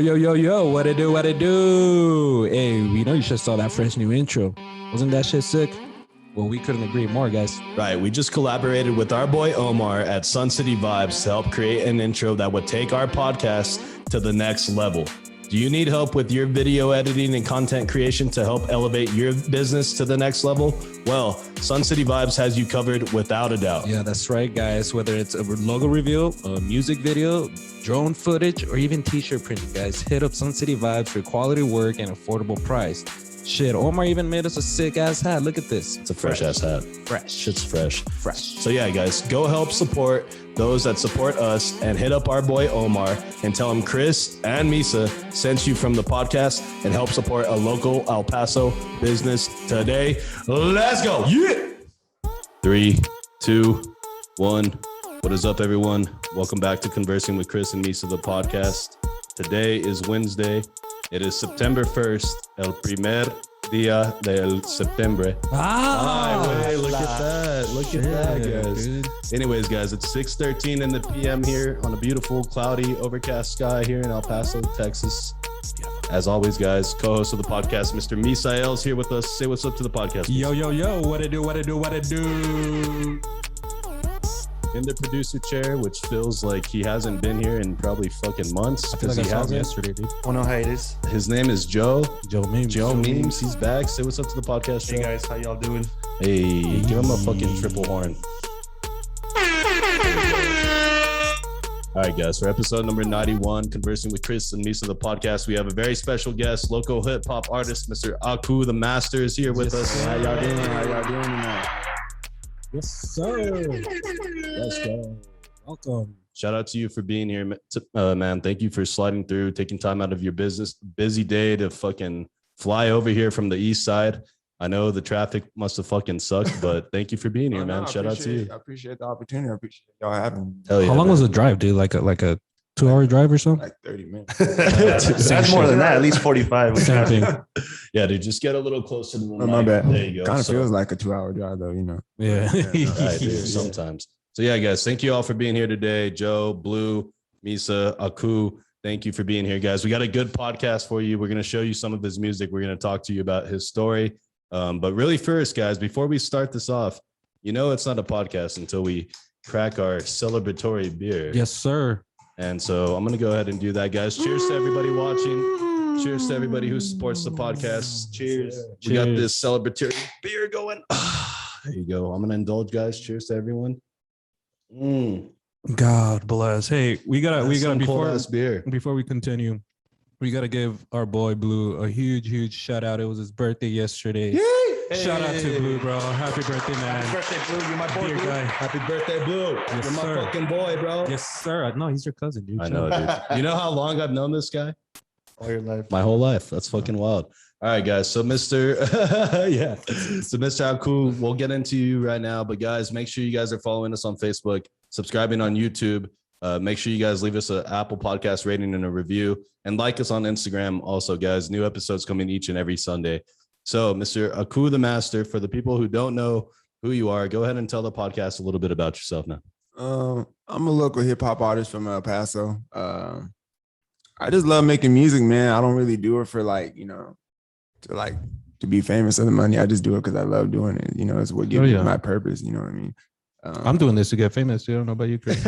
Yo, what it do, what it do? Hey, we know you just saw that fresh new intro. Wasn't that shit sick? Well, we couldn't agree more, guys. Right, we just collaborated with our boy Omar at Sun City Vibes to help create an intro that would take our podcast to the next level. Do you need help with your video editing and content creation to help elevate your business to the next level? Well, Sun City Vibes has you covered without a doubt. Yeah, that's right, guys. Whether it's a logo reveal, a music video, drone footage, or even t-shirt printing, guys, hit up Sun City Vibes for quality work and affordable price. Shit, Omar even made us a sick-ass hat. Look at this. It's a fresh-ass hat. Fresh. Shit's fresh. Fresh. So yeah, guys, go help support those that support us and hit up our boy Omar and tell him Chris and Misa sent you from the podcast and help support a local El Paso business today. Let's go. Yeah. 3, 2, 1. What is up, everyone? Welcome back to Conversing with Chris and Misa, the podcast. Today is Wednesday. It is September 1st, el primer día del septiembre. Hey, look at that. Look at that, guys. Dude. Anyways, guys, it's 6:13 in the PM here on a beautiful, cloudy, overcast sky here in El Paso, Texas. As always, guys, co-host of the podcast, Mr. Misael is here with us. Say what's up to the podcast. Yo, what it do, what it do, what it do? In the producer chair, which feels like he hasn't been here in probably fucking months. I feel like I saw him yesterday, dude. Oh, no hiatus. His name is Joe. Joe Memes. He's back. Say what's up to the podcast, Joe. Hey guys, how y'all doing? Hey, give him a fucking triple horn. All right, guys, for episode number 91, Conversing with Chris and Misa, the podcast, we have a very special guest, local hip hop artist, Mr. Aku, the Master, is here with us. How y'all doing? How y'all doing tonight? Yes, sir. Let's go. Welcome. Shout out to you for being here, man. Thank you for sliding through, taking time out of your busy day to fucking fly over here from the east side. I know the traffic must have fucking sucked, but thank you for being here, man. Shout out to you. I appreciate the opportunity. I appreciate y'all having me. Hell yeah, How long was the drive, dude? Like a 2-hour drive or something? Like 30 minutes. That's more than that. At least 45. Same thing. Yeah, dude, just get a little closer to the mic. My bad. There you go. Kind of feels like a 2-hour drive, though, you know. Yeah. Right, dude, sometimes. So yeah, guys, thank you all for being here today. Joe, Blue, Misa, Aku, thank you for being here, guys. We got a good podcast for you. We're going to show you some of his music. We're going to talk to you about his story. But really first, guys, before we start this off, you know it's not a podcast until we crack our celebratory beer. Yes, sir. And so I'm going to go ahead and do that, guys. Cheers to everybody watching. Cheers to everybody who supports the podcast. Cheers. We got this celebratory beer going. There you go. I'm going to indulge, guys. Cheers to everyone. God bless. Hey, we gotta before we continue, we gotta give our boy Blue a huge shout out. It was his birthday yesterday. Yay! Shout out to Blue, bro. Happy birthday, man. Happy birthday, Blue. You're my boy, Dear Blue. guy. Happy birthday, Blue. Yes, You're my sir. fucking boy, bro. Yes, sir. No, he's your cousin, dude. I know, dude. You know how long I've known this guy? All your life. My whole life. That's fucking wild. All right, guys. So Mr. yeah. So Mr. Aku, we'll get into you right now. But guys, make sure you guys are following us on Facebook, subscribing on YouTube. Make sure you guys leave us an Apple Podcast rating and a review, and like us on Instagram. Also, guys, new episodes coming each and every Sunday. So Mr. Aku, the Master, for the people who don't know who you are, go ahead and tell the podcast a little bit about yourself now. I'm a local hip hop artist from El Paso. I just love making music, man. I don't really do it for to be famous or the money. I just do it because I love doing it. You know, it's what gives me my purpose. You know what I mean? I'm doing this to get famous. I don't know about you, Chris.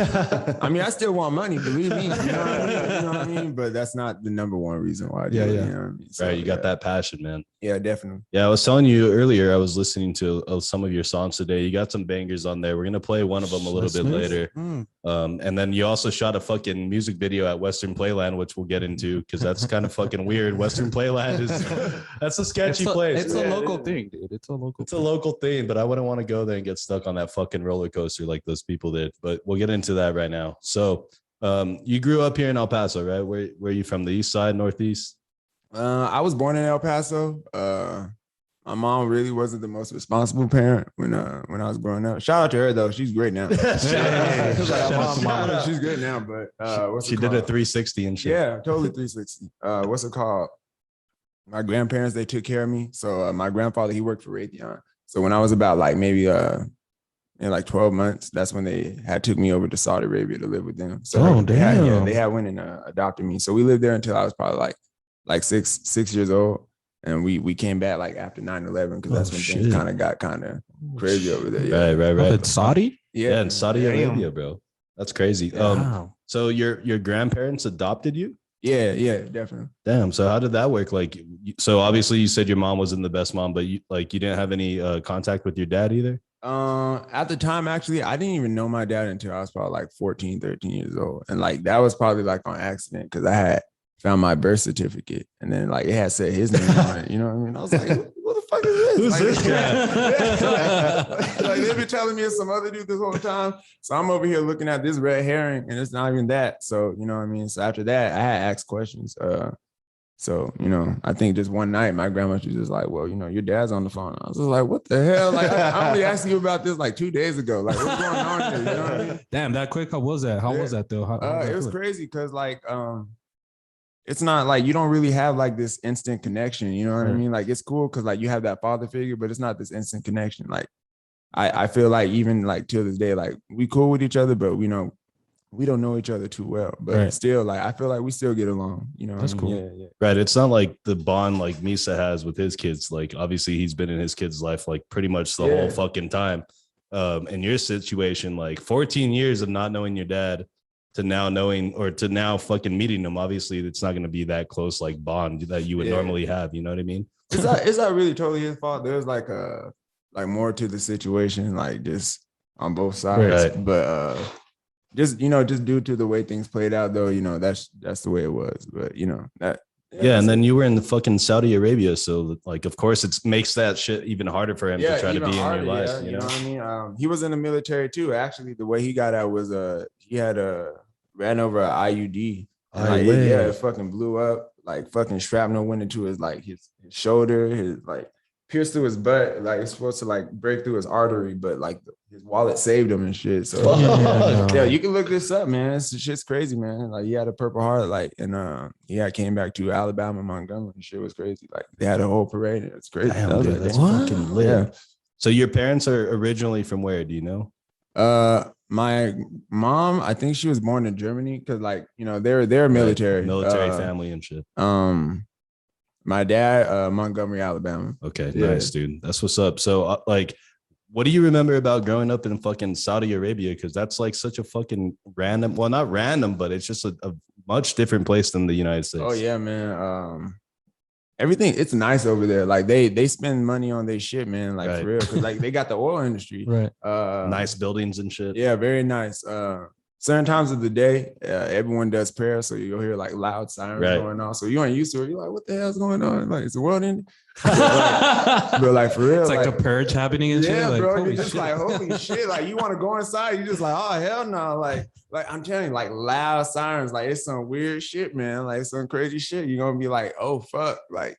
I mean, I still want money, believe me. You know what I mean? But that's not the number one reason why I do it. You know what I mean? So, right. You got that passion, man. Yeah, definitely. Yeah, I was telling you earlier, I was listening to some of your songs today. You got some bangers on there. We're going to play one of them a little bit later. And then you also shot a fucking music video at Western Playland, which we'll get into because that's kind of fucking weird. Western Playland that's a sketchy place. It's a local thing, dude. It's a local thing, but I wouldn't want to go there and get stuck on that fucking roller coaster like those people did. But we'll get into that right now. So you grew up here in El Paso, right? Where are you from? The east side, northeast? I was born in El Paso. My mom really wasn't the most responsible parent when I was growing up. Shout out to her though; she's great now. She's great now, but she did a 360 and shit. Yeah, totally 360. What's it called? My grandparents, they took care of me. So my grandfather, he worked for Raytheon. So when I was about like maybe in like 12 months. That's when they had took me over to Saudi Arabia to live with them. So damn. they had went and adopted me. So we lived there until I was probably like six years old. And we came back like after 9/11 because that's when things kind of got crazy over there. Yeah. Right. It's Saudi? Yeah, in Saudi Arabia, bro. That's crazy. Wow. So your grandparents adopted you? Yeah, definitely. Damn. So how did that work? Like, so obviously you said your mom wasn't the best mom, but you didn't have any contact with your dad either? At the time, actually, I didn't even know my dad until I was probably like 14, 13 years old. And like that was probably like on accident because I had found my birth certificate and then like it had said his name on it. You know what I mean? I was like, what the fuck is this? Who's like, this guy? like they've been telling me it's some other dude this whole time. So I'm over here looking at this red herring and it's not even that. So, you know what I mean? So after that, I had asked questions. So, you know, I think just one night my grandma was just like, well, you know, your dad's on the phone. I was just like, what the hell? Like, I only asked you about this like 2 days ago. Like, what's going on here? You know what I mean? Damn, that quick. How was that? How was that though? It was crazy because like, it's not like you don't really have like this instant connection. You know what I mean? Like, it's cool because like you have that father figure, but it's not this instant connection. Like, I feel like even like till this day, like we cool with each other, but we don't know each other too well, but still, like, I feel like we still get along, you know? That's cool. Yeah. Right. It's not like the bond like Misa has with his kids. Like, obviously he's been in his kid's life, like pretty much the whole fucking time. In your situation, like 14 years of not knowing your dad to now knowing, or to now fucking meeting him, obviously it's not going to be that close, like bond that you would normally have. You know what I mean? It's not really totally his fault. There's like more to the situation, like just on both sides, but, just due to the way things played out, though, you know, that's the way it was. But you know that. Yeah, and then you were in the fucking Saudi Arabia, so like, of course, it makes that shit even harder for him to try to be in your life. Yeah, you know what I mean? He was in the military too. Actually, the way he got out was he had ran over an IUD. And, it fucking blew up. Like fucking shrapnel went into his shoulder, his like pierced through his butt. Like it's supposed to like break through his artery, but like his wallet saved him and shit. So yeah, you can look this up, man. It's shit's crazy, man. Like he had a Purple Heart, like, and came back to Alabama, Montgomery, and shit was crazy. Like they had a whole parade. It's crazy. Damn, dude, that's fucking lit. Yeah. So your parents are originally from where? Do you know? My mom, I think she was born in Germany because, like, you know, they're military family and shit. My dad, Montgomery, Alabama. Okay, nice, dude. That's what's up. So, like, what do you remember about growing up in fucking Saudi Arabia? Because that's like such a fucking random, well, not random, but it's just a much different place than the United States. Oh yeah, man. Everything, it's nice over there. Like they spend money on their shit, man. Like for real, because like they got the oil industry. Right. Nice buildings and shit. Yeah, very nice. Certain times of the day, everyone does prayer, so you'll hear like loud sirens going on. So you ain't used to it. You're like, what the hell's going on? Like, it's the world ending. But like for real, it's like a purge happening and shit. Yeah, like, bro. You're just like, holy shit. Like you want to go inside, you're just like, oh hell no. Like I'm telling you, like loud sirens, like it's some weird shit, man. Like some crazy shit. You're gonna be like, oh fuck. Like,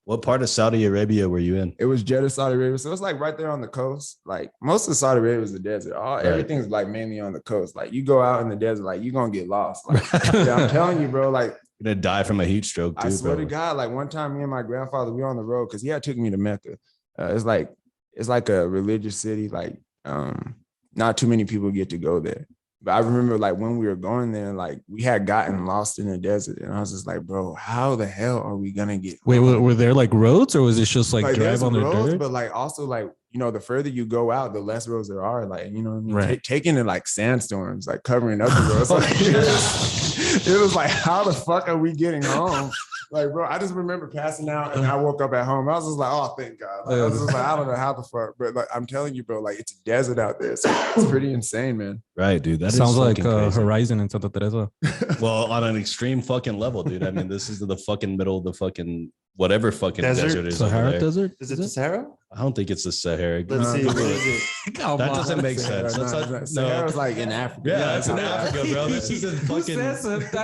what part of Saudi Arabia were you in? It was Jeddah, Saudi Arabia. So it's like right there on the coast. Like most of Saudi Arabia is the desert. Everything's like mainly on the coast. Like you go out in the desert, like you're gonna get lost. Like, yeah, I'm telling you, bro. Like you're gonna die from a heat stroke, too, I swear to God. Like one time, me and my grandfather, we were on the road because he had took me to Mecca. It's like a religious city. Like not too many people get to go there. But I remember like when we were going there, like we had gotten lost in the desert. And I was just like, bro, how the hell are we going to get Wait, were there like roads or was it just like drive on the dirt? But like also like, you know, the further you go out, the less roads there are. Like, you know what I mean? Right. Taking it like sandstorms, like covering up the roads. Like, it was like, how the fuck are we getting home? Like, bro, I just remember passing out and I woke up at home. I was just like, oh, thank God. Like, I was just like, I don't know how the fuck, but like, I'm telling you, bro, like it's a desert out there. So it's pretty insane, man. Right, dude. That sounds like Horizon in Santa Teresa. Well, on an extreme fucking level, dude. I mean, this is the fucking middle of the fucking whatever fucking desert is. Sahara desert? Is it the Sahara? I don't think it's the Sahara. Let's see. What is it? That doesn't make sense. Sahara's like in Africa. Yeah, it's in Africa, bro. This is in fucking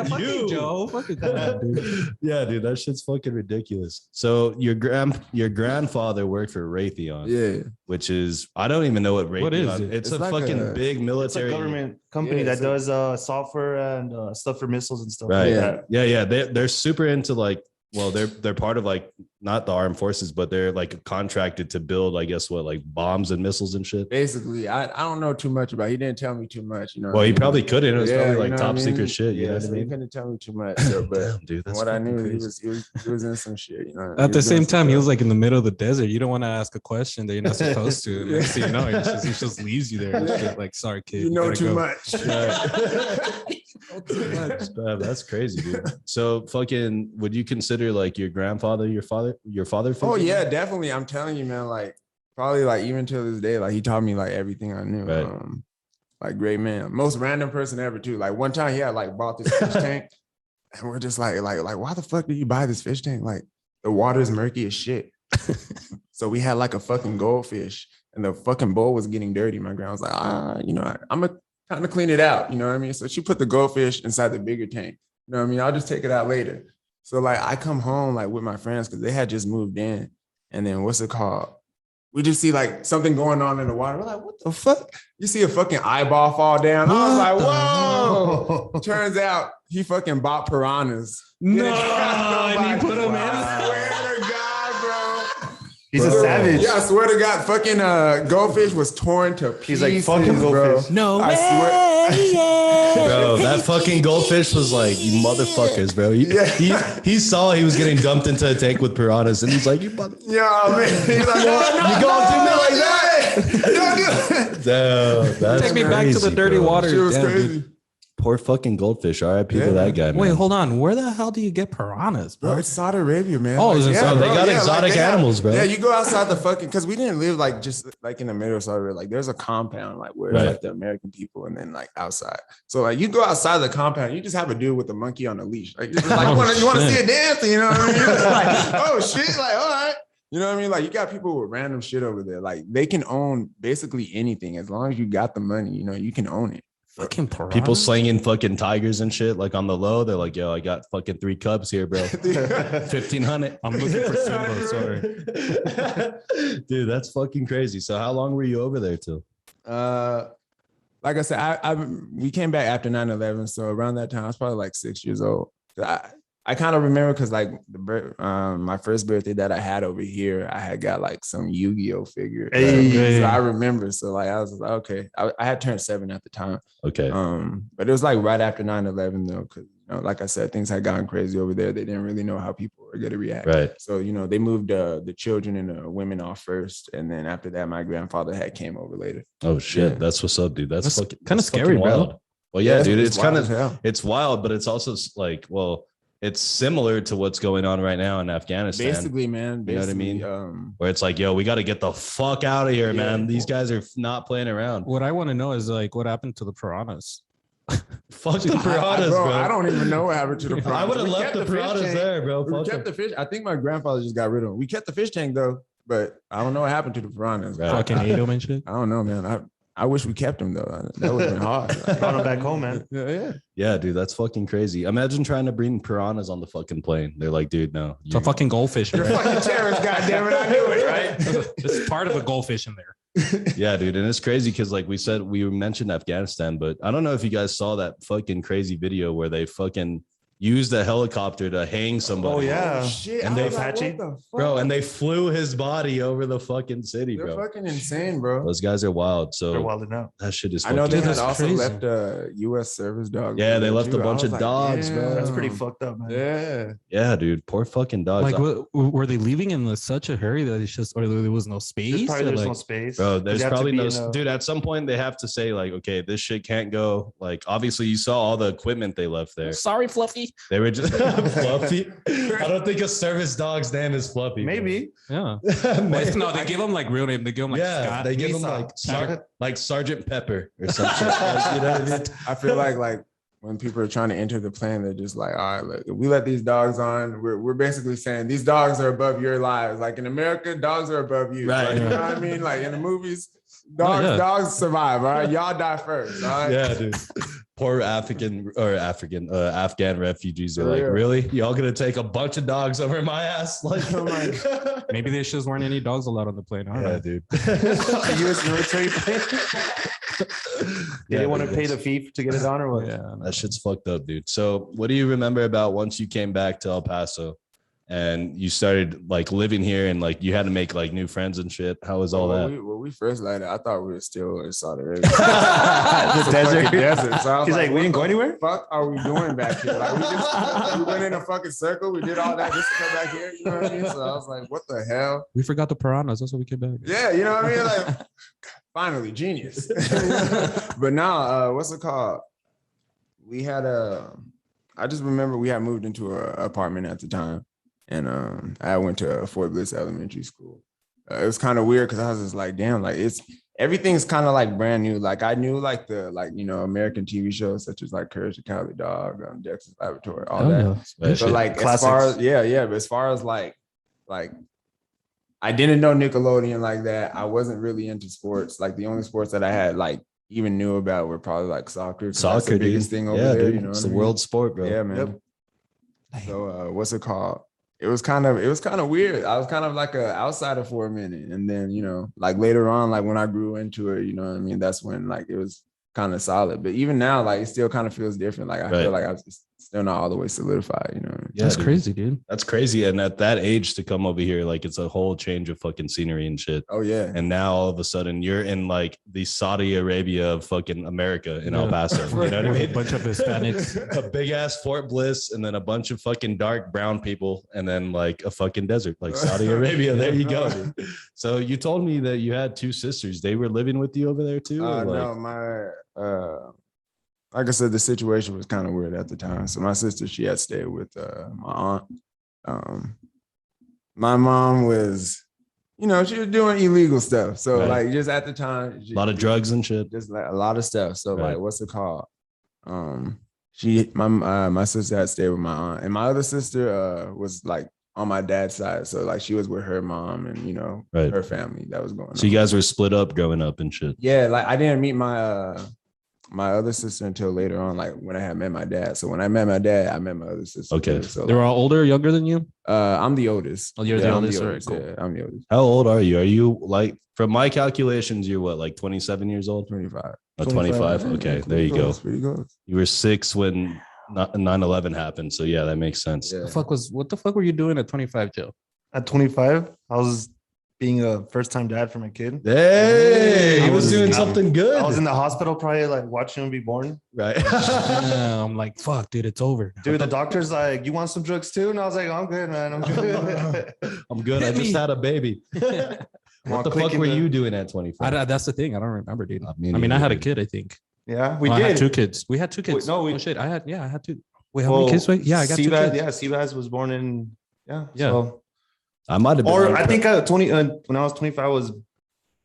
fucking Joe. Fucking dude. Yeah, dude, that shit's fucking ridiculous. So your grandfather worked for Raytheon, which is I don't even know what Raytheon is. It's a like fucking big military government company that does software and stuff for missiles and stuff. Right. Like that. Yeah. They're super into like well, they're part of like not the armed forces, but they're like contracted to build, I guess, what, like bombs and missiles and shit. Basically, I don't know too much about it. He didn't tell me too much, you know. Well, he probably couldn't. It was probably you like know top what I secret mean? shit. You know what I He mean? couldn't tell me too much. So, but Damn, dude, from that's what I knew, he crazy. was in some shit, you know. At the same time, he was like, like in the middle of the desert. You don't want to ask a question that you're not supposed to. And next thing you know, he just leaves you there. And shit. Like, sorry, kid. you know gotta too go. much. Damn, that's crazy, dude. So fucking, would you consider like your grandfather your father figure? Oh yeah, definitely. I'm telling you, man. Like probably like even to this day, like he taught me like everything I knew. Right. Like great man, most random person ever too. Like one time he had like bought this fish tank, and we're just like why the fuck did you buy this fish tank? Like the water's murky as shit. So we had like a fucking goldfish, and the fucking bowl was getting dirty. My grandma was like, you know, I'm gonna kind of clean it out. You know what I mean? So she put the goldfish inside the bigger tank. You know what I mean? I'll just take it out later. So like I come home like with my friends because they had just moved in, and then what's it called? We just see like something going on in the water. We're like, what the fuck? You see a fucking eyeball fall down. I was like, whoa. Turns out he fucking bought piranhas. No, and he put them in. I swear to God, bro. He's a savage. Yeah, I swear to God, fucking goldfish was torn to pieces. He's like, fucking goldfish. No, I swear. Bro, that fucking goldfish was like, you motherfuckers, bro. He saw he was getting dumped into a tank with piranhas, and he's like, you mother. Yeah, man. He's like, you gonna do me like that? Don't do it. Damn, that's take me back to the crazy, dirty bro. water. Shit was Damn, crazy. dude. Poor fucking goldfish. RIP Yeah. to that guy, man. Wait, hold on. Where the hell do you get piranhas, Bro, bro? it's Saudi Arabia, man. Oh, it's in Saudi- they got exotic they have- animals, bro. Yeah, you go outside the fucking because we didn't live like just like in the middle of Saudi Arabia. Like there's a compound like where Right. like the American people and then like outside. So like you go outside the compound, you just have a dude with a monkey on a leash. Like, you're just like Oh, you want to shit. see a dance, you know what I mean? You're just like, oh shit, like all right. You know what I mean? Like you got people with random shit over there. Like they can own basically anything as long as you got the money. You know, you can own it. Fucking piranhas. People slinging fucking tigers and shit like on the low. They're like, yo, I got fucking 3 cubs here, bro. 1,500. I'm looking for Simba. Sorry. Dude, that's fucking crazy. So how long were you over there till? Like I said, we came back after 9/11, so around that time I was probably like 6 years old. I kind of remember because like my first birthday that I had over here, I had got like some Yu-Gi-Oh figure. Hey. So I remember. So like I was like, okay, I had turned 7 at the time. Okay. But it was like right after 9/11 though, because like I said, things had gotten crazy over there. They didn't really know how people were going to react. Right. So they moved the children and the women off first, and then after that, my grandfather had came over later. Oh shit. Yeah. That's what's up, dude. That's fucking kind of that's fucking scary, bro. wild. Well, yeah, dude. It's kind wild as of hell. it's wild, but it's also like, well, it's similar to what's going on right now in Afghanistan. Basically, man. You know what I basically, mean? Where it's like, yo, we got to get the fuck out of here, Yeah. man. These guys are not playing around. What I want to know is like what happened to the piranhas. Fuck the piranhas, bro. I don't even know what happened to the piranhas. I would have We left kept the fish piranhas tank. there, bro. We Fuck kept them. the fish. I think my grandfather just got rid of them. We kept the fish tank though, but I don't know what happened to the piranhas. Right. Fucking ate them and shit. I don't know, man. I wish we kept them though. That would have been hard. Brought him back home, man. Yeah. Yeah, dude, that's fucking crazy. Imagine trying to bring piranhas on the fucking plane. They're like, dude, no. It's a fucking goldfish. You're a Right? fucking terrorist, goddammit. I knew it, right? There's part of a goldfish in there. Yeah, dude. And it's crazy because, like we said, we mentioned Afghanistan, but I don't know if you guys saw that fucking crazy video where they fucking used a helicopter to hang somebody. Oh, yeah. Shit. And I they- was like, Apache? what the fuck? Bro, and they flew his body over the fucking city, They're bro. fucking insane, bro. Those guys are wild. They're So wilding out. that shit is I know they fucking had that's also crazy. left U.S. service dogs. Yeah, they there, left a too. I bunch was of dogs, bro. That's damn. pretty fucked up, man. Yeah. Yeah, dude. Poor fucking dogs. Like, were they leaving in such a hurry that it's just, or there was no space? There's probably or, there's like, no space. Bro, 'Cause there's you have to probably be no in a- dude. At some point, they have to say, like, okay, this shit can't go. Like, obviously, you saw all the equipment they left there. Sorry, Fluffy. They were just Fluffy. I don't think a service dog's name is Fluffy. bro. Maybe. Yeah. Maybe. No, they give him like real name. They give him like Yeah, Scott. they give him Lisa. like Sergeant Pepper or something. Like, you know what I mean? I feel like when people are trying to enter the plane, they're just like, all right, look, if we let these dogs on, we're basically saying these dogs are above your lives. Like in America, dogs are above you. Right. Like, you know what I mean? Like in the movies, dogs survive. All right. Y'all die first. All right. Yeah, dude. Poor Afghan refugees are For like, real. really? Y'all gonna take a bunch of dogs over my ass? Like, Oh my Maybe there just weren't any dogs allowed on the plane. I don't yeah, know. dude. The U.S. military plane. They didn't want to dude, pay the fee to get it on or what? Yeah. that shit's fucked up, dude. So, what do you remember about once you came back to El Paso? and you started like living here and like you had to make like new friends and shit. How was all that? When we first landed, I thought we were still in Saudi Arabia. The desert. So He's like, we didn't go anywhere? Fuck are we doing back here? Like we went in a fucking circle. We did all that just to come back here. You know what I mean? So I was like, what the hell? We forgot the piranhas. That's what we came back. Yeah, you know what I mean? Like, finally, genius. But now, what's it called? We had I just remember we had moved into an apartment at the time. And I went to Fort Bliss Elementary School. It was kind of weird because I was just like, damn, like everything's kind of like brand new. Like I knew like the American TV shows such as like Courage the Cowardly Dog, Dexter's Laboratory, all that. Yeah. So like as far as but as far as like I didn't know Nickelodeon like that. I wasn't really into sports. Like the only sports that I had like even knew about were probably like soccer. That's the biggest thing over there. Dude. You know, it's the world sport, bro. Yeah, man. Yep. So what's it called? It was kind of weird. I was kind of like an outsider for a minute. And then, like later on, like when I grew into it, you know what I mean? That's when like it was kind of solid. But even now, like it still kind of feels different. Like I feel like I was still not all the way solidified, you know what I mean? Yeah, that's crazy, dude. That's crazy. And at that age to come over here, like it's a whole change of fucking scenery and shit. Oh yeah. And now all of a sudden you're in like the Saudi Arabia of fucking America in El Paso. You know what I mean? A bunch of Hispanics. A big ass Fort Bliss and then a bunch of fucking dark brown people and then like a fucking desert like Saudi Arabia. There you go. Dude. So you told me that you had two sisters. They were living with you over there too? No, my like I said, the situation was kind of weird at the time. So my sister, she had stayed with my aunt. My mom was, she was doing illegal stuff. So like just at the time, a lot of drugs and shit. Just like a lot of stuff. So like, what's it called? My sister had stayed with my aunt, and my other sister was like on my dad's side. So like she was with her mom and her family that was going on. So you guys were split up growing up and shit. Yeah, like I didn't meet my other sister until later on, like when I had met my dad. So when I met my dad, I met my other sister. Okay. So they were all older or younger than you? I'm the oldest. Oh, you're the oldest. All right, cool. Yeah, I'm the oldest. How old are you? Are you like, from my calculations, you're what, like 27 years old? 25. Oh, 25. Okay, there you go. Pretty close. You were 6 when 9/11 happened. So yeah, that makes sense. Yeah. What the fuck were you doing at 25, Joe? At 25, I was being a first-time dad for my kid. Hey, he was doing something good. I was in the hospital probably like watching him be born. Right. I'm like, fuck, dude, it's over. Dude, the doctor's like, you want some drugs too? And I was like, I'm good, man. I'm good. I'm good. I just had a baby. What the fuck were you doing at 25? That's the thing. I don't remember, dude. I I had a kid, I think. Yeah, we did. did. I had 2 kids. We had 2 kids. Wait, no, shit. I had 2. Wait, how many kids? Yeah, I got 2 kids. Yeah, Sebaz was born in. Yeah. So. I might have been. Or I think when I was 25, I was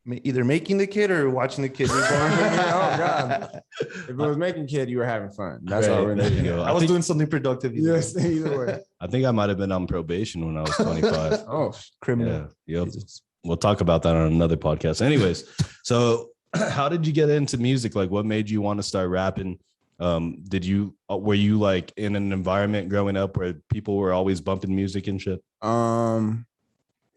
either making the kid or watching the kid. Oh God! If it was making kid, you were having fun. That's all we're there you go. I was doing something productive. Yes, either way. I think I might have been on probation when I was 25. Oh, criminal. Yeah. Yep. We'll talk about that on another podcast. Anyways, so how did you get into music? Like, what made you want to start rapping? Were you like in an environment growing up where people were always bumping music and shit?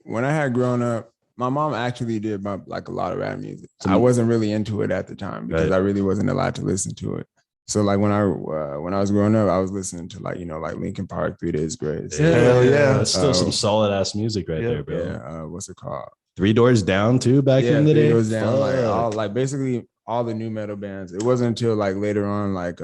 When I had grown up, my mom actually did bump like a lot of rap music. I wasn't really into it at the time because I really wasn't allowed to listen to it. So like when I was growing up, I was listening to like Linkin Park, 3 Days Grace. Hell yeah. That's still some solid ass music right there, bro. Yeah. What's it called? 3 Doors Down too back in the day. 3 Doors Down, basically all the new metal bands. It wasn't until like later on, like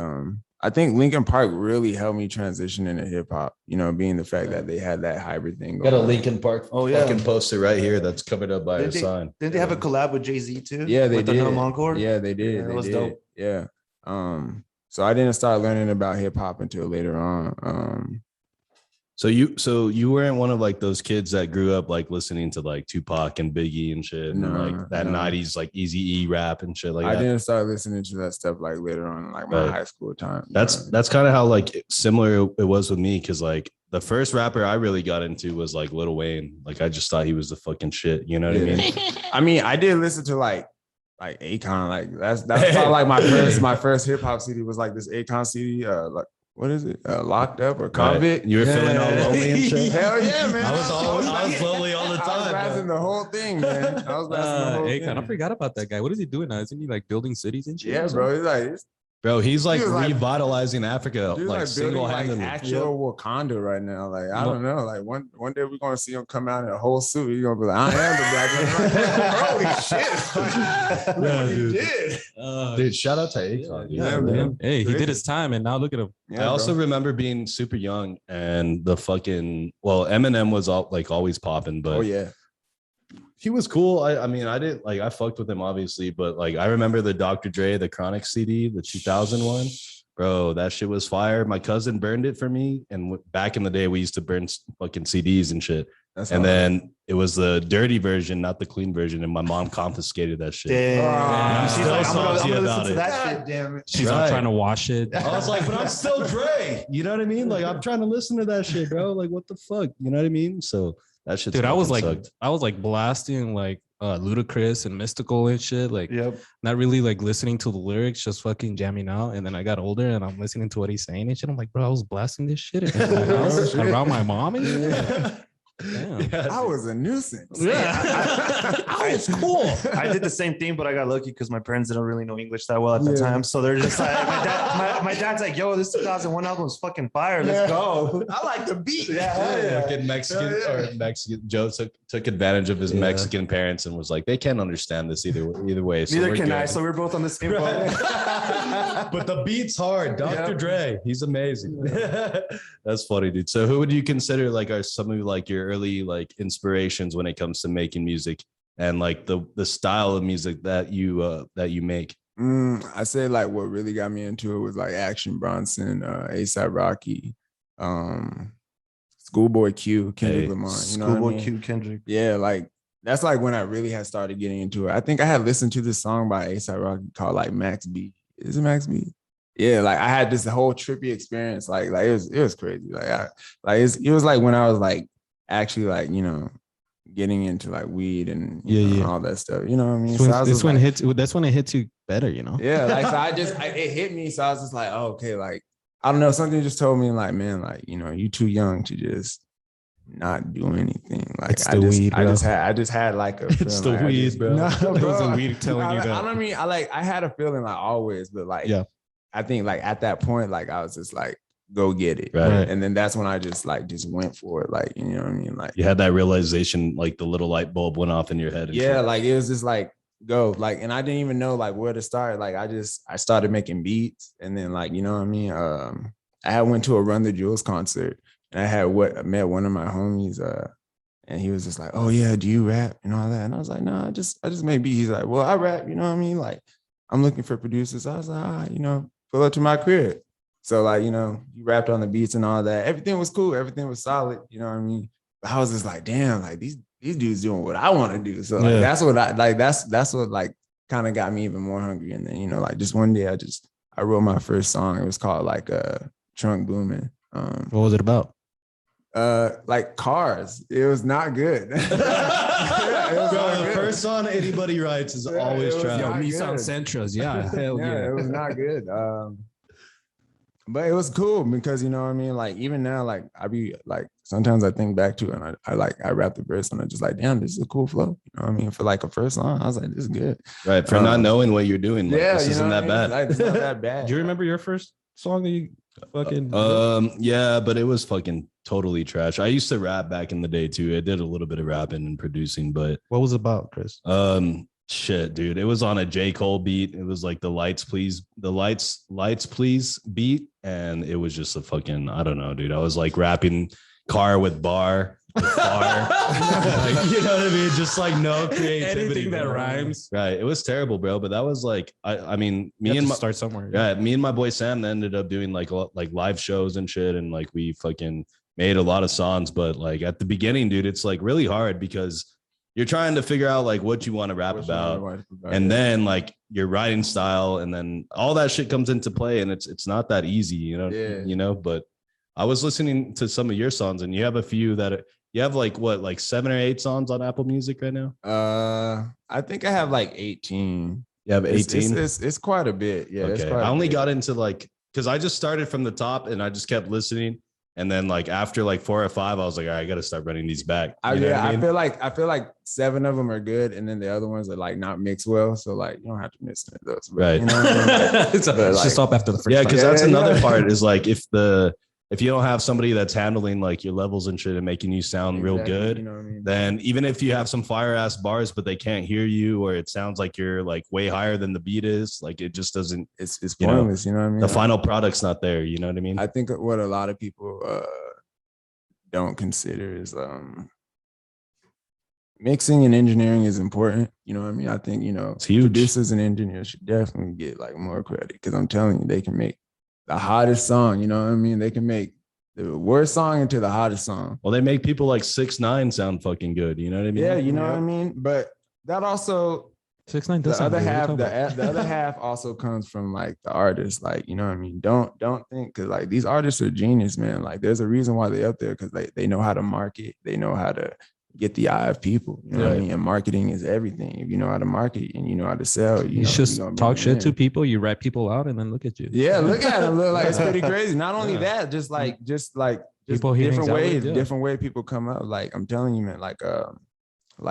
I think Linkin Park really helped me transition into hip hop. Being the fact that they had that hybrid thing. Got a Linkin Park fucking poster right here that's covered up by a sign. Didn't they have a collab with Jay-Z too? Yeah, they did. Encore? Yeah, they did. Yeah, that was dope. Yeah. So I didn't start learning about hip hop until later on. So you weren't one of like those kids that grew up like listening to like Tupac and Biggie and shit, and like that 90s like Eazy-E rap and shit like that. I didn't start listening to that stuff like later on, like my high school time. That's kind of how like similar it was with me, because like the first rapper I really got into was like Lil Wayne. Like I just thought he was the fucking shit. You know what I mean? I mean, I did listen to like Akon. Like that's probably like my first hip hop CD was like this Akon CD. Like what is it? Locked Up or Convict? You were feeling all lonely and shit. Hell yeah, man! I was lonely all the time. I was razzing the whole thing, man. I was razzing the whole thing. I forgot about that guy. What is he doing now? Isn't he like building cities and shit? Yeah, bro. He's like Bro, he's like He was like- revitalizing Africa, Dude, like building, single-handedly. actual Wakanda right now. Like I don't know. Like one day we're gonna see him come out in a whole suit. He's gonna be like, I am the Black man. Holy shit! Like, look what he did. Dude, shout out to Akon. dude. Yeah, man. Hey, he Crazy. did his time, and now look at him. Yeah, I also bro. remember being super young and the fucking Eminem was all, like always popping, but Oh yeah. he was cool. I mean, I didn't like I fucked with him obviously, but like I remember the Dr. Dre, the Chronic CD, the 2001. Bro, that shit was fire. My cousin burned it for me, and back in the day, we used to burn fucking CDs and shit. That's And all. then it was the dirty version, not the clean version, and my mom confiscated that shit. Damn. I'm She's still like, I'm gonna salty listen about to it. that God shit. damn it. She's Right. all trying to wash it. I was like, but I'm still Dre. You know what I mean? Like, I'm trying to listen to that shit, bro. Like, what the fuck? You know what I mean? So that shit. Dude, I was like blasting like Ludacris and Mystical and shit, like Yep. not really like listening to the lyrics, just fucking jamming out. And then I got older and I'm listening to what he's saying and shit. I'm like, bro, I was blasting this shit in my house around my mom and shit. Yeah. Damn. I was a nuisance. I was cool. I did the same thing, but I got lucky because my parents didn't really know English that well at the Yeah. time. So they're just like, my dad's like, yo, this 2001 album is fucking fire. Let's go. I like the beat. Fucking Mexican or Mexican. Joe took advantage of his Mexican parents and was like, they can't understand this either way. So Neither we're can good. I. So we're both on the same boat. But the beat's hard. Dr. Yep. Dre, he's amazing. That's funny, dude. So who would you consider like are some of like your early like inspirations when it comes to making music and like the style of music that you make? I say like what really got me into it was like Action Bronson, A$AP Rocky, Schoolboy Q, Kendrick Lamar. You know what I Schoolboy mean? Q, Kendrick. Yeah, like that's like when I really had started getting into it. I think I had listened to this song by A$AP Rocky called like Max B. Is it Max B? Yeah, like I had this whole trippy experience. Like it was crazy. It was like when I was like actually like, you know, getting into like weed and you know, all that stuff. You know what I mean? That's when it hits you better, you know? Yeah, like so it hit me. So I was just like, oh, okay, like I don't know, something just told me like, man, like, you know, you too young to just not do anything. Like It's the weed, bro. I just had like a It's the feeling, like, weed, bro. No, It was bro. the weed telling you that. I don't mean I had a feeling like always, but like Yeah. I think like at that point, like I was just like, go get it. Right. And then that's when I just went for it. Like, you know what I mean? Like You had that realization, like the little light bulb went off in your head. And yeah, shit. like it was just like go. Like, and I didn't even know like where to start. Like I started making beats and then like, you know what I mean? I had went to a Run the Jewels concert and I met one of my homies, and he was just like, oh yeah, do you rap and all that? And I was like, no, I just make beats. He's like, well, I rap, you know what I mean? Like, I'm looking for producers. I was like, you know, pull up to my crib. So like, you know, you rapped on the beats and all that. Everything was cool. Everything was solid. You know what I mean? But I was just like, damn, like these dudes doing what I want to do. So like, that's what like kind of got me even more hungry. And then, you know, like just one day I wrote my first song. It was called like Trunk Booming. What was it about? Like cars. It was not good. The first song anybody writes is always it was trash. not Nissan good. Sentras. Yeah. Hell Yeah, it was not good. But it was cool because, you know what I mean? Like, even now, like, I be like, sometimes I think back to it and I rap the verse and I'm just like, damn, this is a cool flow. You know what I mean? For like a first song, I was like, this is good. Right. For not knowing what you're doing. Like, Yeah, this you isn't know that what I mean? bad. Like, it's not that bad. Do you remember your first song that you fucking Yeah, but it was fucking totally trash. I used to rap back in the day too. I did a little bit of rapping and producing, but what was it about, Chris? shit, dude. It was on a J. Cole beat. It was like the lights please beat. And it was just a fucking, I don't know, dude. I was like rapping car with bar. Like, you know what I mean? Just like no creativity. Anything that bro. rhymes. Right. It was terrible, bro. But that was like, I mean, You have to start somewhere. me and my boy Sam ended up doing like live shows and shit, and like we fucking made a lot of songs. But like at the beginning, dude, it's like really hard because you're trying to figure out like what you want to rap about, and then like your writing style, and then all that shit comes into play, and it's not that easy, you know. Yeah. You know, but I was listening to some of your songs, and you have a few that you have like 7 or 8 songs on Apple Music right now. I think I have like 18. You have 18. It's quite a bit. Yeah. Okay. I only got into like, because I just started from the top and I just kept listening. And then like after like 4 or 5, I was like, all right, I got to start running these back. I You know what I mean? I feel like 7 of them are good, and then the other ones are like not mixed well. So like you don't have to miss those. But, Right. You know what I mean? Like, It's just up after the first. Yeah, because that's another yeah. part is like if you don't have somebody that's handling like your levels and shit and making you sound real good, You know what I mean? then even if you have some fire ass bars, but they can't hear you, or it sounds like you're like way higher than the beat is, like it just doesn't. It's pointless. You know what I mean? The final product's not there. You know what I mean? I think what a lot of people don't consider is mixing and engineering is important. You know what I mean? I think, It's huge. Producers and engineers should definitely get like more credit, because I'm telling you, they can make the hottest song. You know what I mean? They can make the worst song into the hottest song. Well, they make people like 6ix9ine sound fucking good. You know what I mean? Yeah, you know what I mean? But that also 6ix9ine does the other sound good. half, What are you talking the other half also comes from like the artist. Like, you know what I mean? Don't think, because like these artists are genius, man. Like there's a reason why they're up there, because they know how to market, they know how to get the eye of people. You know what I mean? And marketing is everything. If you know how to market and you know how to sell, You just talk shit to people, you rat people out, and then look at you. Yeah, look at them. Look like it's pretty crazy. Not only that, just People he different hangs out ways, with, yeah. different way people come up. Like I'm telling you, man, like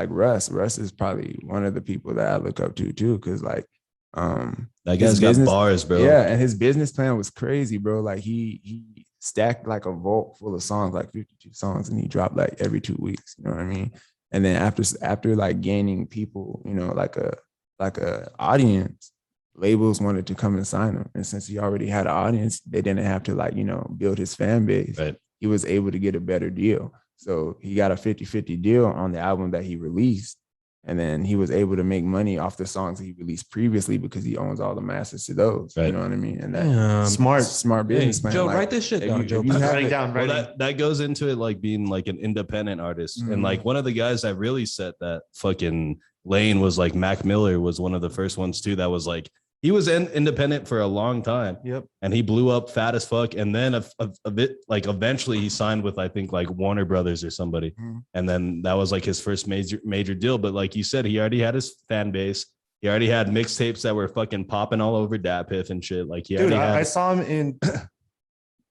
Russ. Russ is probably one of the people that I look up to too, because like That guy's got bars, bro. Yeah, and his business plan was crazy, bro. Like he stacked like a vault full of songs, like 52 songs, and he dropped like every 2 weeks. You know what I mean? And then after like gaining people, like a audience, labels wanted to come and sign him. And since he already had an audience, they didn't have to like, build his fan base. Right. He was able to get a better deal. So he got a 50-50 deal on the album that he released. And then he was able to make money off the songs he released previously, because he owns all the masters to those. Right. You know what I mean? And that smart business plan. Joe, like, write this shit down, Joe. Writing down. That goes into it like being like an independent artist. Mhm. And like one of the guys that really set that fucking lane was like Mac Miller, was one of the first ones too. That was like, he was independent for a long time. Yep. And he blew up fat as fuck. And then a bit like eventually he signed with, I think, like Warner Brothers or somebody. Mhm. And then that was like his first major deal. But like you said, he already had his fan base. He already had mixtapes that were fucking popping all over DatPiff and shit. Like I saw him in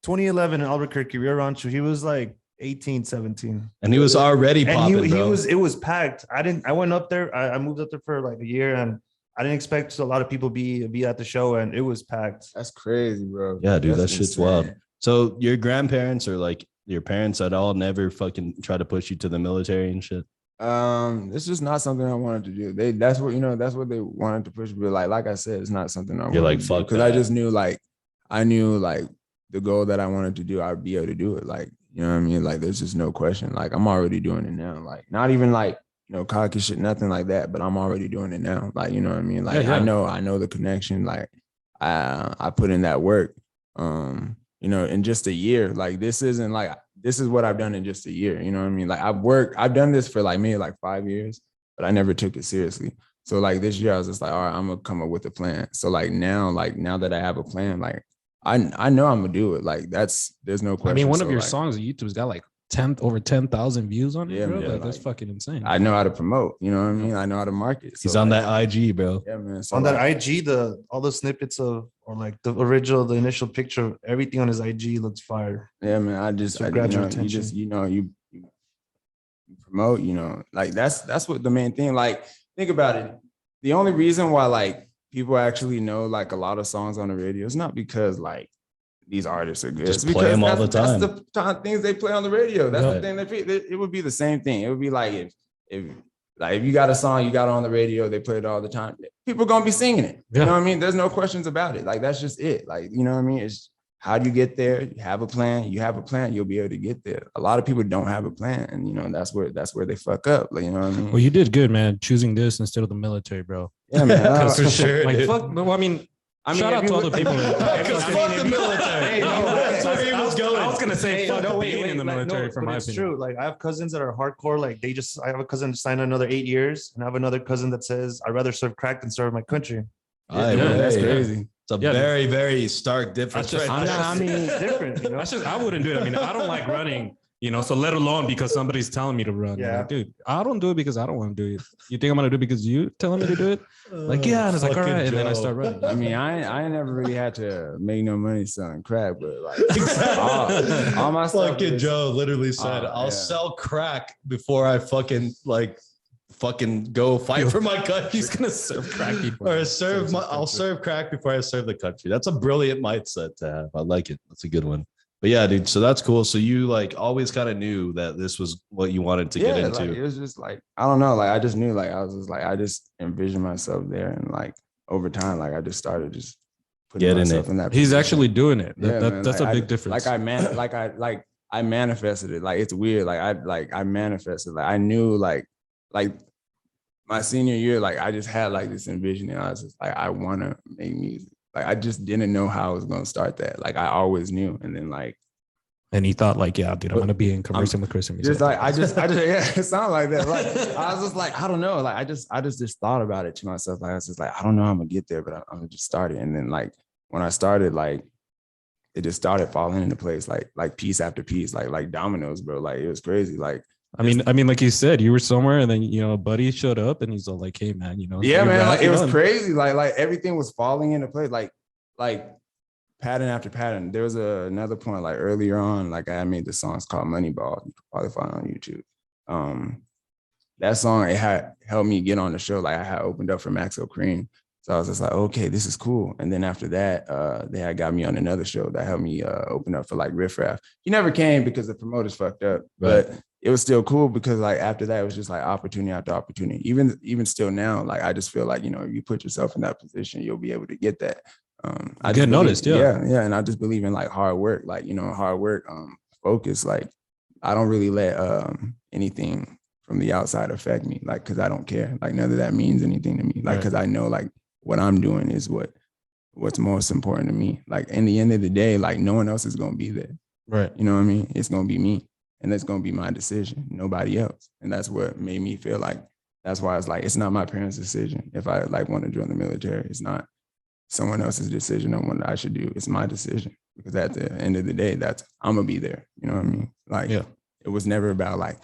2011 in Albuquerque, Rio Rancho. He was like 18, 17. and he was already And popping, bro. it was packed. I went up there. I moved up there for like a year, and I didn't expect a lot of people be at the show, and it was packed. That's crazy, bro. Yeah, dude, That's that shit's insane. wild. So your grandparents or like your parents at all never fucking try to push you to the military and shit? It's just not something I wanted to do. That's what they wanted to push. But like I said, it's not something I wanted like, to do, fuck because I that. just knew I knew the goal that I wanted to do, I'd be able to do it. Like, you know what I mean? Like, there's just no question. Like, I'm already doing it now. Like, not even like, cocky shit, nothing like that, but I'm already doing it now. Like, you know what I mean? Like, Yeah. I know the connection. Like, I put in that work. In just a year. Like, this is what I've done in just a year. You know what I mean? Like, I've done this for like maybe like 5 years, but I never took it seriously. So like this year I was just like, all right, I'm gonna come up with a plan. So like now that I have a plan, like I know I'm gonna do it. Like there's no question. I mean, one of So, your like, songs on YouTube's got like over 10,000 views on it, Yeah, bro. man, Like, that's like, fucking insane. I know how to promote, you know what I mean? I know how to market. He's So, on like, that IG, bro. Yeah, man. So On that like, IG, all the snippets or like the initial picture, everything on his IG looks fire. yeah, man. To grab your attention. You promote, like that's what the main thing. Like, think about it. The only reason why like people actually know like a lot of songs on the radio is not because like these artists are good. Just It's play because them all the time. That's the things they play on the radio. That's Right. the thing. It would be the same thing. It would be like if you got a song you got on the radio, they play it all the time. People are gonna be singing it. Yeah. You know what I mean? There's no questions about it. Like that's just it. Like, you know what I mean? It's how do you get there? You have a plan. You have a plan, you'll be able to get there. A lot of people don't have a plan, and that's where they fuck up. Like, you know what I mean? Well, you did good, man, choosing this insteed of the military, bro. Yeah, man. For sure. Like, dude. fuck. No, I mean, shout out if to you all the look- people. Because fuck the military. Hey, no, That's where he was going. I was gonna say, fuck being in the like, military, no, for but my it's opinion. true. Like I have cousins that are hardcore. Like I have a cousin that signed another 8 years, and I have another cousin that says I'd rather serve crack than serve my country. Yeah, Yeah, man, that's hey, crazy. It's a Yeah, very, very stark difference. That's just- right there. I mean, It's different, you know. That's just, I wouldn't do it. I mean, I don't like running. You know, so let alone because somebody's telling me to run. Yeah. Like, dude, I don't do it because I don't want to do it. You think I'm gonna do it because you telling me to do it? Like, yeah, and it's like, all right, and then I start running. I mean, I ain't never really had to make no money selling crack, but like all my stuff Fucking is, Joe literally said, I'll sell crack before I fucking go fight for my country. He's gonna serve crack people. Or I'll serve crack before I serve the country. That's a brilliant mindset to have. I like it. That's a good one. But yeah, dude, so that's cool. So you like always kind of knew that this was what you wanted to get into. Like, it was just like, I don't know, like I just knew, like I was just like, I just envisioned myself there, and like over time, like I just started just putting myself in that He's position. actually doing it. Man, That's like, a big difference. I manifested it. Like it's weird. Like I manifested. Like I knew like my senior year, like I just had like this envision, and I was just like, I want to make music. Like I just didn't know how I was gonna start that. Like I always knew, and then like, and he thought like, yeah, dude, I'm gonna be in Conversing with Chris and just like I just yeah, it sounded like that. Like I was just like, I don't know. Like I just thought about it to myself. Like I was just like, I don't know how I'm gonna get there, but I'm gonna just start it. And then like when I started, like it just started falling into place, like piece after piece, like dominoes, bro. Like it was crazy. Like I mean, like you said, you were somewhere, and then a buddy showed up, and he's all like, "Hey, man, yeah, man, like it was crazy. Like everything was falling into place, like pattern after pattern. There was another point, like earlier on, like I made the songs called Moneyball. You can probably find it on YouTube. That song, it had helped me get on the show. Like I had opened up for Maxo Cream, so I was just like, okay, this is cool. And then after that, they had got me on another show that helped me open up for like Riff Raff. He never came because the promoters fucked up, but it was still cool because like after that, it was just like opportunity after opportunity. Even still now, like I just feel like, if you put yourself in that position, you'll be able to get that. I get noticed, yeah. And I just believe in like hard work, like, hard work, focus. Like I don't really let anything from the outside affect me, like, cause I don't care. Like none of that means anything to me. Like, cause I know like what I'm doing is what's most important to me. Like in the end of the day, like no one else is gonna be there. Right. You know what I mean? It's gonna be me. And that's going to be my decision, nobody else. And that's what made me feel like, that's why it's like, it's not my parents' decision. If I like want to join the military, it's not someone else's decision on what I should do. It's my decision, because at the end of the day, I'm going to be there. You know what I mean? Like, It was never about like,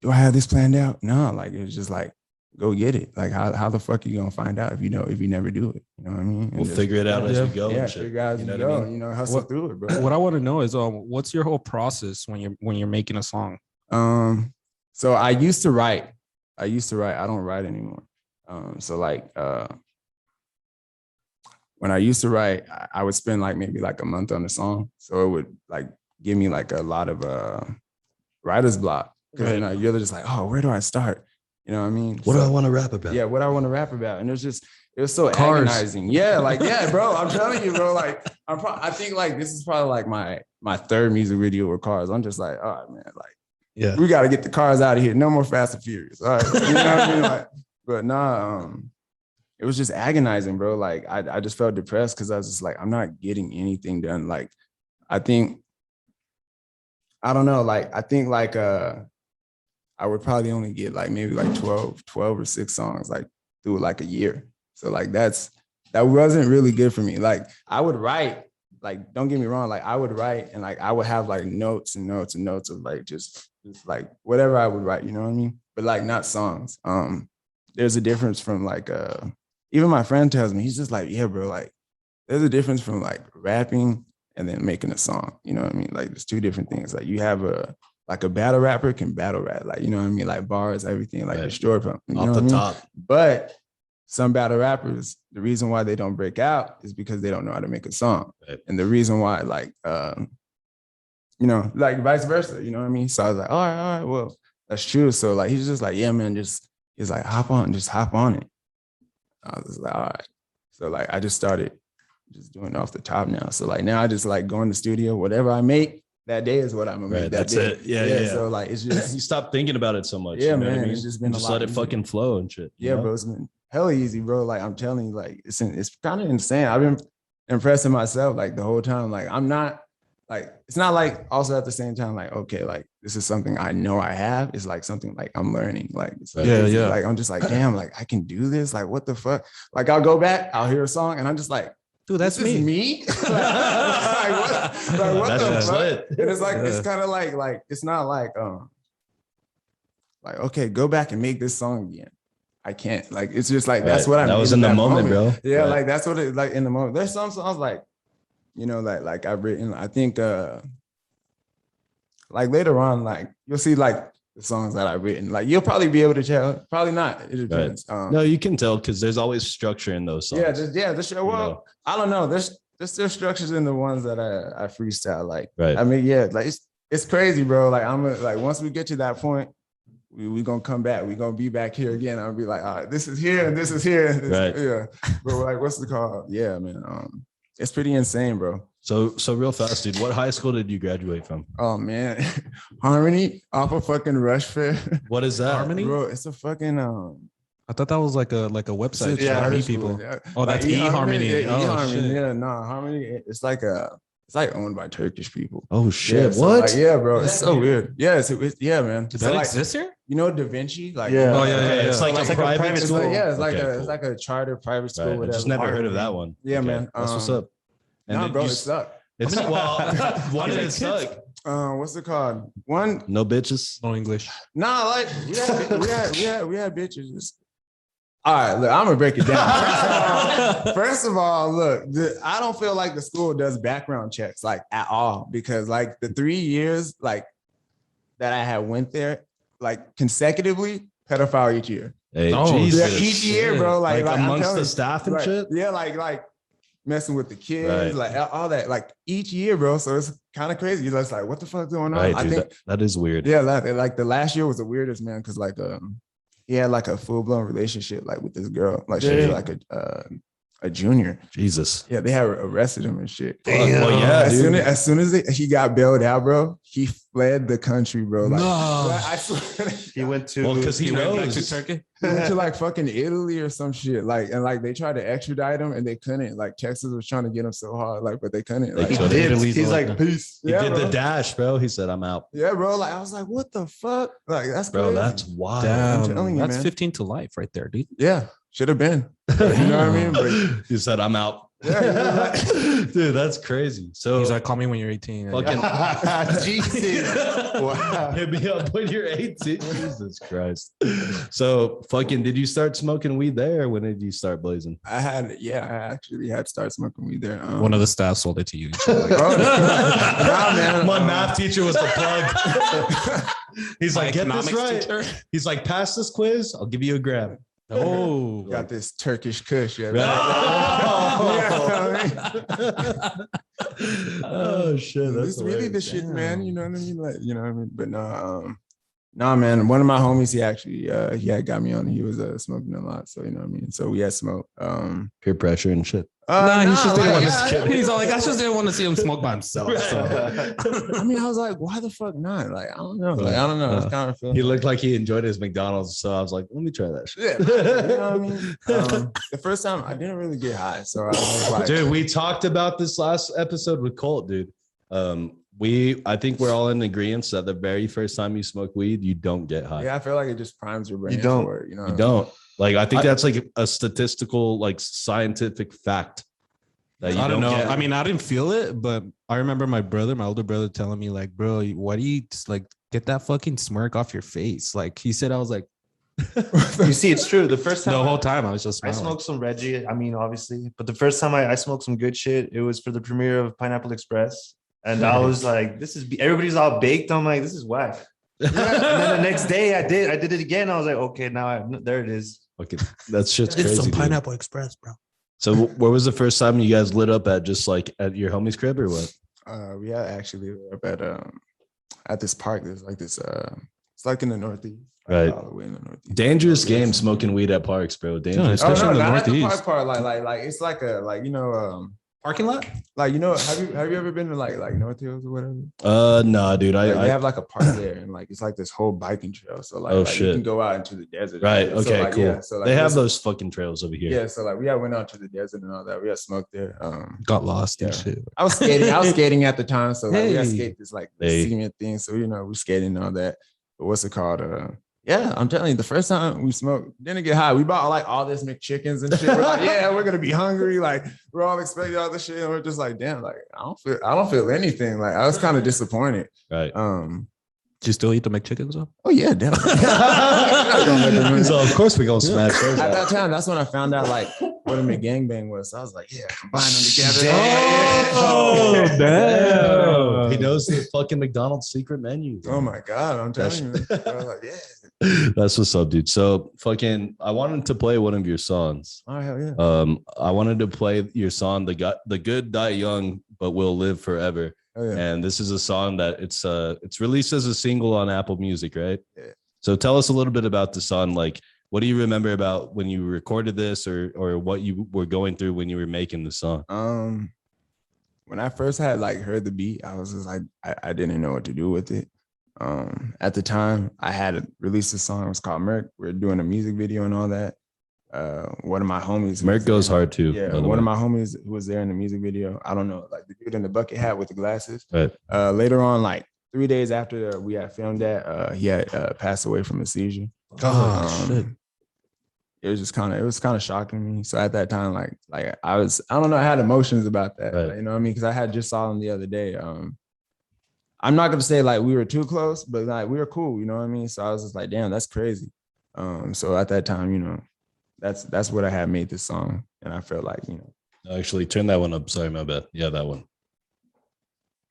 do I have this planned out? No, like, it was just like, go get it. Like, how the fuck are you going to find out if you never do it? You know what I mean? We'll figure it out as we go. Yeah, figure out as you go. I mean? Hustle through it, bro. What I want to know is, what's your whole process when you're making a song? So I used to write. I don't write anymore. So like, when I used to write, I would spend like maybe like a month on the song. So it would like give me like a lot of writer's block. Because you're just like, oh, where do I start? You know what I mean? What do I want to rap about? Yeah, what I want to rap about. And it was so agonizing. Yeah, like, yeah, bro, I'm telling you, bro, like, I think like this is probably like my third music video with cars. I'm just like, all right, man, like, we got to get the cars out of here. No more Fast and Furious. All right. You know what I mean? Like, but nah, it was just agonizing, bro. Like, I just felt depressed because I was just like, I'm not getting anything done. Like, I think I would probably only get like maybe like 12 or 6 songs like through like a year. So like that wasn't really good for me. Like I would write, like, don't get me wrong, like I would write and like I would have like notes and notes and notes of like just like whatever I would write, you know what I mean? But like not songs. There's a difference from like even my friend tells me, he's just like, yeah, bro, like there's a difference from like rapping and then making a song. You know what I mean? Like there's two different things. Like you have a battle rapper can battle rap, like, you know what I mean? Like bars, everything, like destroy pump. Off the top. But some battle rappers, the reason why they don't break out is because they don't know how to make a song. Right. And the reason why, like, like vice versa, you know what I mean? So I was like, all right, well, that's true. So like, he's just like, yeah, man, he's like, hop on it. I was just like, all right. So like, I just started just doing it off the top now. So like, now I just like go in the studio, whatever I make, that day is what I'm gonna make. That's it. Yeah. So like, it's just you stop thinking about it so much. Yeah, you know man. what I mean? It's just been just let it fucking flow and shit. Yeah, bro. It's been hella easy, bro. Like I'm telling you, like it's kind of insane. I've been impressing myself like the whole time. Like I'm not like, it's not like also at the same time like, okay, like this is something I know I have. It's like something like I'm learning. Like it's like, like I'm just like, damn, like I can do this. Like what the fuck? Like I'll go back, I'll hear a song, and I'm just like, Dude, that's this is me. me. What That's the just fuck? lit. And it's like it's kind of like it's not like okay, go back and make this song again. I can't. Like it's just like that's what I. That made was in the moment, bro. Yeah, Right. like that's what it like in the moment. There's some songs like, you know, like I've written. I think like later on, like you'll see like the songs that I've written. Like you'll probably be able to tell. Probably not. It depends. No, you can tell because there's always structure in those songs. Well, I don't know. There's still structures in the ones that I freestyle. Like, Right. I mean, yeah, like it's crazy, bro. Like like once we get to that point, we gonna come back. We gonna be back here again. I'll be like, all right, this is here and this is here. And Right. Yeah. But like, what's the call? Yeah, man. It's pretty insane, bro. So real fast, dude. What high school did you graduate from? Oh man, Harmony off of fucking Rush Fair. What is that? Harmony? Bro, it's a fucking I thought that was like a website. it's a charter meet school. people. Yeah. Oh, that's Like eHarmony. Yeah, Oh, eHarmony. shit. Yeah, no, Harmony. It's like owned by Turkish people. Oh Yeah, shit! so, What? like, yeah, bro. It's so weird. Yeah, yeah, man. Does So, that like, exist here? you know Da Vinci? Like, Yeah. Oh, yeah. It's like It's a like a private private It's school. like, yeah, it's like Okay, it's cool. like a charter private school. Right. I Whatever. just never heard of Harmony. that one. Yeah, Okay. man. That's what's up. And No, did bro, you it sucked. It's well. Why did it suck? What's it called? One, No bitches. No English. nah, like we had bitches. All right, look, I'm gonna break it down. First of all, look, I don't feel like the school does background checks like at all because like the 3 years like that I had went there like consecutively, pedophile each year. Hey, Oh, Jesus. Yeah, each year, bro. Like I'm amongst telling the you, staff and like, shit. Yeah, like messing with the kids, Right. like all that, like each year, bro. So it's kind of crazy. You're just like, what the fuck's going on? Right, I dude. think, That is weird. yeah, like the last year was the weirdest, man, because like he had like a full blown relationship like with this girl, like she was like a junior. Jesus. Yeah, they had arrested him and shit. Well, yeah, dude. As soon as he got bailed out, bro, he fled the country, bro. Like, No. I swear, He went to Well, because he went back knows. to Turkey. he went to like fucking Italy or some shit. Like, and like they tried to extradite him and they couldn't. Like Texas was trying to get him so hard, like, but they couldn't. Like, He he So did. Italy's He's like- like, peace. He yeah, did bro. the dash, bro. He said, "I'm out." Yeah, bro. Like I was like, what the fuck? Like that's Bro, crazy. that's wild. I'm telling you, That's man. 15 to life right there, dude. Yeah, should have been. You know what I mean? But He said, "I'm out." yeah, Dude, that's crazy. So He's like, call me when you're 18. fucking Jesus. Wow. hit me up when you're 18. Jesus Christ. So fucking, did you start smoking weed there? Or when did you start blazing? I actually had started smoking weed there. One of the staff sold it to you. Oh, nah, man. My math teacher was the plug. He's like, get this right. teacher. He's like, pass this quiz. I'll give you a gram. Oh, got this Turkish kush. Yeah, Oh shit. That's It's really the hilarious. shit, man. You know what I mean? Like, you know what I mean? But no, nah, man. One of my homies, he actually, he had got me on. He was smoking a lot, so you know what I mean. So we had smoke. Peer pressure and shit. nah, he just didn't want yeah, to. He's all like, I just didn't want to see him smoke by himself. So. I mean, I was like, why the fuck not? Like, I don't know. Like, I don't know. It's kind of feeling. He looked like he enjoyed his McDonald's, so I was like, let me try that shit. Yeah, you know what I mean? The first time I didn't really get high, so I was like, Dude, we talked about this last episode with Colt, dude. I think we're all in agreement that the very first time you smoke weed, you don't get high. yeah, I feel like it just primes your brain. You don't. For it, you know. You don't. Like, I think that's like a statistical, like scientific fact. That you I don't know. get. I mean, I didn't feel it, but I remember my older brother telling me, like, bro, why do you just, like get that fucking smirk off your face? Like he said, I was like, You see, it's true. The first time the whole time I was just I smiling. smoked some Reggie. I mean, obviously, but the first time I smoked some good shit, it was for the premiere of Pineapple Express, and I was like, "This is everybody's all baked." I'm like, "This is whack." And then the next day, I did it again. I was like, "Okay, now there it is." Okay, that shit's It's crazy. some dude. Pineapple Express, bro. So, where was the first time you guys lit up at? Just like at your homie's crib or what? We had actually up at this park. There's like this. It's like in the Northeast. Right. All the way in the Northeast. Dangerous game smoking weed at parks, bro. Dangerous. Yeah, especially in the not at Northeast. park, like it's like a like you know Parking lot? like you know have you ever been to like North Hills or whatever? Nah, dude. Like, they I have like a park there and like it's like this whole biking trail. So like, Oh, like, shit. you can go out into the desert. right. So, Okay, like, cool. Yeah, so like, they have this- those fucking trails over here. Yeah, so like we had went out to the desert and all that. We had smoked there. Got lost and Yeah. shit. I was skating at the time, so like we had Hey. skate this like Hey. cement thing. So you know we skating and all that. But what's it called? Yeah, I'm telling you, the first time we smoked, didn't get high. We bought like all this McChickens and shit. We're like, yeah, we're gonna be hungry. Like we're all expecting all this shit, and we're just like, damn, like I don't feel anything. Like I was kind of disappointed. Right. Do you still eat the McChickens though? Oh yeah, definitely. So of course we gonna smash those. At that time, that's when I found out like what a McGangbang was. So I was like, yeah, combine them together. Oh, damn. He knows the fucking McDonald's secret menu. Oh my God, I'm telling you. I was like, yeah. That's what's up, dude. So fucking I wanted to play one of your songs. Oh hell yeah. I wanted to play your song, The Good Die Young, But Will Live Forever. Oh, yeah. And this is a song that it's released as a single on Apple Music, right? Yeah. So tell us a little bit about the song. Like, what do you remember about when you recorded this, or what you were going through when you were making the song? When I first had like heard the beat, I was just like, I didn't know what to do with it. At the time, I had released a song. It was called Merc. We were doing a music video and all that. One of my homies, Merc goes hard too. Yeah, one of my homies who was there in the music video. I don't know, like the dude in the bucket hat with the glasses. Right. Later on, like 3 days after we had filmed that, he had passed away from a seizure. Oh shit. It was kind of shocking me. So at that time, like I don't know, I had emotions about that. Right. Like, you know what I mean? Because I had just saw him the other day. I'm not gonna say like we were too close, but like we were cool. You know what I mean? So I was just like, damn, that's crazy. So at that time, you know, that's what I had made this song, and I felt like, you know. Actually, turn that one up. Sorry, my bad. Yeah, that one.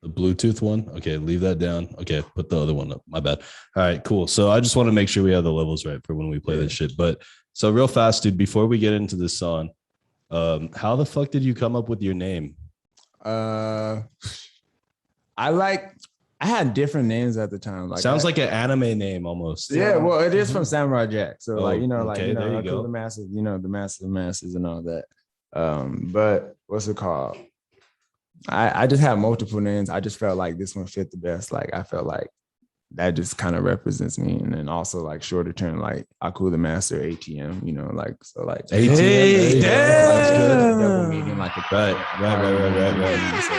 The Bluetooth one. Okay, leave that down. Okay, put the other one up. My bad. All right, cool. So I just want to make sure we have the levels right for when we play this shit. But so real fast, dude, before we get into this song, how the fuck did you come up with your name? I had different names at the time. Like Sounds like an anime name almost. Yeah, well, it is from Samurai Jack. So like, you know, okay, there you I go. call the masses, you know, the massive masses and all that. But what's it called? I just have multiple names. I just felt like this one fit the best. Like I felt like that just kind of represents me. And then also like shorter term, like Aku the Master ATM, you know, like so like ATM. Hey, damn. Double meaning like a Right. So,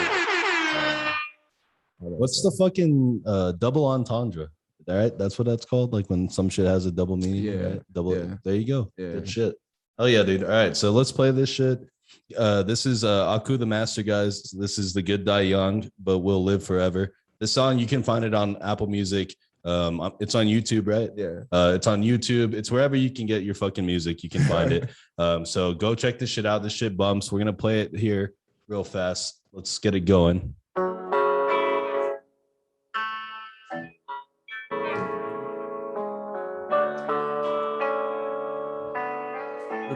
What's the fucking double entendre? All right, that's what that's called. Like when some shit has a double meaning. Yeah, right? Double. yeah. There you go. Yeah. Good shit. Oh yeah, dude. All right, so let's play this shit. This is Aku the Master, guys. This is The Good Die Young, But Will Live Forever. This song, you can find it on Apple Music. It's on YouTube, right? Yeah. It's on YouTube. It's wherever you can get your fucking music. You can find it. So go check this shit out. This shit bumps. We're gonna play it here real fast. Let's get it going.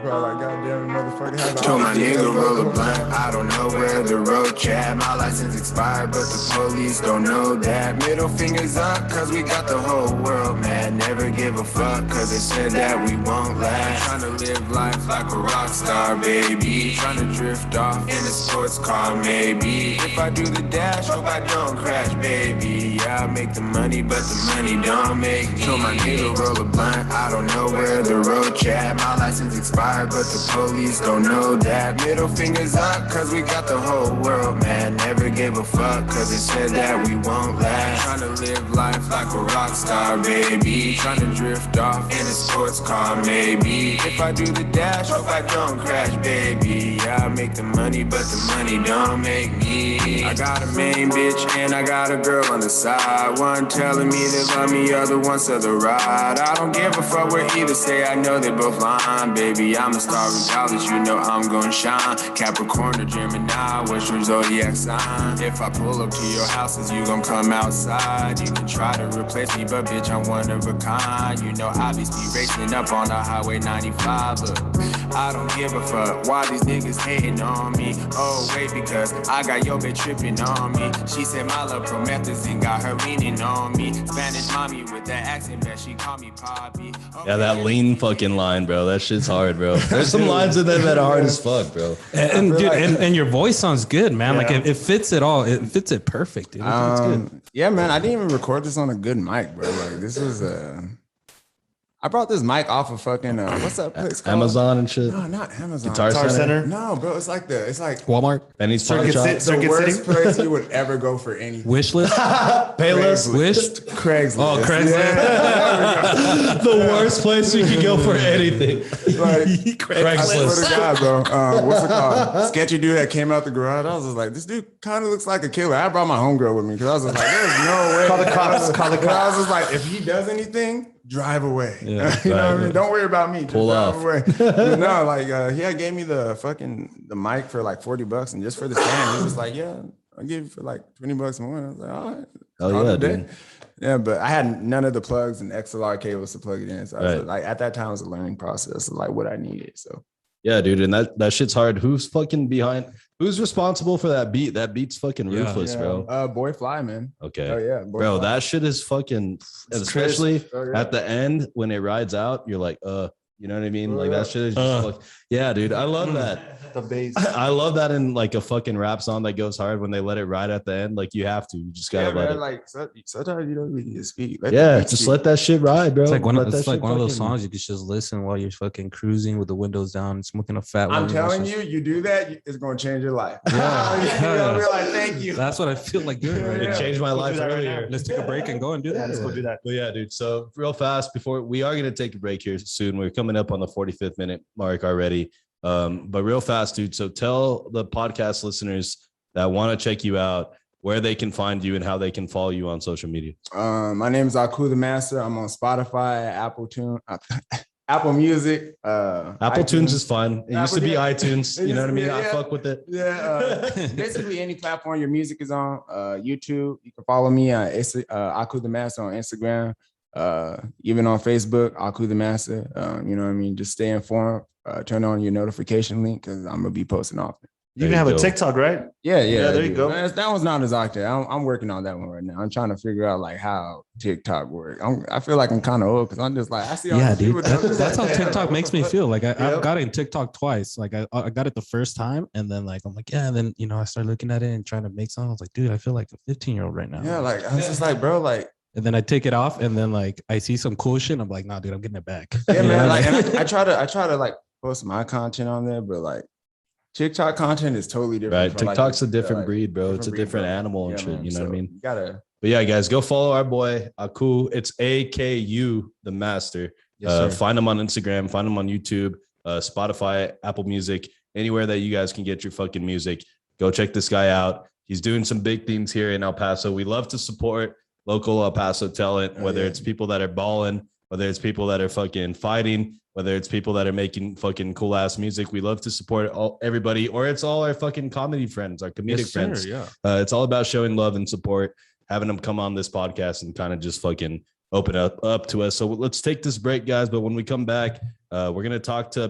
Like goddamn motherfucker. Told my nigga roll a blunt. I don't know where the road at. My license expired, but the police don't know that. Middle fingers up, cause we got the whole world mad. Never give a fuck, cause they said that we won't last. Trying to live life like a rock star, baby. Trying to drift off in a sports car, maybe. If I do the dash, hope I don't crash, baby. Yeah, I make the money, but the money don't make me. Told my nigga roll a blunt. I don't know where the road at. My license expired, but the police don't know that. Middle fingers up, cause we got the whole world mad. Never gave a fuck, cause they said that we won't last. Trying to live life like a rock star, baby. Trying to drift off in a sports car, maybe. If I do the dash, hope I don't crash, baby. Yeah, I make the money, but the money don't make me. I got a main bitch and I got a girl on the side. One telling me they love me, other one said the ride. I don't give a fuck where either say, I know they both lying, baby. I'm a star regardless, you know I'm gonna shine. Capricorn or Gemini, what's your zodiac sign? If I pull up to your houses, you gon' come outside. You can try to replace me, but bitch, I'm one of a kind. You know I be speed racing up on the highway 95. Look, I don't give a fuck why these niggas hating on me. Oh wait, because I got your bitch tripping on me. She said my love promethazine got her leaning on me. Spanish mommy with that accent, bet she call me Poppy. Yeah, that lean fucking line, bro. That shit's hard, bro. There's some lines in there that are hard as fuck, bro. And dude, like, and your voice sounds good, man. Yeah. Like it fits it all. It fits it perfect, dude. It's good. Yeah, man, I didn't even record this on a good mic, bro. Like this was I brought this mic off of fucking what's that place called? Amazon and shit. No, not Amazon. Guitar Center. No, bro, it's like Walmart. Any Circuit shop. City. the worst place you would ever go for anything. Wish list. Payless. Wished. Craigslist. Oh, Craigslist. Yeah. The worst place you could go for anything. Like, I swear to God, bro. What's it called? Sketchy dude that came out the garage. I was just like, this dude kind of looks like a killer. I brought my homegirl with me because I was just like, there's no way. Call the cops. Call the cops. I was just like, if he does anything, drive away. Yeah, you know what I mean? Don't worry about me. Just Pull drive off. away. But no, like he had gave me the mic for like $40 and just for the stand, he was like, yeah, I'll give you for like $20 more. And I was like, all right. Oh yeah, dude. Yeah, but I had none of the plugs and XLR cables to plug it in. So I was Right. like, at that time, it was a learning process of like what I needed. So Yeah, dude, and that shit's hard. Who's fucking behind? Who's responsible for that beat? That beat's fucking Yeah. ruthless, bro. Boy Fly, man. Okay, Oh yeah, Boy bro, Fly. that shit is fucking. It's Especially Oh, yeah. at the end when it rides out, you're like, you know what I mean? Like that shit is just like, yeah, dude, I love that. The bass. I love that in like a fucking rap song that goes hard when they let it ride at the end. Like you have to, you just gotta Yeah, let man, it. like sometimes you don't need to speak. Let Yeah, the beat just speak. let that shit ride, bro. It's like one Let of that it's like shit one of those fucking- songs you could just listen while you're fucking cruising with the windows down, smoking a fat. I'm one. telling It's you, just- you do that, it's gonna change your life. Yeah. You're gonna be like, thank you. That's what I feel like doing right It now. changed my We'll life do that right earlier. now. Let's take a break and go and do Yeah, that. let's go do that. But yeah, dude. So real fast before we are gonna take a break here soon. We're coming up on the 45th minute mark already. But real fast, dude. So tell the podcast listeners that want to check you out where they can find you and how they can follow you on social media. My name is Aku the Master. I'm on Spotify, Apple Music. Apple Tunes is fun. It used to be Apple, yeah. iTunes. You know what I mean? Yeah. I fuck with it. Yeah, basically any platform your music is on. YouTube, you can follow me on Aku the Master on Instagram. Even on Facebook, Aku the Master. You know what I mean? Just stay informed. Turn on your notification link because I'm gonna be posting often. You even have you a go. TikTok, right? Yeah, there you go. That one's not as active. I'm working on that one right now. I'm trying to figure out like how TikTok works. I feel like I'm kind of old because I'm just like I see all Yeah, these people dude. doing That's how that. TikTok makes me feel. Like I've Yep. got it in TikTok twice. Like I got it the first time, and then like I'm like, yeah. And then I started looking at it and trying to make something. I was like, dude, I feel like a 15-year-old right now. Yeah, like I was just like, bro, like And then I take it off, and then like I see some cool shit. And I'm like, nah, dude, I'm getting it back. yeah, You know? man. Like and I try to like post my content on there, but like TikTok content is totally different. Right. from, like, TikTok's a different like, breed, bro. It's a different bro. animal and Yeah, shit. man. You know what I So mean? You gotta. But yeah, guys, go follow our boy Aku. It's AKU the Master. Yes, sir. Find him on Instagram, find him on YouTube, Spotify, Apple Music, anywhere that you guys can get your fucking music. Go check this guy out. He's doing some big things here in El Paso. We love to support local El Paso talent, whether it's people that are balling, whether it's people that are fucking fighting, whether it's people that are making fucking cool ass music. We love to support everybody, or it's all our fucking comedy friends, our comedic Yes, sir, friends. yeah. It's all about showing love and support, having them come on this podcast and kind of just fucking open up to us. So let's take this break, guys. But when we come back, we're gonna talk to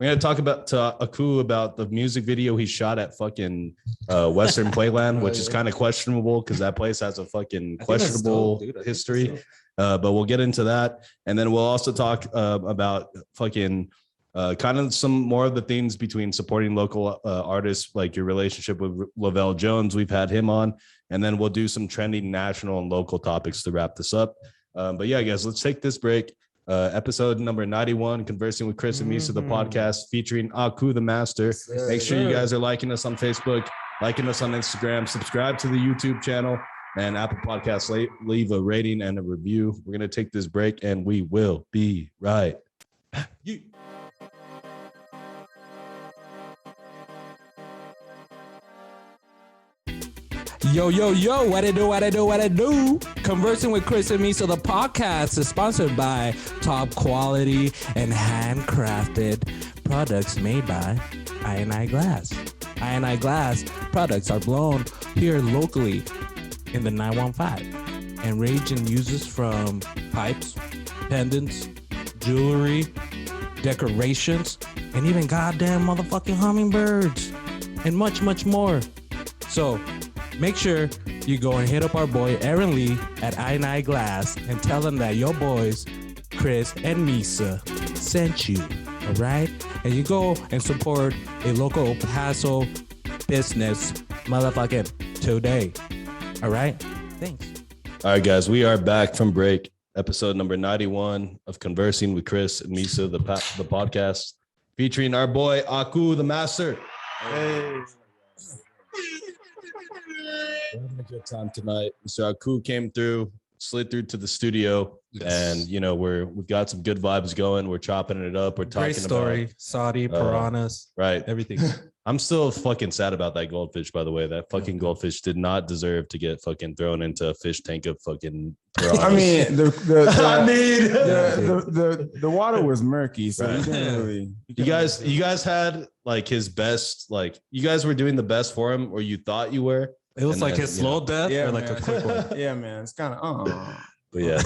Aku about the music video he shot at fucking Western Playland, which is kind of questionable because that place has a fucking I think that's questionable dope, dude. I think history. that's dope. But we'll get into that, and then we'll also talk about fucking kind of some more of the things between supporting local artists, like your relationship with Lavelle Jones. We've had him on, and then we'll do some trending national and local topics to wrap this up. But yeah, guys, let's take this break. Episode number 91, Conversing with Chris and Misa, the podcast featuring Aku the Master. Make sure you guys are liking us on Facebook, liking us on Instagram, subscribe to the YouTube channel, and Apple Podcasts. Leave a rating and a review. We're going to take this break, and we will be right. Yo, what I do? Conversing with Chris and Misa, the podcast is sponsored by top quality and handcrafted products made by I Glass. I Glass products are blown here locally in the 915 and range in uses from pipes, pendants, jewelry, decorations, and even goddamn motherfucking hummingbirds, and much, much more. So make sure you go and hit up our boy Aaron Lee at I Glass and tell them that your boys, Chris and Misa, sent you. All right? And you go and support a local El Paso business motherfucking today. All right? Thanks. All right, guys, we are back from break. episode number 91 of Conversing with Chris and Misa, the podcast featuring our boy Aku, the master. Hey. We're having a good time tonight. Mr. Aku came through, slid through to the studio, and you know we've got some good vibes going. We're chopping it up. We're talking Great story. about Saudi piranhas, right? Everything. I'm still fucking sad about that goldfish, by the way. That fucking goldfish did not deserve to get fucking thrown into a fish tank of fucking piranhas. I mean, the water was murky, so Right. you didn't really. You guys had like his best, like you guys were doing the best for him, or you thought you were. It was And like then, his you know, slow death Yeah, or like man. a quick one. Yeah, man, it's kind of But yeah,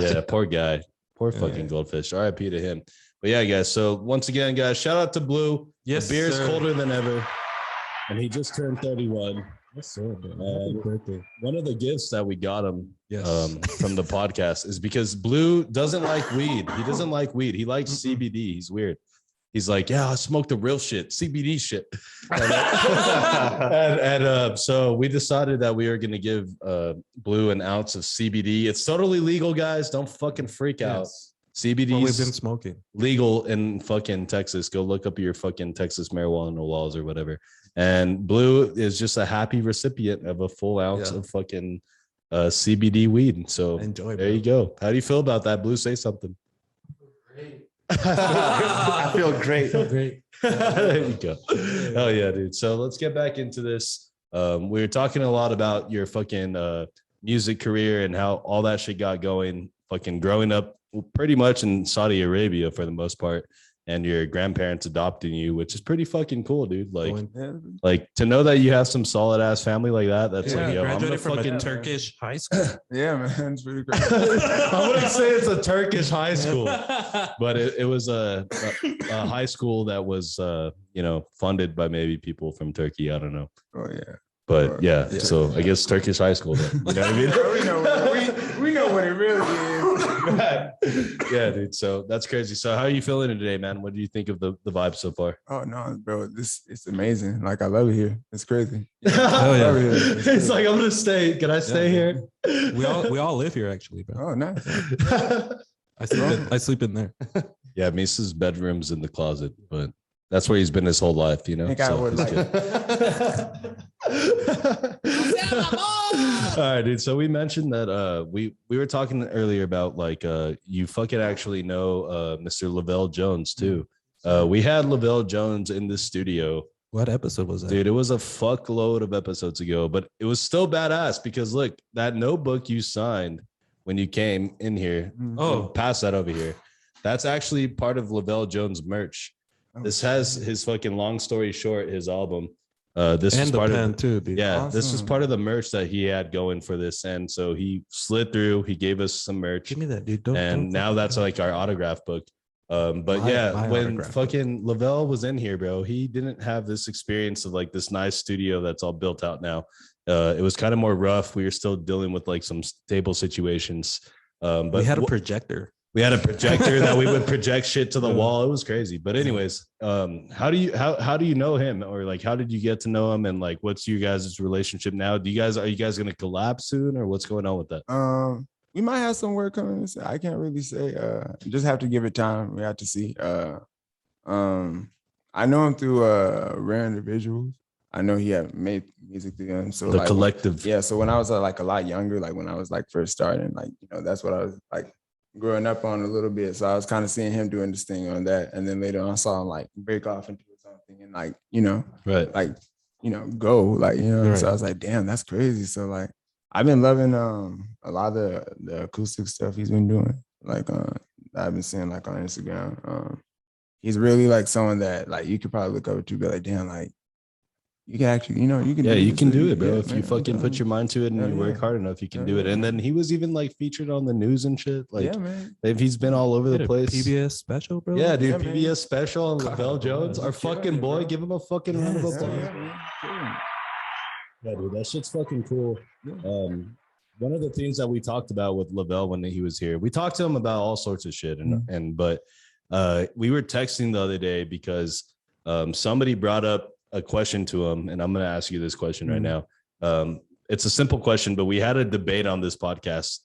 yeah, poor guy, poor fucking goldfish. R.I.P. to him. But yeah, guys. So once again, guys, shout out to Blue. Yes, the beer's sir. colder than ever, and he just turned 31. Yes, sir. Happy birthday. One of the gifts that we got him Yes. from the podcast is because Blue doesn't like weed. He doesn't like weed. He likes CBD. He's weird. He's like, yeah, I smoke the real shit, CBD shit. So we decided that we are going to give Blue an ounce of CBD. It's totally legal, guys. Don't fucking freak out. CBD Well, we've is been smoking. legal in fucking Texas. Go look up your fucking Texas marijuana laws or whatever. And Blue is just a happy recipient of a full ounce of fucking CBD weed. So Enjoy, there you go. How do you feel about that, Blue? Say something. I feel great. Great. There you go. Oh yeah, dude. So let's get back into this. We were talking a lot about your fucking music career and how all that shit got going. Fucking growing up pretty much in Saudi Arabia for the most part, and your grandparents adopting you, which is pretty fucking cool, dude. Like to know that you have some solid ass family like that. That's like, yo, I'm gonna graduated from fucking a Turkish high school. yeah, man, it's pretty great. I wouldn't say it's a Turkish high school, but it was a high school that was, funded by maybe people from Turkey. I don't know. Oh yeah. But yeah, so I guess Turkish high school. Then, you know what I mean? we know what it really is. Yeah, dude. So that's crazy. So how are you feeling today, man? What do you think of the vibe so far? Oh no, bro, it's amazing. Like I love it here. It's crazy. Oh yeah. It's like I'm gonna stay. Can I stay here? We all live here actually, bro. Oh nice. I sleep in there. Yeah, Misa's bedroom's in the closet, but that's where he's been his whole life, you know. I think I would it's like good. All right, dude. So we mentioned that we were talking earlier about like you fucking actually know Mr. Lavelle Jones too. We had Lavelle Jones in the studio. What episode was that? Dude, it was a fuckload of episodes ago, but it was still badass because look, that notebook you signed when you came in here. Oh, Pass that over here. That's actually part of Lavelle Jones merch. This has his fucking Long Story Short, his album. This and is the part pen of too, dude. yeah. Awesome. This was part of the merch that he had going for this, and so he slid through. He gave us some merch, Give me that, dude. and now that's like our autograph book. But My when autograph fucking Lavelle was in here, bro, he didn't have this experience of like this nice studio that's all built out now. It was kind of more rough. We were still dealing with like some stable situations. But we had a projector. We had a projector that we would project shit to the wall. It was crazy. But anyways, how do you know him, or like how did you get to know him, and like what's your guys' relationship now? Are you guys gonna collab soon, or what's going on with that? We might have some work coming. I can't really say. Just have to give it time. We have to see. I know him through Rare Individuals. I know he had made music to him. So The like, collective. yeah. So when I was like a lot younger, like when I was like first starting, like that's what I was like growing up on a little bit. So I was kind of seeing him doing this thing on that, and then later on I saw him like break off into something and like Right. like go like Right. So I was like, damn, that's crazy. So like I've been loving a lot of the acoustic stuff he's been doing, like I've been seeing like on Instagram. He's really like someone that like you could probably look up to, be like, damn, like you can actually, you can. Yeah, do you this can thing. do it, bro. Yeah, If you man, fucking put your mind to it and Yeah, you work yeah. hard enough, you can Yeah, do it. And yeah. then he was even like featured on the news and shit. Like yeah, man. he's been all over Did the a place. PBS special, bro. Yeah, dude. Yeah, man. PBS special on Lavelle Jones, our he's killing fucking it, boy. bro. Give him a fucking round of Yes, applause. Yeah, man. Yeah. Yeah, dude, that shit's fucking cool. Yeah. One of the things that we talked about with Lavelle when he was here, we talked to him about all sorts of shit, but we were texting the other day because somebody brought up a question to him, and I'm going to ask you this question right now. It's a simple question, but we had a debate on this podcast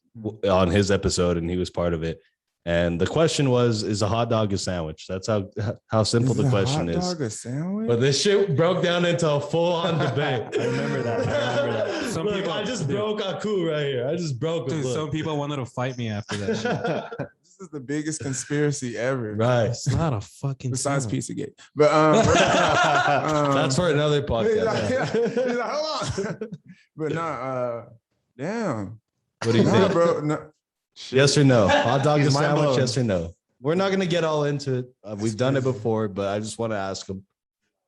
on his episode, and he was part of it. And the question was, is a hot dog a sandwich? That's how simple the question is. Hot dog a sandwich? But this shit broke down into a full-on debate. I remember that. Some Look, people, I just broke Aku right here. I just broke him. dude, some people wanted to fight me after that shit. This is the biggest conspiracy ever. Right. It's not a fucking Besides sandwich. Pizzagate. But That's for another podcast. He's like, hold on. But damn. What do you think? Bro. No. Yes or no? Hot dog He's is mind sandwich, blown. yes or no? We're not going to get all into it. We've done it before, but I just want to ask him.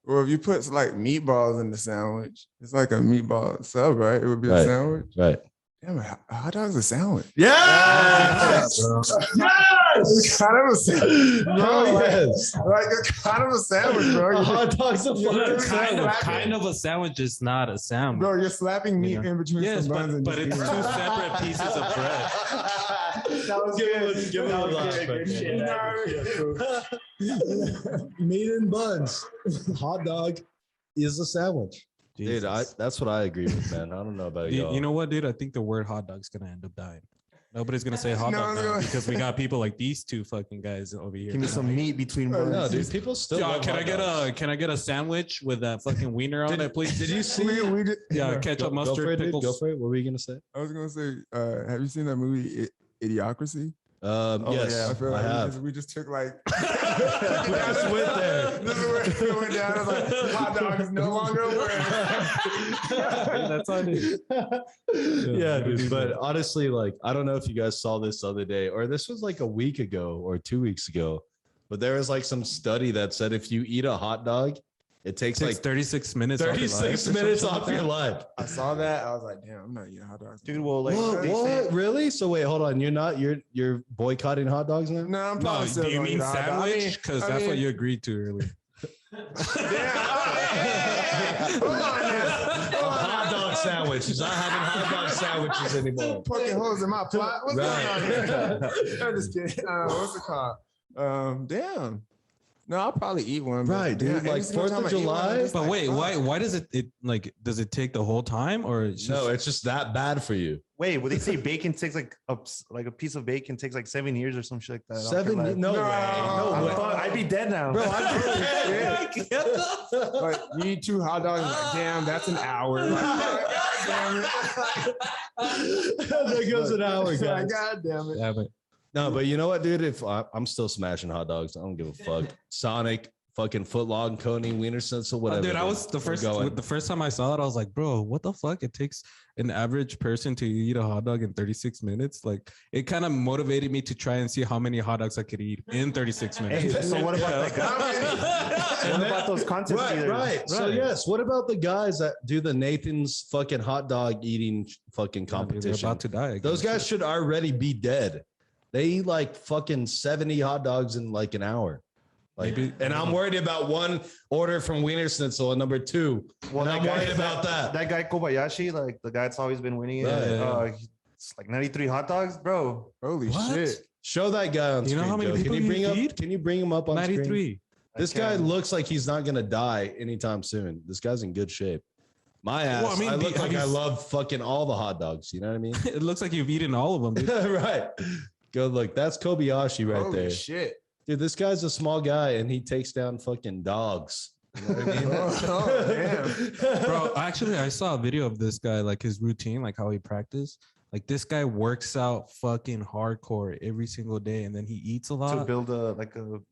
Well, if you put like meatballs in the sandwich, it's like a meatball sub, right? It would be Right. a sandwich. Right. Damn, a hot dog's a sandwich. Yes! It's kind of a sandwich. No, yes. Like it's kind of a sandwich, bro. A hot dog's a fucking sandwich. Kind of a sandwich is not a sandwich. Bro, you're slapping meat Yeah. in between Yes, some buns. but it's two separate pieces of bread. That was good. Give him a laugh. Meat and buns. Hot dog is a sandwich. Dude, that's what I agree with, man. I don't know about y'all. You know what, dude? I think the word hot dog's gonna end up dying. Nobody's gonna say hot No dog one's now gonna- because we got people like these two fucking guys over here. Give me some meat between No, No, buns. dude, people still. Yeah, love can I hot get dogs. can I get a sandwich with that fucking wiener on it, please? Did you see? we did, Yeah, ketchup, Go mustard, for it, dude. pickles. Go for it. What were you gonna say? I was gonna say, have you seen that movie Idiocracy? Yes, yeah. I feel I like have. we just took like We just went there. This is where it went down. It's like hot dog is no longer a word. That's on it. Yeah, dude. But honestly, like, I don't know if you guys saw this the other day, or this was like a week ago or 2 weeks ago, but there was like some study that said if you eat a hot dog, it takes Takes like 36 minutes. off your life 36 or minutes something off like your that. life. I saw that. I was like, damn, I'm not eating hot dogs. Dude, well, like, What? they say- What? Really? So wait, hold on. You're boycotting hot dogs now? No, I'm No, probably still do you gonna mean eat a hot dog. sandwich? Because that's what you agreed to earlier. Hold on now. Hot dog sandwiches. Not having hot dog sandwiches anymore. Poking holes in my plot. What's Right. going on here? I'm just kidding. What's it called? Damn. No, I'll probably eat one. but Right, dude. damn, every Like single 4th time of I eat one, I'm July? just But like, wait, fuck. why does it like does it take the whole time or it's just, No, it's just that bad for you. Wait, well, they say bacon takes like a piece of bacon takes like 7 years or some shit like that. off your 7? life. No way. No I way. Fuck, I'd be dead now. Bro, Like you eat 2 hot dogs, like damn, that's an hour. Like, God damn it. there goes an hour, Like, guys. God damn it. yeah, but No, but you know what, dude? If I'm still smashing hot dogs, I don't give a fuck. Sonic, fucking footlong, Coney, Wiener Schnitzel, whatever. dude, I was the first time I saw it, I was like, bro, what the fuck? It takes an average person to eat a hot dog in 36 minutes. Like it kind of motivated me to try and see how many hot dogs I could eat in 36 Hey, minutes. so what about that guy? What about those content stealers? Right. So Right. yes, what about the guys that do the Nathan's fucking hot dog eating fucking They're competition? about to die. Again. Those guys should already be dead. They eat like fucking 70 hot dogs in like an hour. Like, Maybe- and I'm worried about one order from Wiener Schnitzel and number 2. Well, and that I'm guy- worried about that. That guy Kobayashi, like the guy that's always been winning it. Right. It's like 93 hot dogs, bro. Holy What? shit. Show that guy on You know screen. how many Joe. people can you bring you up? feed? Can you bring him up on screen? 93. This I guy can. looks like he's not gonna die anytime soon. This guy's in good shape. My ass. Well, I mean, I look have like you I s- love fucking all the hot dogs. You know what I mean? It looks like you've eaten all of them. Dude. Right. Go look. That's Kobayashi right Holy there. shit. Dude, this guy's a small guy and he takes down fucking dogs. You know what I mean? Oh, Bro, actually, I saw a video of this guy, like his routine, like how he practiced. Like this guy works out fucking hardcore every single day, and then he eats a To lot. build a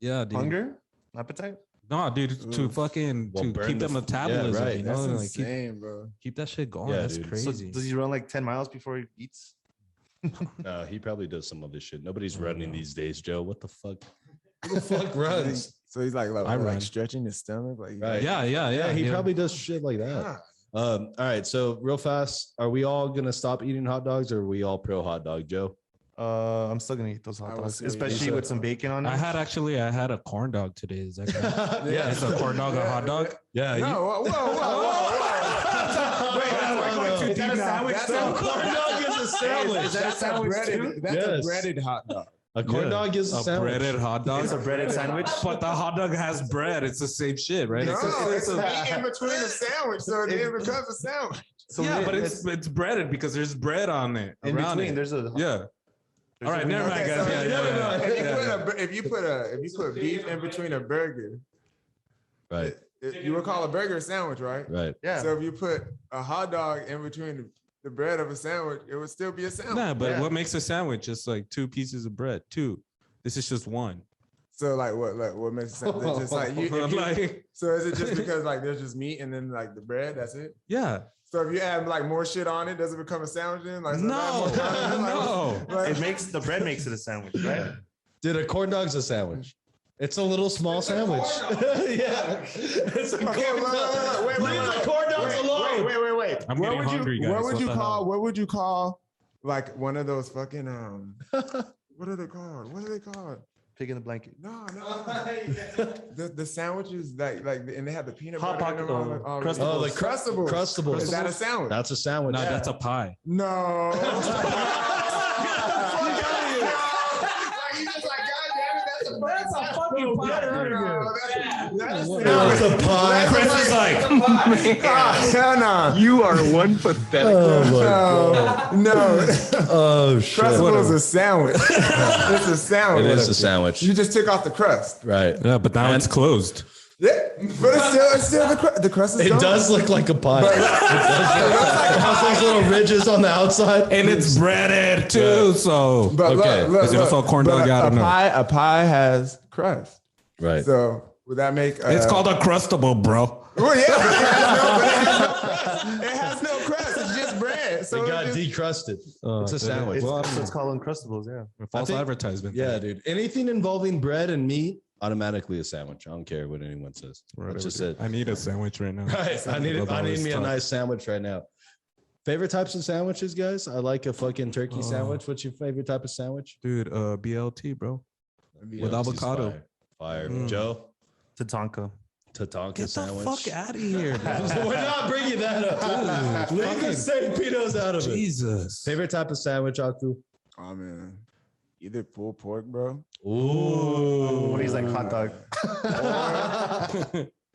Yeah, dude. hunger, appetite. No, dude, to fucking Well, to burn keep the the f- metabolism. yeah, right. You know, That's and, like insane, bro. keep that shit going. Yeah, That's dude. So crazy. does he run like 10 miles before he eats? No, he probably does some other shit. Nobody's running these days, Joe. What the fuck? Who the fuck runs? So he's like I run. stretching his stomach. Like, Right. yeah, Yeah, he yeah. probably does shit like that. Ah, All right, so real fast, are we all gonna stop eating hot dogs, or are we all pro hot dog, Joe? I'm still gonna eat those hot I would dogs, say especially so. with some bacon on it. I had a corn dog today. Is that correct? Yeah. It's a corn dog, a hot dog. Yeah, No, whoa. Wait, that's going too deep now. That's a corn dog is a sandwich. Is that a sandwich breaded? That's Yes. a breaded hot dog. A corn Yeah. dog is a A sandwich. breaded hot dog. It's a breaded sandwich. But the hot dog has bread. It's the same shit, right? No, It's it's a- meat in between a sandwich, so it becomes a sandwich. So yeah, but it's breaded because there's bread on it. in around between. it. There's a Yeah. All right, never mind, guys. If you put beef in between a burger, Right. you would call a burger a sandwich, right? Right. Yeah. So if you put a hot dog in between the bread of a sandwich, it would still be a sandwich. Nah, but what makes a sandwich? Just like 2 pieces of bread. 2. This is just 1. So like what makes a sandwich? It's just like so is it just because like there's just meat and then like the bread? That's it. Yeah. So if you add like more shit on it, does it become a sandwich then? Like No. Like, the bread makes it a sandwich, right? Dude, a corn dog's a sandwich. It's a little small sandwich. Yeah. It's a corn dog. Wait, Leave the corn dogs alone. Wait. I'm getting hungry, guys. What would you call like one of those fucking what are they called? Pig in the blanket. No. The sandwiches like and they have the peanut Hot butter. pocket. Crustables. Oh, the Crustables. Is that a sandwich? That's a sandwich. No, that's a pie. No. That's a fucking pie. That's a pie. Chris is like, Hell no. You are one pathetic. No. Oh shit. Crustable is a sandwich. It's a sandwich. It is a sandwich. You just took off the crust. Right. yeah, but now it's closed. Yeah, but it's still the crust is It gone. does look like a pie. It has those little ridges on the outside. And it's breaded too, so. But Okay. Is it also a corn dog? I don't know. A pie has crust. Right. So would that make? It's called a crustable, bro. Well, yeah, but it has no crust. It's just bread. So It got it's just, decrusted. It's a sandwich. It's called Uncrustables, yeah. False think- advertisement. Yeah, dude. Anything involving bread and meat, automatically a sandwich. I don't care what anyone says. That's just it. I need a sandwich right now. Right. I need me a Tough. nice sandwich right now. Favorite types of sandwiches, guys? I like a fucking turkey sandwich. What's your favorite type of sandwich? Dude, BLT, bro. With avocado. Fire. Mm. Joe? Tatanka. Tatanka Get sandwich. the fuck out of here, bro. We're not bringing that up. Leave the St. Peter's out of it. Jesus. Favorite type of sandwich, Aku? oh man, either pulled pork, bro, Ooh. What is like hot dog?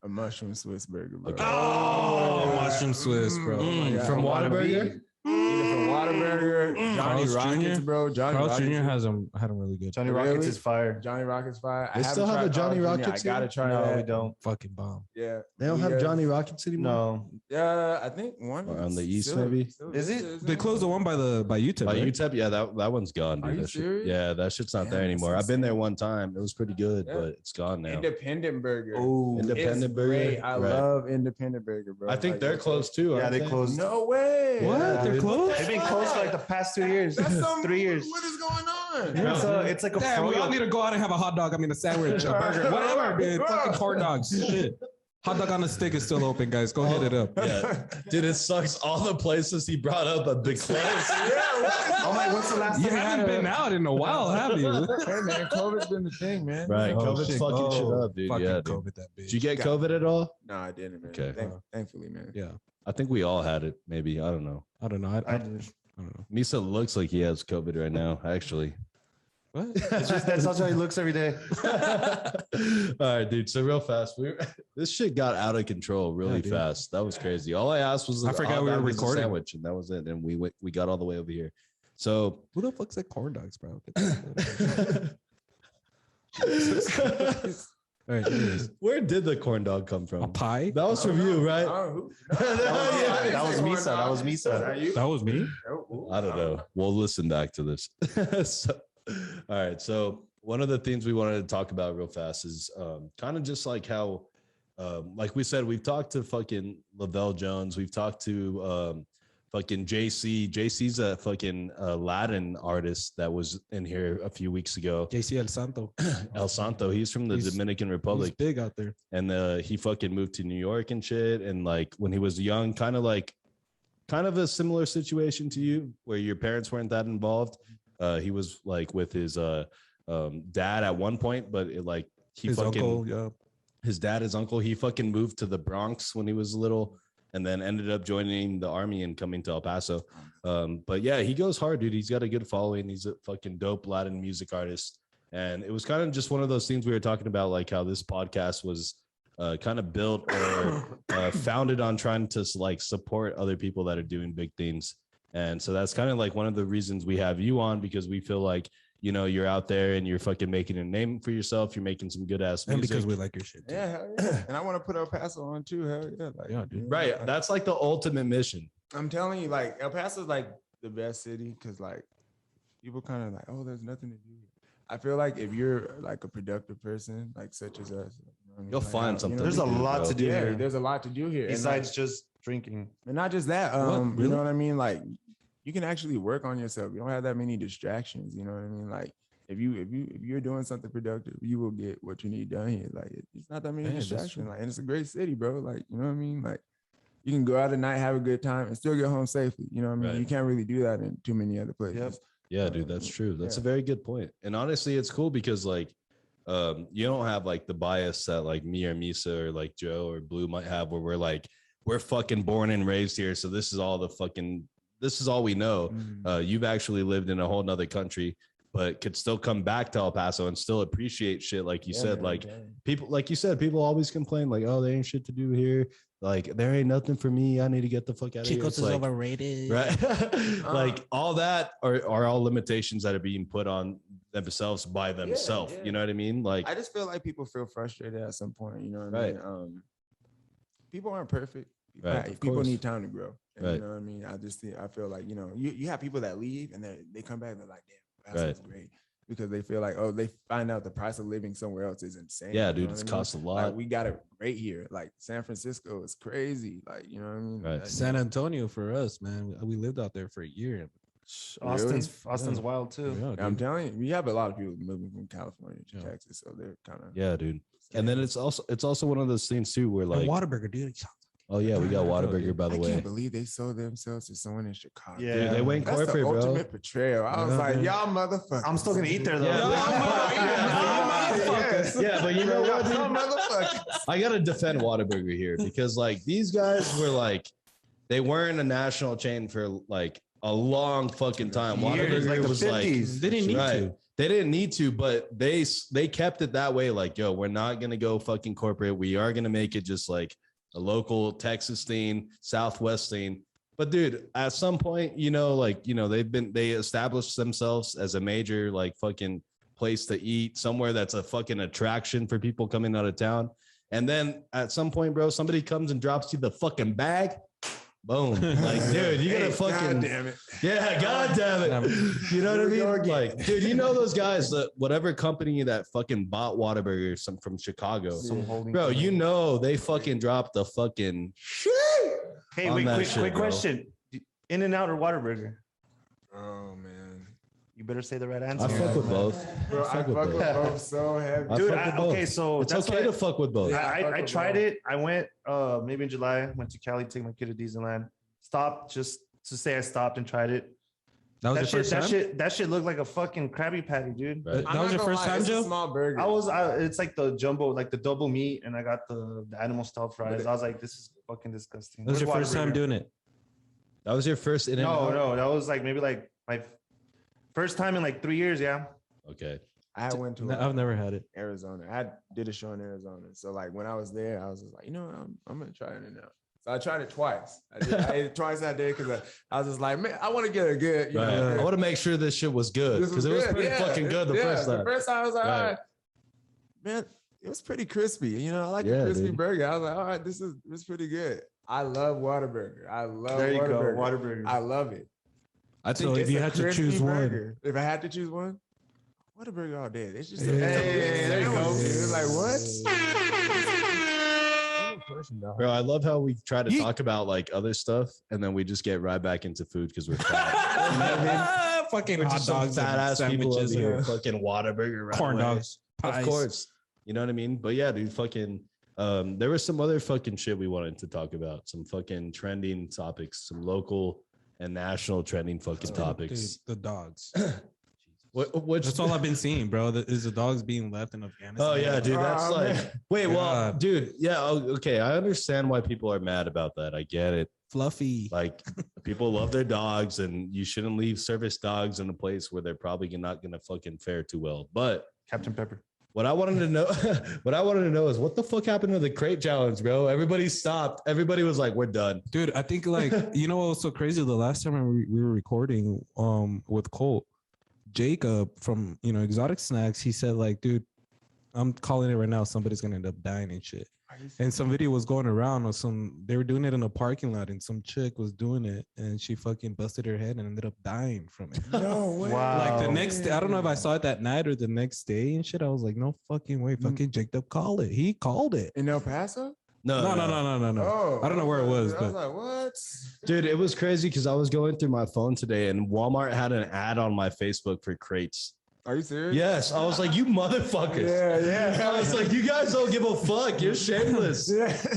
a mushroom Swiss burger, bro. Oh, mushroom Swiss, bro. Yeah, From Whataburger? Either from Whataburger, Johnny Carl's Rockets, Jr.? bro. Johnny Carl's Rockets. Jr. had them really good. Johnny Really? Rockets is fire. Johnny Rockets fire. They still have a Johnny Rockets I gotta here? try No, that. we don't. Fucking bomb. Yeah. They don't have Yeah. Johnny Rockets anymore? No. Yeah, I think one Or on the is east, still- maybe? still Is it? isn't They closed the one by UTEP, By right? UTEP, yeah, that one's gone, dude. Are you That shit- serious? yeah, that shit's not Damn, there that's anymore. I've been there insane. one time. It was pretty good, Yeah. but it's gone now. Independent Burger. Oh, Independent It's Burger. great. I Right. love Independent Burger, bro. I think Like, they're it's- closed too. yeah, aren't they closed. No way. What? They're dude. closed? They've been closed for like the past 2 years, That's some, 3 years. What is going on? It's like a Damn, we all froyo. need to go out and have a hot dog. I mean, a sandwich, a burger, whatever, dude. Fucking corn dogs. Shit. Hot dog on a stick is still open, guys. Go hit it up. Yeah, dude, it sucks. All the places he brought up have been closed. Oh my, what's the last You time haven't been out in a while, have you? Hey man, COVID's been the thing, man. Right, Oh, COVID's shit. fucking shit Oh, up, dude. fucking Yeah, dude. COVID, that bitch. Did you get COVID at all? No, I didn't, man. Okay. Thankfully, man. Yeah, I think we all had it. Maybe I don't know. I don't know. I I don't know. Misa looks like he has COVID right now. Actually. What? It's just that's how he looks every day. All right, dude. So real fast, this shit got out of control really Yeah, dude. fast. That was crazy. All I asked was I forgot we were recording. sandwich, and that was it. And we got all the way over here. So Who the fuck's that corn dogs, bro? All right, anyways. where did the corn dog come A from? pie? That was from you, right? Oh, That was Misa. That was Misa. That was me. I don't know. We'll listen back to this. So, all right. So one of the things we wanted to talk about real fast is kind of just like how, like we said, we've talked to fucking Lavelle Jones. We've talked to fucking JC. JC's a fucking Latin artist that was in here a few weeks ago. JC El Santo. El Santo. He's from the He's- Dominican He's Republic. big out there. And he fucking moved to New York and shit. And like when he was young, kind of a similar situation to you where your parents weren't that involved. He was like with his dad at one point, but His uncle, yeah. his dad, his uncle, he fucking moved to the Bronx when he was little and then ended up joining the army and coming to El Paso. But yeah, he goes hard, dude. He's got a good following. He's a fucking dope Latin music artist. And it was kind of just one of those things we were talking about, like how this podcast was kind of built or founded on trying to like support other people that are doing big things. And so that's kind of like one of the reasons we have you on, because we feel like, you know, you're out there and you're fucking making a name for yourself. You're making some good ass music. And because we like your shit. Yeah, hell yeah. And I want to put El Paso on too. Hell yeah. Like, Yeah, dude. Right. That's like the ultimate mission. I'm telling you, like El Paso is like the best city because like people kind of like, oh, there's nothing to do here. I feel like if you're like a productive person, like such as us, you know what I mean? You'll like, find something. There's a lot to do Yeah, here. there's a lot to do here. Besides just drinking. And not just that, What? you know what I mean? Like you can actually work on yourself. You don't have that many distractions. You know what I mean? Like if you're doing something productive, you will get what you need done here. Like it's not that many Yeah, that's distractions. true. Like, and it's a great city, bro. Like, you know what I mean? Like you can go out at night, have a good time, and still get home safely. You know what I mean? Right. You can't really do that in too many other places. Yep. Yeah, dude, that's true. That's Yeah. a very good point. And honestly, it's cool because like you don't have like the bias that like me or Misa or like Joe or Blue might have, where we're like, we're fucking born and raised here. So this is all we know. You've actually lived in a whole nother country, but could still come back to El Paso and still appreciate shit. Like you said, man, like yeah. people, like you said, people always complain like, oh, there ain't shit to do here. Like there ain't nothing for me. I need to get the fuck out of here. Chicos It's is like, overrated. right. Like all that are all limitations that are being put on themselves by themselves. yeah. You know what I mean? Like, I just feel like people feel frustrated at some point. You know what Right. I mean? People aren't perfect. Right, of People course. need time to grow. And Right. You know what I mean? I feel like, you know, you have people that leave and they come back and they're like, damn, that's great. Because they feel like, oh, they find out the price of living somewhere else is insane. yeah, You dude, know it's what I mean? cost a lot. Like, we got it great here. Like San Francisco is crazy. Like, you know what I mean? Right. Like, San Antonio for us, man. We lived out there for a year. Austin's Yeah. wild too. Yeah, I'm dude. telling you, we have a lot of people moving from California to Yeah. Texas. So they're kind of Yeah, dude. And then it's also one of those things too where like, And Whataburger, dude. oh yeah, we got Whataburger dude. by the I way. can't believe they sold themselves to someone in Chicago. Yeah. Dude, they went That's corporate, the bro. ultimate betrayal. I was Yeah, like, man. y'all motherfuckers. I'm still gonna eat there though. Yes. Yeah, but you know what, Y'all dude? motherfuckers. I gotta defend Whataburger here because like these guys were like, they weren't a national chain for like a long fucking time. Years, Whataburger like the was 50s. They didn't need right. to. They didn't need to, but they kept it that way. Like, yo, we're not gonna go fucking corporate. We are gonna make it just like a local Texas thing, Southwest thing. But dude, at some point, you know, like, you know, they established themselves as a major like fucking place to eat, somewhere that's a fucking attraction for people coming out of town. And then at some point, bro, somebody comes and drops you the fucking bag. Boom. Like, dude, you gotta fucking, God damn it. yeah, god damn it. You know what I Here we go mean? again. Like, dude, you know those guys that whatever company that fucking bought Whataburger, some from Chicago. Some holding Bro, company. you know they fucking dropped the fucking Hey, on wait, that quick, shit, quick bro. question. In and Out or Whataburger? Oh man. You better say the right answer. I fuck with both. Bro, I fuck with both so heavy. I Dude, fuck with both. okay, so It's that's okay what to fuck with both. I tried it. I went maybe in July, went to Cali, take my kid to Disneyland. Stopped just to say I stopped and tried it. That was your first time? That shit looked like a fucking Krabby Patty, dude. Right. That was your first time, it's a Joe? small burger. It's like the jumbo, like the double meat, and I got the animal style fries. I was like, this is fucking disgusting. That was your Where's first time Whataburger? doing it. That was your first in and out? No, that was like maybe like my first time in like 3 years. Yeah. Okay. I went to I've never had it. Arizona. I did a show in Arizona. So like when I was there, I was just like, you know what? I'm gonna try it now. So I tried it twice. I ate it twice that day because I was just like, man, I want to get a good. You Right. know, I want to make sure this shit was good this because it was good. pretty Yeah. fucking good the first time. The first time I was like, Right. all right, man, it was pretty crispy. You know, I like Yeah, a crispy dude. burger. I was like, all right, this is pretty good. I love Whataburger. I love There you go, Whataburger. Whataburger. I love it. I think if It's you a had to crispy choose one, burger. If I had to choose one, Whataburger all day. It's just Hey, there you go. It's like what? Bro, I love how we try to talk about like other stuff and then we just get right back into food because we're fat. You know what I mean? fucking We're hot just some dogs, fat ass people over sandwiches, here, fucking Whataburger, right corn away. dogs, Of pies. course. You know what I mean? But yeah, dude, fucking there was some other fucking shit we wanted to talk about. Some fucking trending topics, some local and national trending fucking topics. Dude, the dogs. Which That's all I've been seeing, bro. Is the dogs being left in Afghanistan? Oh yeah, dude. That's Oh, like man. wait, well, God. dude, yeah, okay. I understand why people are mad about that. I get it. Fluffy. Like people love their dogs, and you shouldn't leave service dogs in a place where they're probably not gonna fucking fare too well. But Captain Pepper. What I wanted to know is what the fuck happened to the crate challenge, bro? Everybody stopped. Everybody was like, we're done. Dude, I think like, you know what was so crazy? The last time we were recording with Colt, Jacob from, Exotic Snacks, he said like, dude, I'm calling it right now. Somebody's going to end up dying and shit. And some video was going around they were doing it in a parking lot and some chick was doing it and she fucking busted her head and ended up dying from it. No way. Wow. Like the next day, I don't know if I saw it that night or the next day and shit. I was like, no fucking way. Fucking Jacob called it. He called it. In El Paso? No. Oh, I don't know where it was, I but was like, what? Dude, it was crazy because I was going through my phone today and Walmart had an ad on my Facebook for crates. Are you serious? Yes. I was like, you motherfuckers. Yeah. I was like, you guys don't give a fuck. You're shameless.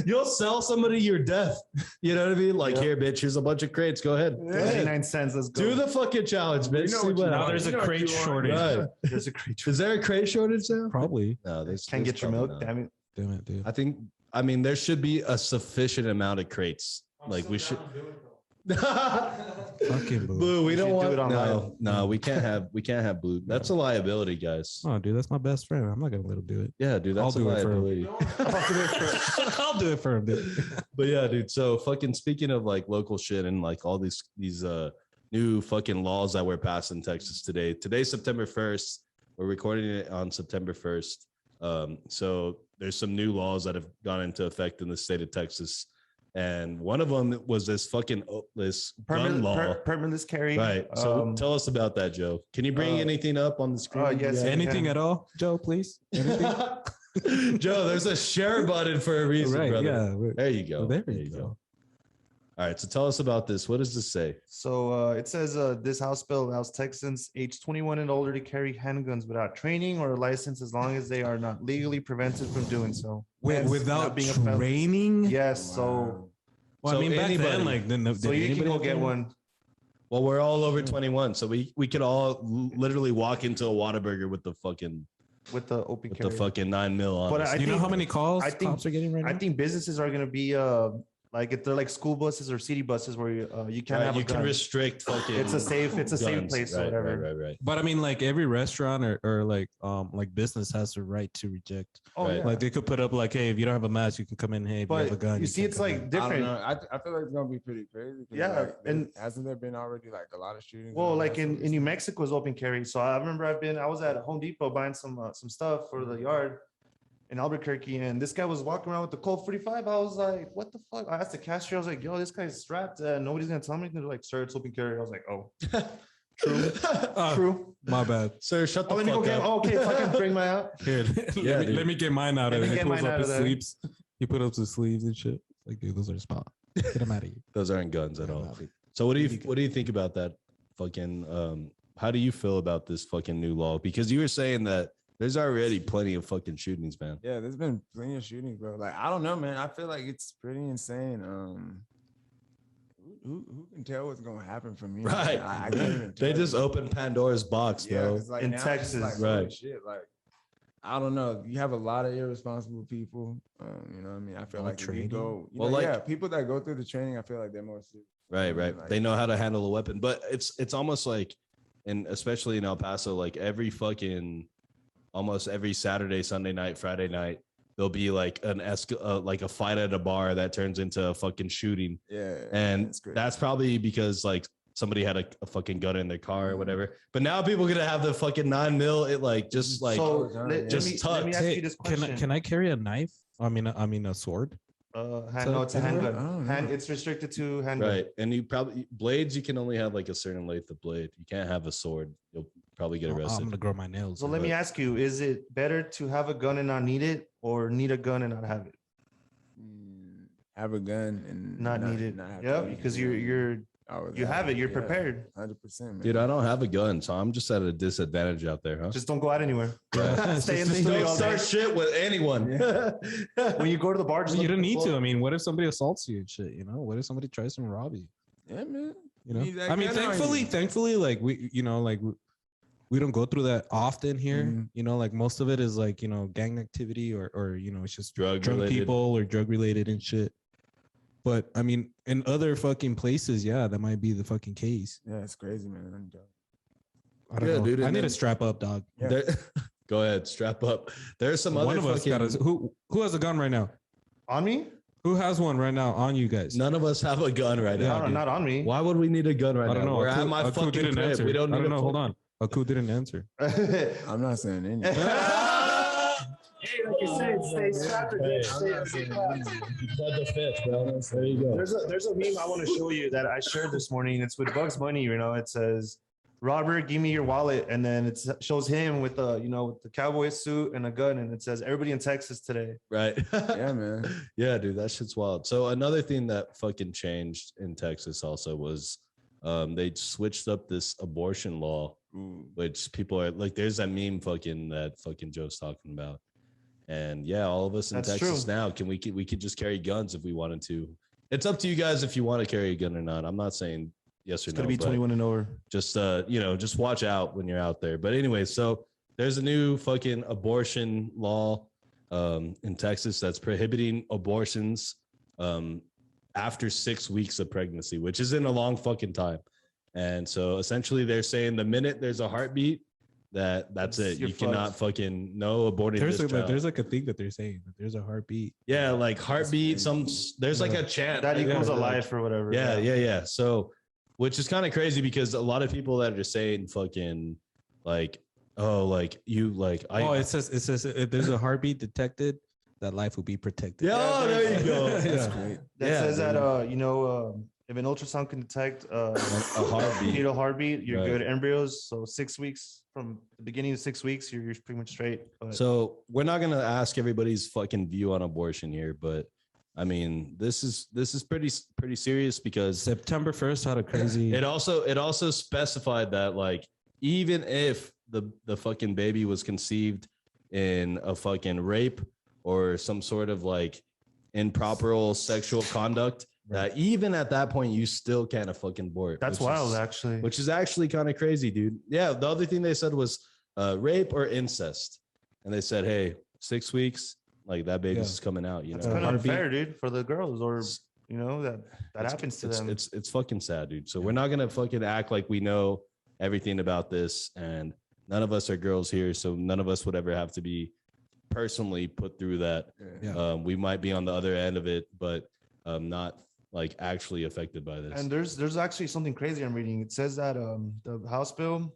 You'll sell somebody your death. You know what I mean? Like, here, bitch, here's a bunch of crates. Go ahead. 99 cents. Let's go. Do the fucking challenge, bitch. now there's a crate shortage. Right. There's a crate shortage. Is there a crate shortage now? Probably. No, Can't get your milk. Damn it. Damn it, dude. I mean, there should be a sufficient amount of crates. Like we should. Fucking Blue, we don't should want do it online. No, we can't have Blue. That's a liability, guys. Oh, dude, that's my best friend. I'm not gonna let him do it. Yeah, dude, that's I'll do a it for him. liability. I'll do it for him, dude. But yeah, dude. So fucking speaking of like local shit and like all these new fucking laws that were passed in Texas today. Today's September 1st. We're recording it on September 1st. So there's some new laws that have gone into effect in the state of Texas. And one of them was this fucking this gun law. Permitless carry. Right. So tell us about that, Joe. Can you bring anything up on the screen? Yes. Anything at all, Joe, please? Anything? Joe, there's a share button for a reason, Right, brother. yeah. There you go. There you go. All right. So tell us about this. What does this say? So it says this House bill allows Texans age 21 and older to carry handguns without training or a license as long as they are not legally prevented from doing so. Hence, Without not being a felon. training? Yes. So Well, So I mean, back anybody- then, like, so you can go get one. Well, we're all over 21, so we could all literally walk into a Whataburger with the fucking With the open with carry. the fucking 9 mil on. But us. Do you know how many calls I think- cops are getting right now? I think businesses are going to be like if they're like school buses or city buses where you can't Right, have you a can gun. restrict fucking. It's a safe guns. place or Right, whatever. Right. But I mean, like every restaurant or like business has the right to reject. Oh, Right. yeah. Like they could put up like, hey, if you don't have a mask, you can come in. Hey, if you have a But gun, you see, can't it's come like in. I don't different. know. I feel like it's gonna be pretty crazy. 'Cause, Yeah, like, and- hasn't there been already like a lot of shootings? Well, and like all that in sort of New stuff? Mexico is open carry. So I remember I was at Home Depot buying some stuff for the yard in Albuquerque, and this guy was walking around with the Colt 45. I was like, what the fuck? I asked the cashier, I was like, yo, this guy's strapped. Nobody's gonna tell me. They're like, sir, it's open carry. I was like, oh, true, true. My bad. Sir, shut the Oh, let me go fuck get. up. Oh, okay, fucking bring my out. Here, Yeah, let me get mine out of Let it. me He get pulls mine up out his of there. sleeves. He put up his sleeves and shit. Like, dude, those are spot. Get them out of here. Those aren't guns at Get 'em all. out of here. So what do you think about that fucking? How do you feel about this fucking new law? Because you were saying that there's already plenty of fucking shootings, man. Yeah, there's been plenty of shootings, bro. Like I don't know, man. I feel like it's pretty insane. Who can tell what's gonna happen from here? Right. I can't even They tell. just opened Pandora's box, Yeah, bro. 'cause, like, In now it's Texas, just, like, holy right. shit, like I don't know. You have a lot of irresponsible people. You know what I mean? I feel All like if you training? go, Well, like- yeah, people that go through the training, I feel like they're more serious. Right. Like- They know how to handle a weapon, but it's almost like, and especially in El Paso, like almost every Saturday, Sunday night, Friday night, there'll be like like a fight at a bar that turns into a fucking shooting, Yeah, and it's great. that's probably because like somebody had a fucking gun in their car or whatever. But now people are gonna have the fucking 9 mil. It like just like So just let me tucked. ask Hey, you this can question. I carry a knife? I mean, a sword. No, it's a I don't handgun. know. It's restricted to handgun. Right, and you probably blades. You can only have like a certain length of blade. You can't have a sword. You'll probably get I'm arrested. gonna grow my nails. So let me ask you: is it better to have a gun and not need it, or need a gun and not have it? Have a gun and Not need it. have Yeah, to- because you have it. You're prepared. 100%, man. Dude, I don't have a gun, so I'm just at a disadvantage out there, huh? Just don't go out anywhere. Yeah. Stay in the Just studio Don't all day. start shit with anyone. When you go to the bar, just You look don't at the need to. floor. I mean, what if somebody assaults you and shit? You know, what if somebody tries to rob you? Yeah, man. You know, Need that I mean, gun on you. thankfully, like we don't go through that often here. Mhm. You know, like most of it is like, you know, gang activity or it's just Drug drunk related. people or drug related and shit. But I mean, in other fucking places, yeah, that might be the fucking case. Yeah, it's crazy, man. I don't Yeah, know. dude, I and need then- to strap up, dog. Yeah. There, Go ahead, strap up. There's some One other of us got us. Who has a gun right now? On me? Who has one right now on you guys? None of us have a gun right now. No, not on me. Why would we need a gun right I now? don't know. We're at my Aku fucking didn't crib. answer. We don't need I don't a know. Hold on. Aku didn't answer. I'm not saying anything. Hey, like you said, stay strapped again. The fifth, bro. There you go. There's a meme I want to show you that I shared this morning. It's with Bugs Bunny. You know, it says, "Robert, give me your wallet," and then it shows him with the with the cowboy suit and a gun, and it says, "Everybody in Texas today." Right. Yeah, man. Yeah, dude, that shit's wild. So another thing that fucking changed in Texas also was they switched up this abortion law, which people are like, there's that meme that fucking Joe's talking about. And yeah, all of us in That's Texas true. now we could just carry guns if we wanted to. It's up to you guys if you want to carry a gun or not. I'm not saying yes or It's no. gonna be but 21 and over. just just watch out when you're out there. But anyway, so there's a new fucking abortion law in Texas that's prohibiting abortions after 6 weeks of pregnancy, which isn't a long fucking time. And so essentially they're saying the minute there's a heartbeat, that's it. You're You cannot fucking aborting There's this like, child. there's like a thing that they're saying. That there's a heartbeat. Yeah, like heartbeat. There's like a chant That equals a like- life or whatever. Yeah. So, which is kind of crazy because a lot of people that are saying fucking like, oh, like you like It says if there's a heartbeat detected, that life will be protected. Yeah, there you go. That's Yeah. great. That Yeah, says dude. that if an ultrasound can detect a heartbeat. fetal heartbeat, you're Right. good. Embryos, so 6 weeks from the beginning of 6 weeks, you're pretty much straight. But So we're not gonna ask everybody's fucking view on abortion here, but I mean, this is pretty serious because September 1st had a crazy. it also specified that like even if the fucking baby was conceived in a fucking rape or some sort of like improper sexual conduct, that even at that point you still can't fucking abort. that's wild, actually. Which is actually kind of crazy, dude. Yeah, the other thing they said was rape or incest, and they said, hey, 6 weeks, like that baby's Yeah. coming out. You That's know, kind of Heartbeat. unfair, dude, for the girls, or that It's- happens to it's, them. It's fucking sad, dude. So we're not gonna fucking act like we know everything about this, and none of us are girls here, so none of us would ever have to be personally put through that. Yeah. We might be on the other end of it, but not like actually affected by this. And there's actually something crazy I'm reading. It says that the House bill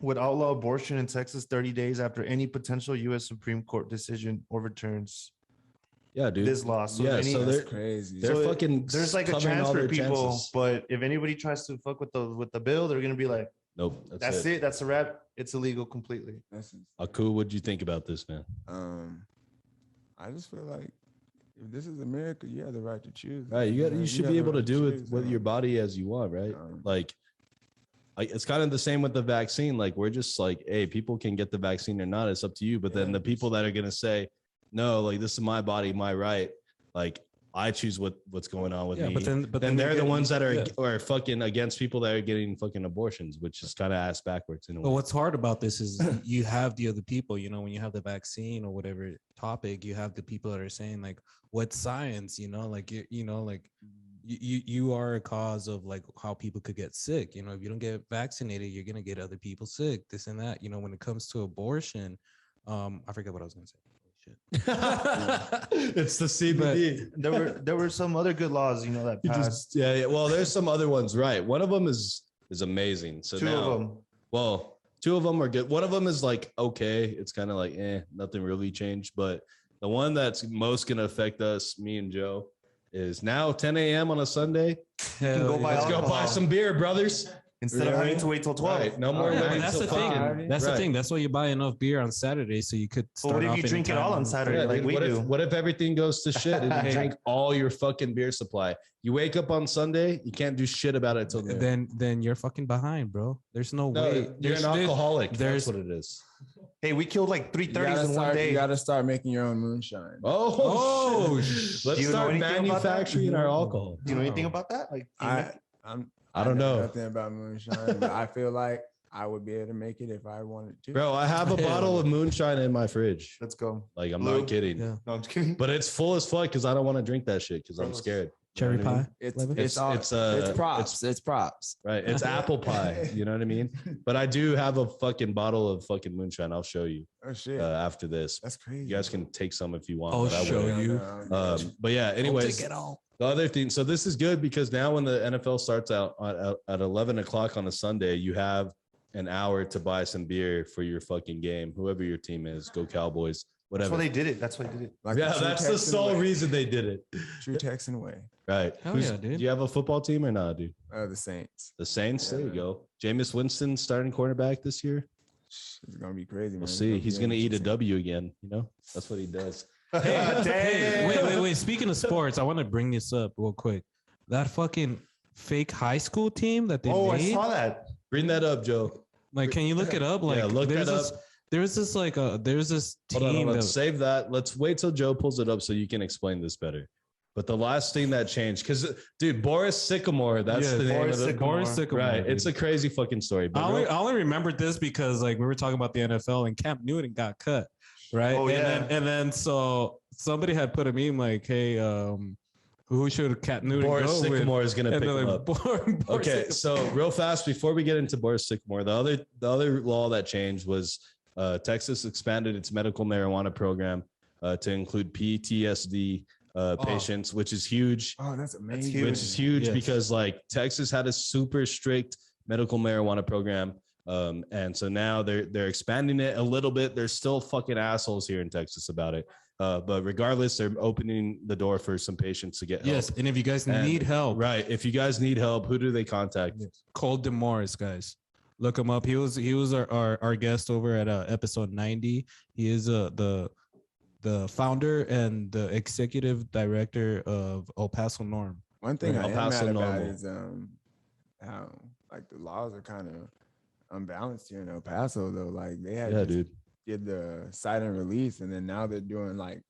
would outlaw abortion in Texas 30 days after any potential U.S. Supreme Court decision overturns yeah, dude. this law. So yeah, any, so That's they're crazy. they're So fucking there's like a covering chance all for their people, chances. but if anybody tries to fuck with the bill, they're gonna be like, Nope, that's it. That's a wrap. It's illegal completely. That's Aku, what'd you think about this, man? I just feel like if this is America, you have the right to choose. Right, you should be able to do choose, with your body as you want, right? Like it's kind of the same with the vaccine. Like we're just like, hey, people can get the vaccine or not. It's up to you. But then the people that are gonna say, no, like this is my body, my right. Like I choose what's going on with me. but then they're the ones that are yeah. are fucking against people that are getting fucking abortions, which is kind of ass backwards in a way. But what's hard about this is you have the other people, when you have the vaccine or whatever topic, you have the people that are saying like, what's science, like, you are a cause of like how people could get sick. If you don't get vaccinated, you're going to get other people sick, this and that. When it comes to abortion, I forget what I was going to say. Shit. It's the CBD. There were some other good laws, that You passed. just, yeah. Well, there's some other ones, right? One of them is amazing. So Two now, of them. Well, two of them are good. One of them is like okay, it's kind of like nothing really changed. But the one that's most gonna affect us, me and Joe, is now 10 a.m. on a Sunday. Go buy Let's go alcohol. buy some beer, brothers. Instead of having to wait till 12. Right, no more. Yeah, waiting That's till the thing. fucking- That's the right. thing. That's why you buy enough beer on Saturday so you could But start what if off you drink it anytime. all on Saturday, Yeah, like dude, we do? what if everything goes to shit and you drink all your fucking beer supply? You wake up on Sunday, you can't do shit about it till noon. Then you're fucking behind, bro. There's no No, way. you're There's- an alcoholic. there's- That's what it is. Hey, we killed like 330s in one You day. gotta start making your own moonshine. Oh, shit. let's Do you know start anything about that? manufacturing our alcohol. Do you know anything about that? Like, do you make- I don't know know. nothing about moonshine, but I feel like I would be able to make it if I wanted to. Bro, I have a Yeah. bottle of moonshine in my fridge. let's go. Like, I'm Blue? not kidding. Yeah. No, I'm just kidding. But it's full as fuck because I don't want to drink that shit because I'm Gross. scared. Cherry You know what I mean? pie. It's flavor? it's props. It's props. Right. It's apple pie. You know what I mean? But I do have a fucking bottle of fucking moonshine. I'll show you Oh shit, after this. that's crazy. You guys can take some if you want. I'll but I show wouldn't. you. But yeah, anyways, Take it all. the other thing. So this is good because now when the NFL starts out at 11 o'clock on a Sunday, you have an hour to buy some beer for your fucking game. Whoever your team is, go Cowboys. That's Whatever. why they did it. That's why they did it. Like Yeah, true that's the Texan sole way. reason they did it. True Texan way. Right. Hell yeah, dude. Do you have a football team or not, dude? The Saints. The Saints. Yeah. There you go. Jameis Winston starting cornerback this year. It's gonna be crazy, man. We'll It's see. be He's gonna eat a interesting. W again. You know, that's what he does. Hey, wait. Speaking of sports, I want to bring this up real quick. That fucking fake high school team that they I made. saw that. Bring that up, Joe. Like, can you look it up? Like, Yeah, look there's that this, up. There's this like there's this Hold on, team let's that save that. Let's wait till Joe pulls it up so you can explain this better. But the last thing that changed, because dude, Boris Sycamore, that's Yeah, the name Boris of the Sycamore. Boris Sycamore. right. dude. It's a crazy fucking story. But I only remembered this because like we were talking about the NFL and Cam Newton got cut, right? Oh, yeah. And then so somebody had put a meme like, hey, who should Cam Newton Boris go Sycamore with? is gonna And pick they're him like, up. Boris Okay, Sycamore. so real fast before we get into Boris Sycamore, the other law that changed was Texas expanded its medical marijuana program to include PTSD patients, which is huge. Oh, that's amazing. huge. Which is huge Yes. because like Texas had a super strict medical marijuana program. And so now they're expanding it a little bit. There's still fucking assholes here in Texas about it. But regardless, they're opening the door for some patients to get help. Yes, and if you guys And- need help, Right. If you guys need help, who do they contact? Cole DeMorris, guys. Look him up. He was our guest over at episode 90. He is the founder and the executive director of El Paso Norm. One thing I El am Paso mad about normal. is how like the laws are kind of unbalanced here in El Paso though. Like they had Yeah, just dude. did the silent release, and then now they're doing like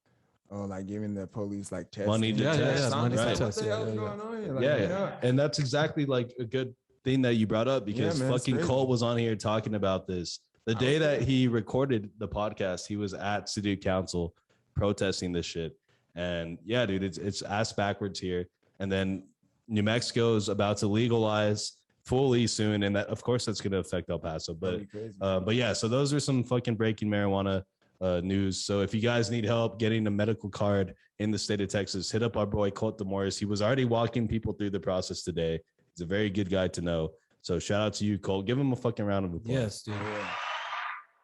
giving the police like testing. Money to Yeah, yeah, test. yeah, money to Right. test. What the hell is Yeah, going on here? Like, Yeah, you yeah. know, And that's exactly like a good thing that you brought up because Yeah, man, it's fucking crazy. Colt was on here talking about this. The day that he recorded the podcast, he was at City Council protesting this shit. And yeah, dude, it's ass backwards here. And then New Mexico is about to legalize fully soon. And that, of course, that's going to affect El Paso. that'd be crazy. But yeah, so those are some fucking breaking marijuana news. So if you guys need help getting a medical card in the state of Texas, hit up our boy Colt DeMorris. He was already walking people through the process today. He's a very good guy to know. So shout out to you, Colt. Give him a fucking round of applause. Yes, dude.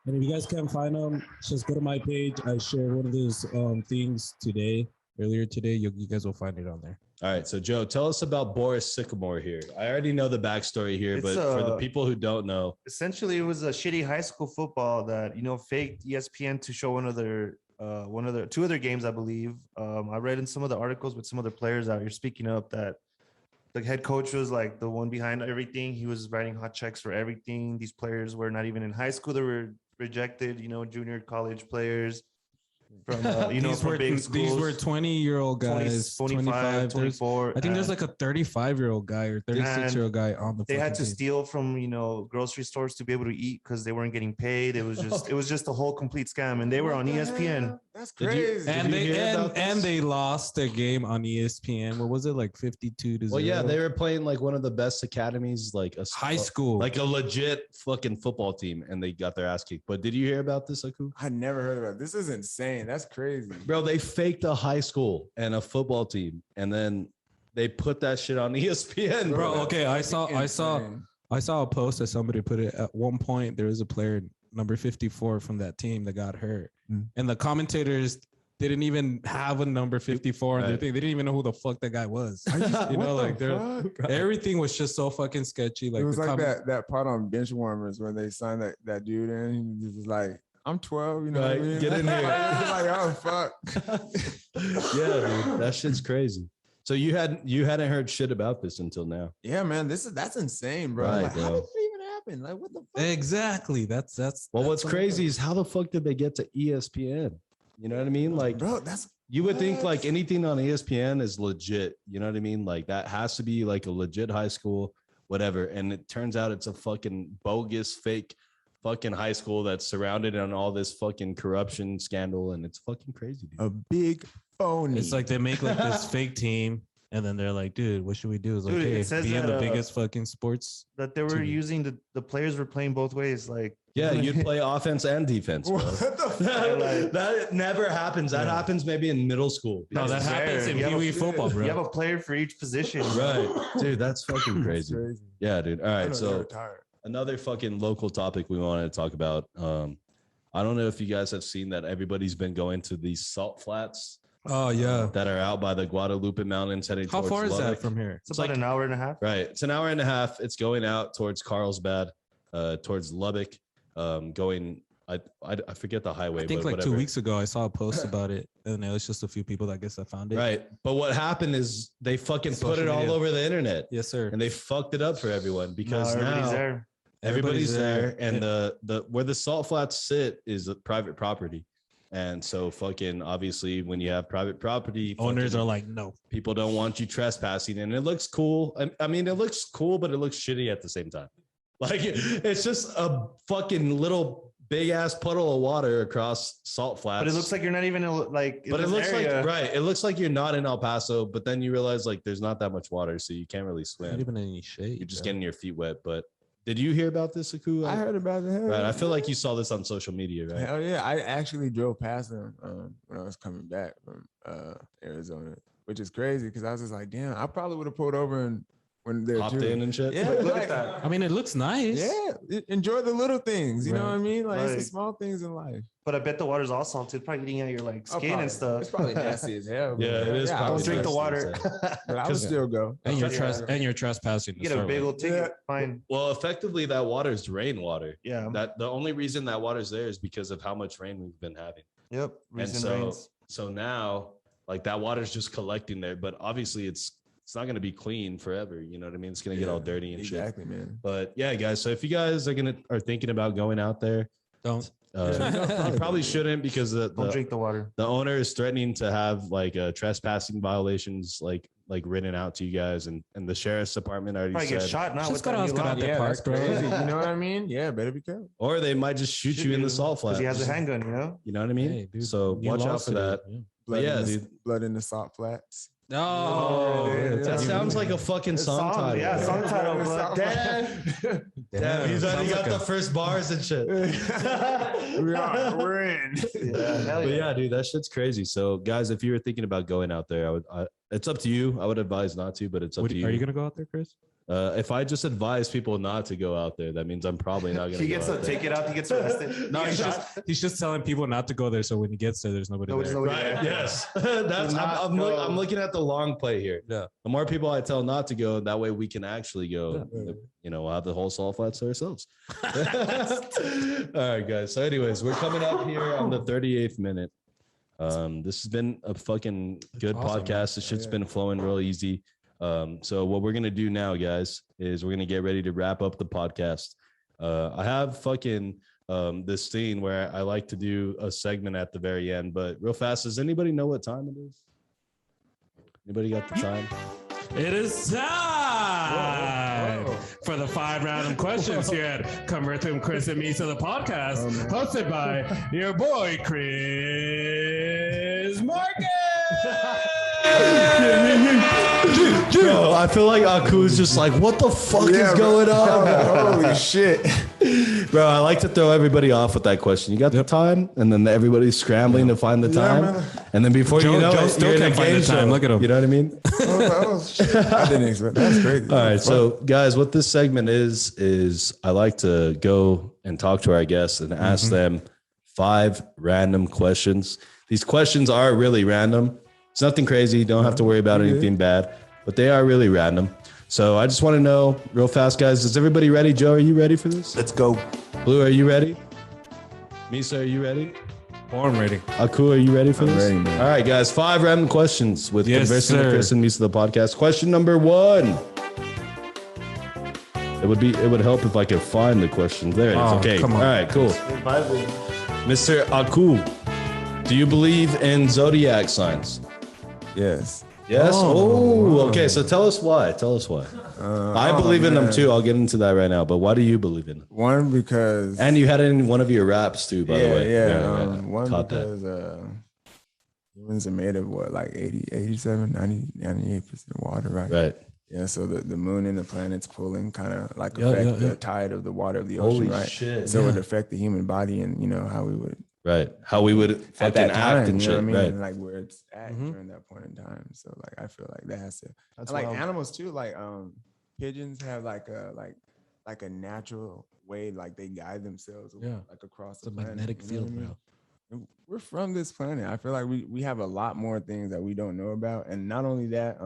And if you guys can't find them, just go to my page. I shared one of those things earlier today. You guys will find it on there. All right. So Joe, tell us about Boris Sycamore here. I already know the backstory here, It's, but for the people who don't know, Essentially, it was a shitty high school football that faked ESPN to show two other games, I believe. I read in some of the articles with some other players out here speaking up that the head coach was like the one behind everything. He was writing hot checks for everything. These players were not even in high school; they were rejected. Junior college players from from big schools. These were 20-year-old guys, 25, 25. 24. I think there's like a 35-year-old guy or 36-year-old guy on the. They had fucking to team. steal from grocery stores to be able to eat because they weren't getting paid. It was just a whole complete scam, and they were on ESPN. That's Did you- crazy. And Did you hear about this? they lost their game on ESPN. What was it, like 52-0? well, yeah, they were playing like one of the best academies, like a high school. like a legit fucking football team, and they got their ass kicked. But did you hear about this, Aku? I never heard about it. This is insane. That's crazy. Bro, they faked a high school and a football team, and then they put that shit on ESPN, Bro, bro. okay, I saw Insane. a post that somebody put it at one point. There was a player number 54 from that team that got hurt, and the commentators didn't even have a number 54 in their Right. thing. They didn't even know who the fuck that guy was. Everything was just so fucking sketchy. Like It was the like that part on Bench Warmers when they signed that dude in. He was like, I'm 12, you know what I Right, mean? get in here. like, oh, fuck. Yeah, dude, that shit's crazy. So you hadn't heard shit about this until now. Yeah, man, that's insane, bro. Right, Like, how bro. did it even happen? Like, what the fuck? exactly. That's Well, what's that's crazy is how the fuck did they get to ESPN? You know what I mean? Like, Bro, that's you would think what? like anything on ESPN is legit. You know what I mean? Like that has to be like a legit high school, whatever. And it turns out it's a fucking bogus, fake fucking high school that's surrounded on all this fucking corruption scandal. And it's fucking crazy, dude. a big phony. It's like they make like this fake team. And then they're like, dude, what should we do? It's like, Dude, it hey, says being that, the biggest fucking sports. that they were TV. using the players were playing both ways. Like, Yeah, you'd play offense and defense. Bro. That never happens. That happens maybe in middle school. No, that That's happens rare. in You have Pee Wee a- football, bro. you have a player for each position. Right. Dude, that's fucking crazy. Crazy. Yeah, dude. All I right. know So they're retired. another fucking local topic we wanted to talk about. I don't know if you guys have seen that everybody's been going to these salt flats Oh yeah. that are out by the Guadalupe Mountains heading How towards far is Lubbock. that from here? It's about an hour and a half. Right. It's an hour and a half. It's going out towards Carlsbad, towards Lubbock, going, I forget the highway. I think but like whatever. 2 weeks ago I saw a post about it, and it was just a few people that I guess that found it. Right. But what happened is they fucking put Social it all media. over the internet Yes, sir. and they fucked it up for everyone because No, everybody's now there. everybody's there and Yeah. the where the salt flats sit is a private property. And so fucking obviously when you have private property, Owners fucking are like, no. people don't want you trespassing, and it looks cool. I mean, it looks cool, but it looks shitty at the same time. Like it's just a fucking little big ass puddle of water across salt flats. But it looks like you're not even like. in but it this looks area. like right. It looks like you're not in El Paso, but then you realize like there's not that much water, so you can't really Not swim. even any shade. You're just bro. getting your feet wet. But did you hear about this, Aku? I heard about it. Right. I feel like you saw this on social media, right? Hell yeah. I actually drove past them when I was coming back from Arizona, which is crazy because I was just like, damn, I probably would have pulled over and went there Hopped too. in and shit. Yeah, Look like- at that. I mean, it looks nice. Yeah, enjoy the little things. You know Right. what I mean? Like it's the Right. small things in life. But I bet the water's all salted, probably eating at your like Oh, skin probably. and stuff. It's probably nasty as hell. but Yeah, it is I probably would Don't drink the nasty water. as but I would still go. And you're Yeah. trespassing. to You get a start big with. old ticket. Fine. Well, effectively, that water is rainwater. Yeah. That the only reason that water's there is because of how much rain we've been having. Yep. And Recent so, rains. so now, like that water's just collecting there, but obviously it's not going to be clean forever. You know what I mean? It's going to get all dirty and shit. Exactly, man. But yeah, guys. So if you guys are thinking about going out there, Don't. you probably shouldn't because Don't drink the water. the owner is threatening to have like trespassing violations like written out to you guys, and the sheriff's department already Probably said, get shot now. Just with gotta that ask new about law. the Yeah, park, that's bro. crazy. You know what I mean? Yeah, better be careful. or they might just shoot you in the salt flat. Because he has a handgun, you know? You know what I mean? Hey, dude, So new watch out laws for today. that. Yeah. But yeah, in the, dude. blood in the salt flats. Oh, Yeah, That sounds like a fucking song title. Yeah, song title. But Salt damn. Damn, he's already got the first bars and shit. We're in. Yeah, hell But yeah. yeah, dude, that shit's crazy. So, guys, if you were thinking about going out there, it's up to you. I would advise not to, but it's up What, to you. are you gonna go out there, Chris? If I just advise people not to go out there, that means I'm probably not gonna. He go gets out a there. ticket out. He gets arrested. No, He he's gets just shot. he's just telling people not to go there. So when he gets there, there's nobody Nobody's there. nobody Right. there. Yes. That's. Do not I'm go. looking at the long play here. Yeah. The more people I tell not to go, that way we can actually go. Yeah. You know, we'll have the whole salt flats to ourselves. All right, guys. So, anyways, we're coming up here on the 38th minute. This has been a fucking good awesome, podcast. This shit's been flowing real easy. So what we're gonna do now, guys, is we're gonna get ready to wrap up the podcast. I have fucking this thing where I like to do a segment at the very end, but real fast, does anybody know what time it is? Anybody got the time? It is time for the 5 random questions here at Come Restroom, Chris and Misa, the podcast, hosted by your boy Chris Marcus. Bro, I feel like Aku's just like, what the fuck is going on? Holy shit. Bro, I like to throw everybody off with that question. You got the time? And then everybody's scrambling to find the time. man. And then before you know Joe it, still you're in a can't find game the time. show. Look at him. You know what I mean? Oh, shit. I didn't expect that. That's crazy. All right. So, guys, what this segment is I like to go and talk to our guests and ask them 5 random questions. These questions are really random. It's nothing crazy. You don't have to worry about anything bad, but they are really random. So I just want to know real fast, guys, is everybody ready? Joe, are you ready for this? Let's go. Blue, are you ready? Misa, are you ready? Oh, I'm ready. Aku, are you ready for I'm this? ready, man. All right, guys, 5 random questions with Yes, Conversing with sir. Chris and Misa, the podcast. Question number 1. It would help if I could find the question. There it is. Oh, Okay. come on. All right, cool. Mr. Aku, do you believe in zodiac signs? Yes. Yes. Oh. Oh, okay. So tell us why. Tell us why. I believe in them man. too. I'll get into that right now. But why do you believe in them? One, because. And you had it in one of your raps too, by the way. Yeah. Right. One, Caught that. because. Humans are made of what, like 80, 87, 90, 98% water, right? Right. Yeah, so the moon and the planets pulling kind of like Yeah, affect yeah. the tide of the water of the ocean, Holy right? shit. So it would Yeah. affect the human body and, how we would Right. How we would at fucking that act time, and you know what I shit. mean? Right. And like where it's at Mhm. during that point in time. So like I feel like that has to That's and like wild. animals too, like pigeons have like a natural way like they guide themselves Yeah. like across It's the a planet. magnetic you know what field, I mean? bro. And we're from this planet. I feel like we have a lot more things that we don't know about. And not only that,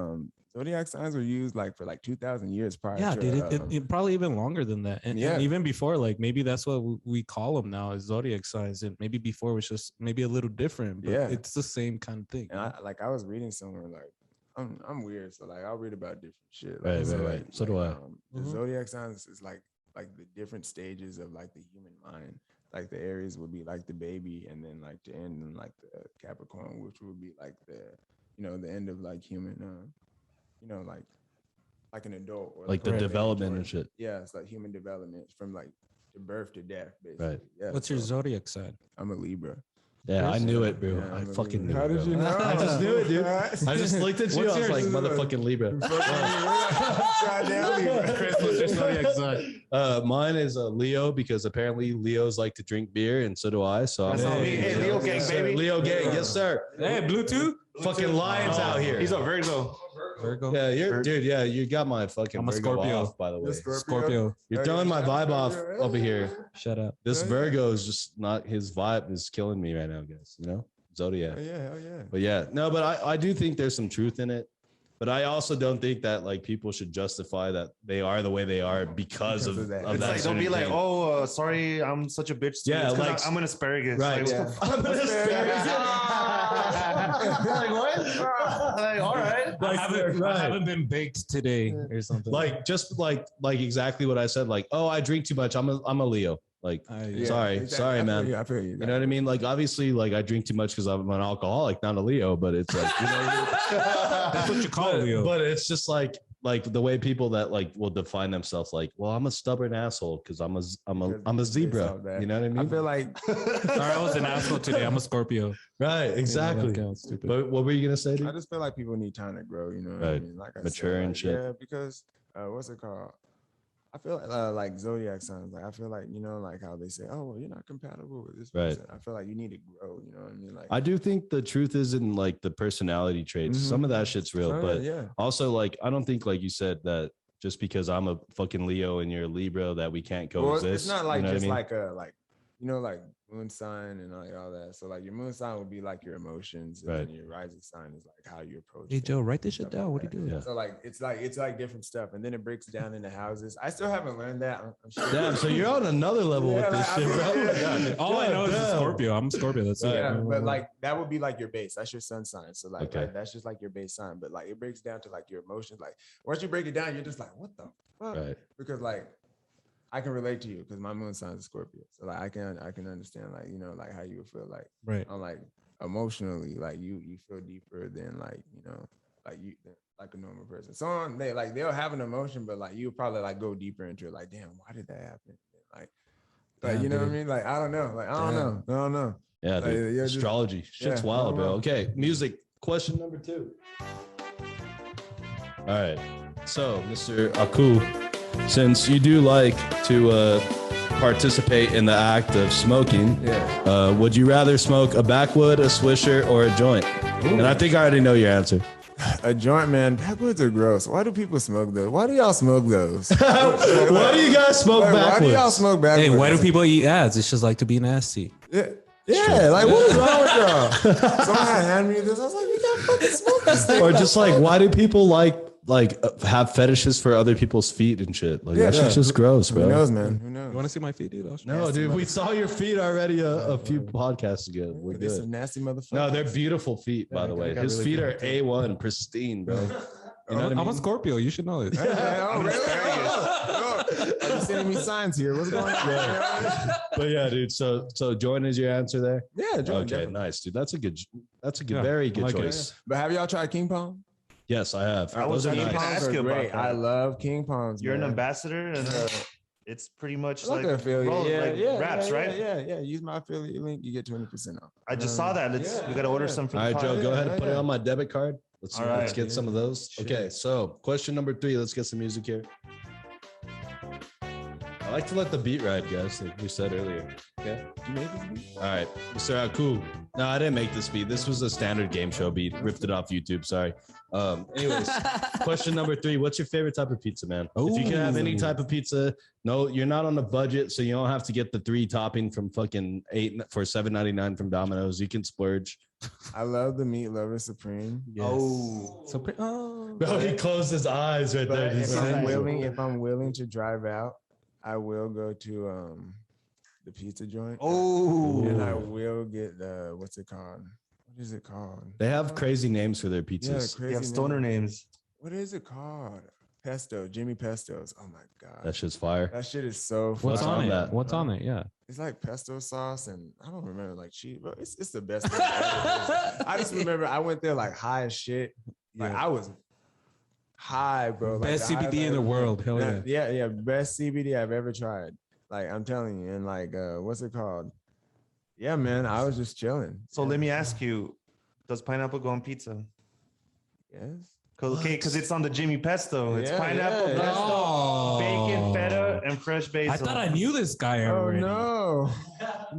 zodiac signs were used like for like 2,000 years prior Yeah, to dude, it probably even longer than that. And Yeah. even before, like maybe that's what we call them now is zodiac signs. And maybe before it was just maybe a little different, but Yeah. it's the same kind of thing. and I was reading somewhere like I'm weird, so like I'll read about different shit. Right, so, right. So do I. The Mhm. zodiac signs is like the different stages of like the human mind. Like the Aries would be like the baby, and then like to end in like the Capricorn, which would be like the end of like human, like an adult or Like the an age development or- and shit. Yeah, it's like human development from like the birth to death, basically. Right. Yeah. What's your so zodiac sign? I'm a Libra. Yeah, I knew it, bro. Yeah, I I'm a fucking knew Libra. it. How did you bro. know? I just knew it, dude. I just looked at you. What's I was like, yours? motherfucking Libra. Goddamn Libra. Chris, what's your zodiac sign? Mine is Leo because apparently Leos like to drink beer, and so do I. So That's I'm all me. Hey, Leo gang, baby. Leo gang, yes sir. Hey, Bluetooth? Fucking lions out here. He's a Virgo. Virgo? Yeah, you're dude. Yeah, you got my fucking I'm a Virgo Scorpio. off, by the way. Scorpio. You're throwing my vibe off over here. Shut up. This Virgo is just not his vibe is killing me right now, guys. You know, Zodiac. Oh, yeah, hell yeah. But yeah, no, but I do think there's some truth in it. But I also don't think that like people should justify that they are the way they are because of that. of It's that. like, don't be certain like, thing. oh, sorry, I'm such a bitch. Yeah, It's 'cause like- I'm an asparagus. Right. Like, Yeah. what the I'm an asparagus. like, what? Like, all right. I haven't, right. I haven't been baked today or something. Like just like exactly what I said. Like, oh, I drink too much. I'm a Leo. Like, I, sorry, sorry, I feel man. you, I feel you. You know what I mean? Like, obviously, like I drink too much because I'm an alcoholic, not a Leo. But it's like, you know, That's what you call Leo. But it's just like the way people that like will define themselves like, well, I'm a stubborn asshole because I'm a zebra. You know what I mean? I feel like Sorry, I was an asshole today. I'm a Scorpio. Right, exactly. Yeah, that stupid. But what were you gonna say, I dude? just feel like people need time to grow. You know what I Right. mean? Like I Mature said, and like, shit. Yeah, because what's it called? I feel like zodiac signs. Like I feel like like how they say, oh, well, you're not compatible with this Right. person. I feel like you need to grow. You know what I mean? Like I do think the truth is in like the personality traits. Mhm. Some of that shit's real, Oh, but yeah. also like I don't think like you said that just because I'm a fucking Leo and you're a Libra that we can't Well, coexist. it's not like you know what I just mean? like a like like moon sign and like all that. So like your moon sign would be like your emotions, and Right. then your rising sign is like how you approach. Hey, things Joe, write and this shit stuff down. like What are that. you doing? Yeah. So like it's like different stuff, and then it breaks down into houses. I still haven't learned that. I'm sure. Damn, so you're on another level Yeah, with this like, shit, I bro. mean, yeah. All I know is a Damn. Scorpio. I'm a Scorpio. That's it. Yeah, but like that would be like your base. That's your sun sign. So like, Okay. right, that's just like your base sign. But like it breaks down to like your emotions. Like once you break it down, you're just like, what the fuck? Right. Because like I can relate to you because my moon sign is Scorpio. So like I can understand like like how you would feel like Right. on like emotionally like you feel deeper than like like you like a normal person. Some they'll have an emotion, but like you probably like go deeper into it. Like damn, why did that happen? Like Damn, you know what I dude. mean? Like I don't know. Like I don't know. Yeah, Like, dude. you're just- Astrology. Shit's yeah, wild, I don't bro. know. Okay, music. Question number 2. All right. So, Mr. Aku, since you do like to participate in the act of smoking, Yeah. would you rather smoke a Backwood, a Swisher, or a joint? And I think I already know your answer. A joint, man. Backwoods are gross. Why do people smoke those? Why do y'all smoke those? Why do you guys smoke Like, why do y'all Backwoods? smoke backwoods? Hey, why do people eat ads? It's just like to be nasty. Yeah, like what is wrong with y'all? Someone had handed me this. I was like, you can't fucking smoke this thing. Or just like, why do people like have fetishes for other people's feet and shit? Like that shit's just gross, Who bro. knows, man? Who You knows? want to see my feet, dude? I'll show you. No, dude, we saw your feet already a few podcasts ago. We're They're good. some nasty motherfuckers. No, they're beautiful feet, by the I way. got His really feet good are A1, pristine, bro. You know what I I'm a mean? Scorpio. You should know this. Oh, really? Are you sending me signs here? What's going on? But yeah, dude. So joint is your answer there. Yeah, joint. Okay, definitely. nice, dude. That's a good, Yeah, very I good like it. choice. But have y'all tried king palm? Yes, I have. I was Those are thinking nice. palm. Palms ask are you about great. that. I love king palms. You're an man. ambassador, and It's pretty much Like like, an affiliate. roll- Yeah, like yeah, raps, yeah, right? Yeah. Use my affiliate link. You get 20% off. I just saw that. We gotta order some for All the right, Joe, pod. go ahead and put it yeah. on my debit card. Let's All right. get some of those. Okay, so question number 3. Let's get some music here. I like to let the beat ride, guys, like we said earlier. Okay. You made this beat? All right, Mr. Aku. No, I didn't make this beat. This was a standard game show beat. Ripped it off YouTube. Sorry. Anyways, question number 3. What's your favorite type of pizza, man? If you can have any type of pizza, no, you're not on a budget, so you don't have to get the 3 topping from fucking 8 for $7.99 from Domino's. You can splurge. I love the meat lover supreme. Yes. Oh. So Bro, he closed his eyes right But there. if I'm willing to drive out, I will go to the pizza joint. Oh. And I will get the what's it called? What is it called? They have crazy names for their Yeah, pizzas. You crazy have stoner name. names. What is it called? Pesto, Jimmy Pesto's. Oh my god, That shit's fire. that shit is so fun. what's What's on on it? that? What's on it? Yeah. It's like pesto sauce, and I don't remember like cheese, but it's the best thing I've ever tasted. I just remember I went there like high as shit. Like I was high, bro. Like, Best the CBD highest in the I've- world. Hell yeah. Yeah, best CBD I've ever tried. Like I'm telling you, and like what's it called? Yeah, man, I was just chilling. So let me ask you, does pineapple go on pizza? Yes. Because it's on the Jimmy Pesto. It's Yeah, pineapple, yeah, pesto, Oh. bacon, feta, and fresh basil. I thought I knew this guy Oh already. no.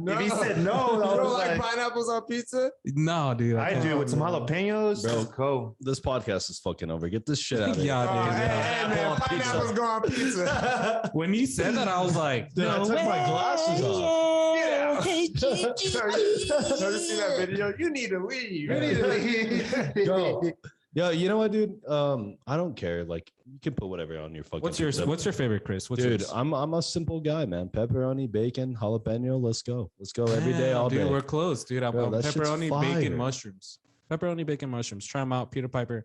If he said no, you I don't was like like, pineapples on pizza? No, dude. I do with some jalapenos. Bro. Let's go. This podcast is fucking over. Get this shit out of here. Yeah, Oh, dude. hey, Yeah. hey, man, on pizza. pineapples go on pizza. When you said that, I was like, Dude, I took my glasses off. Yeah. So you see that video? You need to leave. You need to leave. Yo, yo, you know what, dude? I don't care. Like, you can put whatever on your fucking. what's your favorite, Chris? What's Dude, yours? I'm a simple guy, man. Pepperoni, bacon, jalapeno. Let's go every day, all dude, day. we're close, dude. I'm Bro, that shit's pepperoni, fire. bacon, mushrooms. Pepperoni, bacon, mushrooms. Try them out, Peter Piper.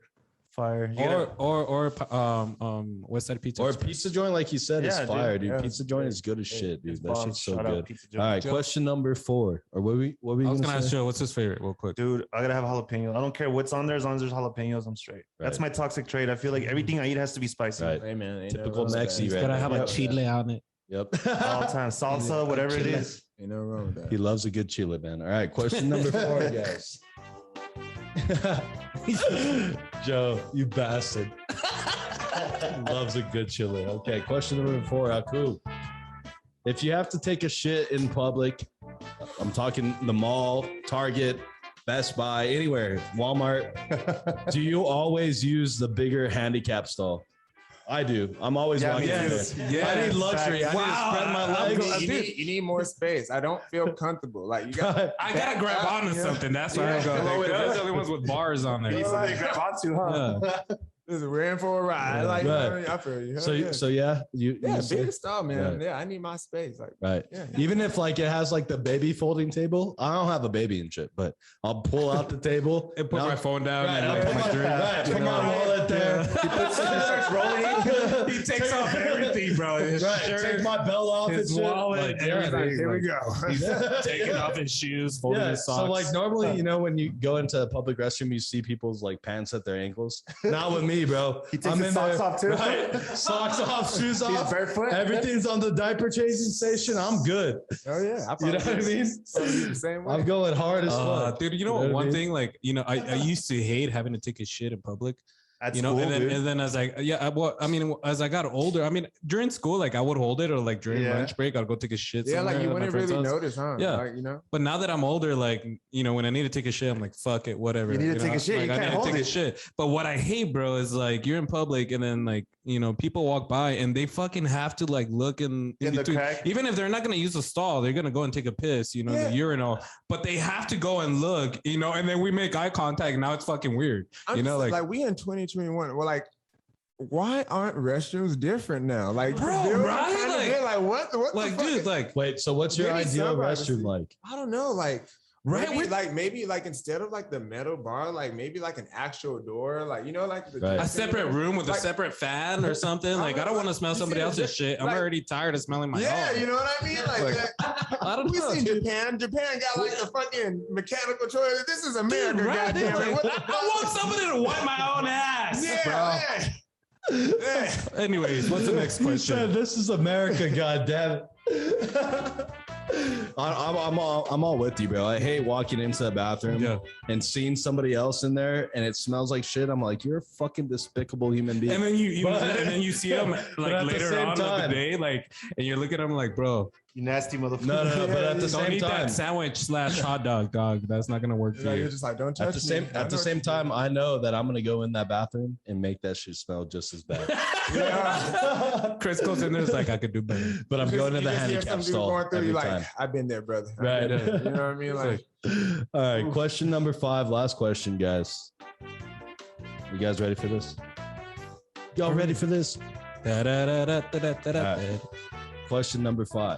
Fire. Or West Side Pizza. Or Express. pizza joint, like you said, is Yeah, dude. fire, dude. Yeah. Pizza joint is good as shit, dude. That shit's so Shout out good. Pizza All right, Joe. question number 4. Or what were we I was gonna gonna ask say? Joe, what's his favorite, real quick. Dude, I gotta have jalapeno. I don't care what's on there, as long as there's jalapenos, I'm straight. That's Right. my toxic trait. I feel like everything I eat has to be spicy. Right. Hey, man. ain't Typical no wrong with Mexi, that. He's right? gotta have a Yep. chile on it. Yep. All the time. Salsa, whatever it is. Ain't no wrong with that. He loves a good chile, man. All right, question number 4, guys. Joe, you bastard. Loves a good chili. Okay, question number 4, Aku. If you have to take a shit in public, I'm talking the mall, Target, Best Buy, anywhere, Walmart, do you always use the bigger handicap stall? I do. I'm always Yeah, walking me in too. there. Yes. I need luxury. I need to spread my legs. You need more space. I don't feel comfortable. Like you got. I gotta grab onto something. That's why I go. Yeah. That's the only ones with bars on there. grab onto, huh? Yeah. Listen, we're in for a ride. Like Right. I feel you. So, yeah. so yeah, you say- bigger stall, man. Right. Yeah, I need my space. Like right. Yeah. Even if like it has like the baby folding table, I don't have a baby and shit, but I'll pull out the table And put and my I'll- phone down Right, and I'll like put my my, drink. right, you put my know? wallet there. He starts rolling. He takes off everything, bro. His Right, shirt, take my belt off his and shit. wallet, Like, yeah, everything. here we go. He's taking off his shoes, folding Yeah, his socks. so like normally, you know, when you go into a public restroom, you see people's like pants at their ankles. Not with me, bro. He takes his socks off too. Right? Socks off, shoes off. barefoot. Everything's on the diaper changing station. I'm good. Oh yeah, You know what I mean? The same way. I'm going hard as fuck. dude, you know You know what? what I One mean? thing, like, you know, I used to hate having to take a shit in public. At You know, school, and then dude. and then as I got older, I mean, during school, like I would hold it, or like during Yeah. lunch break, I'd go take a shit. Yeah, like somewhere you at my wouldn't friend's really house. notice, huh? Yeah. Like, you know. But now that I'm older, like, you know, when I need to take a shit, I'm like, fuck it, whatever. You need to know? take a shit, you Like, I can't need to hold take it. a shit. But what I hate, bro, is like you're in public and then like, you know, people walk by and they fucking have to like look in In the between. crack. Even if they're not going to use a stall, they're going to go and take a piss, you know, Yeah. the urinal. But they have to go and look, you know, and then we make eye contact. Now it's fucking weird. I'm You know, just, like- we in 2021. We're like, why aren't restrooms different now? Like, Bro, they were right? kind of Like- weird. Like what? Like, the fuck? dude, like, Wait, so what's your Maybe ideal somebody- restroom like? I don't know. Like, Right, maybe like instead of like the metal bar, like maybe like an actual door, like you know, like the Right. a separate room with a Like- separate fan or something. Like, I don't want to smell You somebody see the else's diff- shit. I'm like- already tired of smelling my yeah, own. you know what I mean? Like, I don't we know. seen dude. Japan. Japan got like the fucking mechanical toilet. This is America, Dude, right? goddamn it. Like, What the I want somebody to wipe my own ass, yeah, bro. yeah. Anyways, what's the next He question? said, "This is America, goddamn it." I'm all with you, bro. I hate walking into the bathroom and seeing somebody else in there and it smells like shit. I'm like, you're a fucking despicable human being. And then you see them like later on in the day, like, and you're looking at them like, bro, You nasty motherfucker. No, but at the don't same eat that time, sandwich / hot dog, dog. That's not gonna work for Like, you. you're just like, don't touch at the same time, I know that I'm gonna go in that bathroom and make that shit smell just as bad. Chris goes in there, it's like I could do better. But I'm going to the handicap stall every like, time. I've been there, brother. Right. You know what I mean? Like, All right, question number 5, last question, guys. You guys ready for this? Y'all ready for this? Right. Question number 5.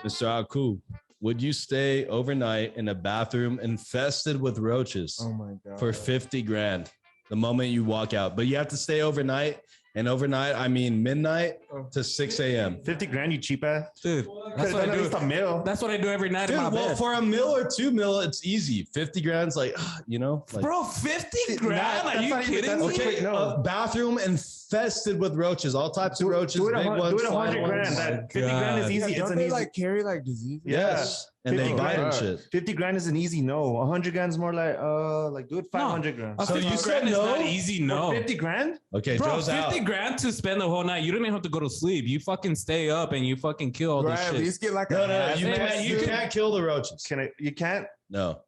Mr. Aku, would you stay overnight in a bathroom infested with roaches oh my God. for 50 grand the moment you walk out? But you have to stay overnight. And overnight, I mean midnight to 6 a.m. 50 grand, you cheap ass. Dude, that's what I do. A meal. That's what I do every night Dude, in my well, bed. for a mil or 2 mil, it's easy. 50 grand's like, you know, like, Bro, 50 grand? Are you kidding me? okay, a bathroom infested with roaches, all types of roaches, Do it big ones, do it fine 100 grand. ones. That 50 grand is easy. It's Don't an they easy. like carry like diseases? Yes, and they 50 bite and grand. shit. 50 grand is an easy no. 100 grand is more like do it 500 grand. So you 50 said grand is no? not Not easy, no. 50 grand? Okay, Bro, Joe's 50 out. grand to spend the whole night. You don't even have to go to sleep. You fucking stay up and you fucking kill all Right, this at shit. least get like No, a you hazmat can't. You suit. can't kill the roaches. You can't? No.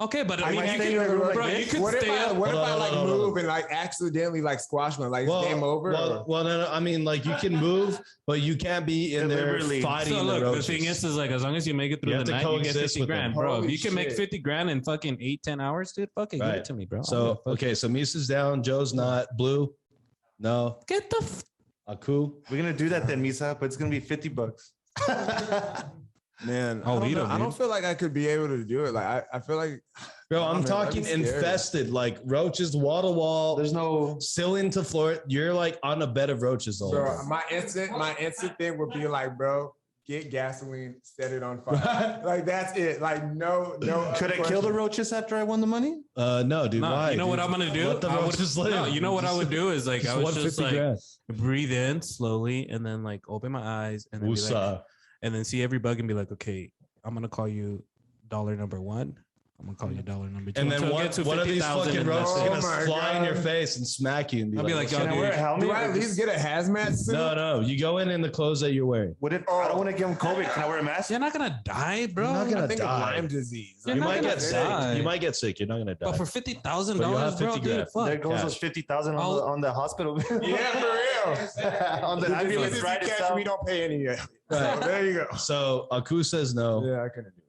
Okay, but I mean, might you stay in a can, room like bro, you this. could What if stay I, up. what if Hold I on, like hold on, move and like accidentally like squash one? Like, Well, it's game over? Well, no. I mean, like you can move, but you can't be in there Deliberately. fighting So the look, roaches. the thing is like as long as you make it through You the have to night, you get coexist 50 with them. grand, bro. If Holy you can make shit. 50 grand in fucking 8-10 hours, dude, fucking give Right. it to me, bro. So okay, so Misa's down, Joe's not. Blue, no. Get the f- Aku, We're gonna do that then, Misa, but it's gonna be $50. Man, I'll I don't eat know. 'em, I don't dude. feel like I could be able to do it. Like, I feel like, bro, Oh, I'm man, talking that'd be scary. infested, like roaches, wall to wall. There's no Ceiling to floor. You're like on a bed of roaches all bro, over. my instant thing would be like, bro, get gasoline, set it on fire. Like that's it. Like no. Could I kill the roaches after I won the money? No, dude. No, why? you know what dude? I'm gonna do? Let the I would- roaches live. No, you know what I would do is like I would just 150 like grand. breathe in slowly and then like open my eyes and then be like, Woosah. and then see every bug and be like, okay, I'm gonna call you dollar number 1. I'm gonna call you dollar number 2. And then until I one, get to one of these 50,000 fucking and that's roaches it. gonna Oh my fly in your God. face and smack you and be I'll be like, like, Can I wear a helmet? Do I at least get a hazmat suit? no, you go in the clothes that you're wearing. What if I don't want to give him COVID? Can I wear a mask? You're not gonna die, bro. You're not I gonna think of die. Lyme disease. You're You not might gonna get sick. die. You might get sick. You're not gonna die. But for $50,000, But you'll have bro, 50 dude, grand. fuck. There goes Cash. those 50,000 on the hospital bill. Yeah, for real. On the If ambulance it's ride cash, itself. we don't pay any yet. Right. So there you go. So Aku says no. Yeah, I couldn't do it.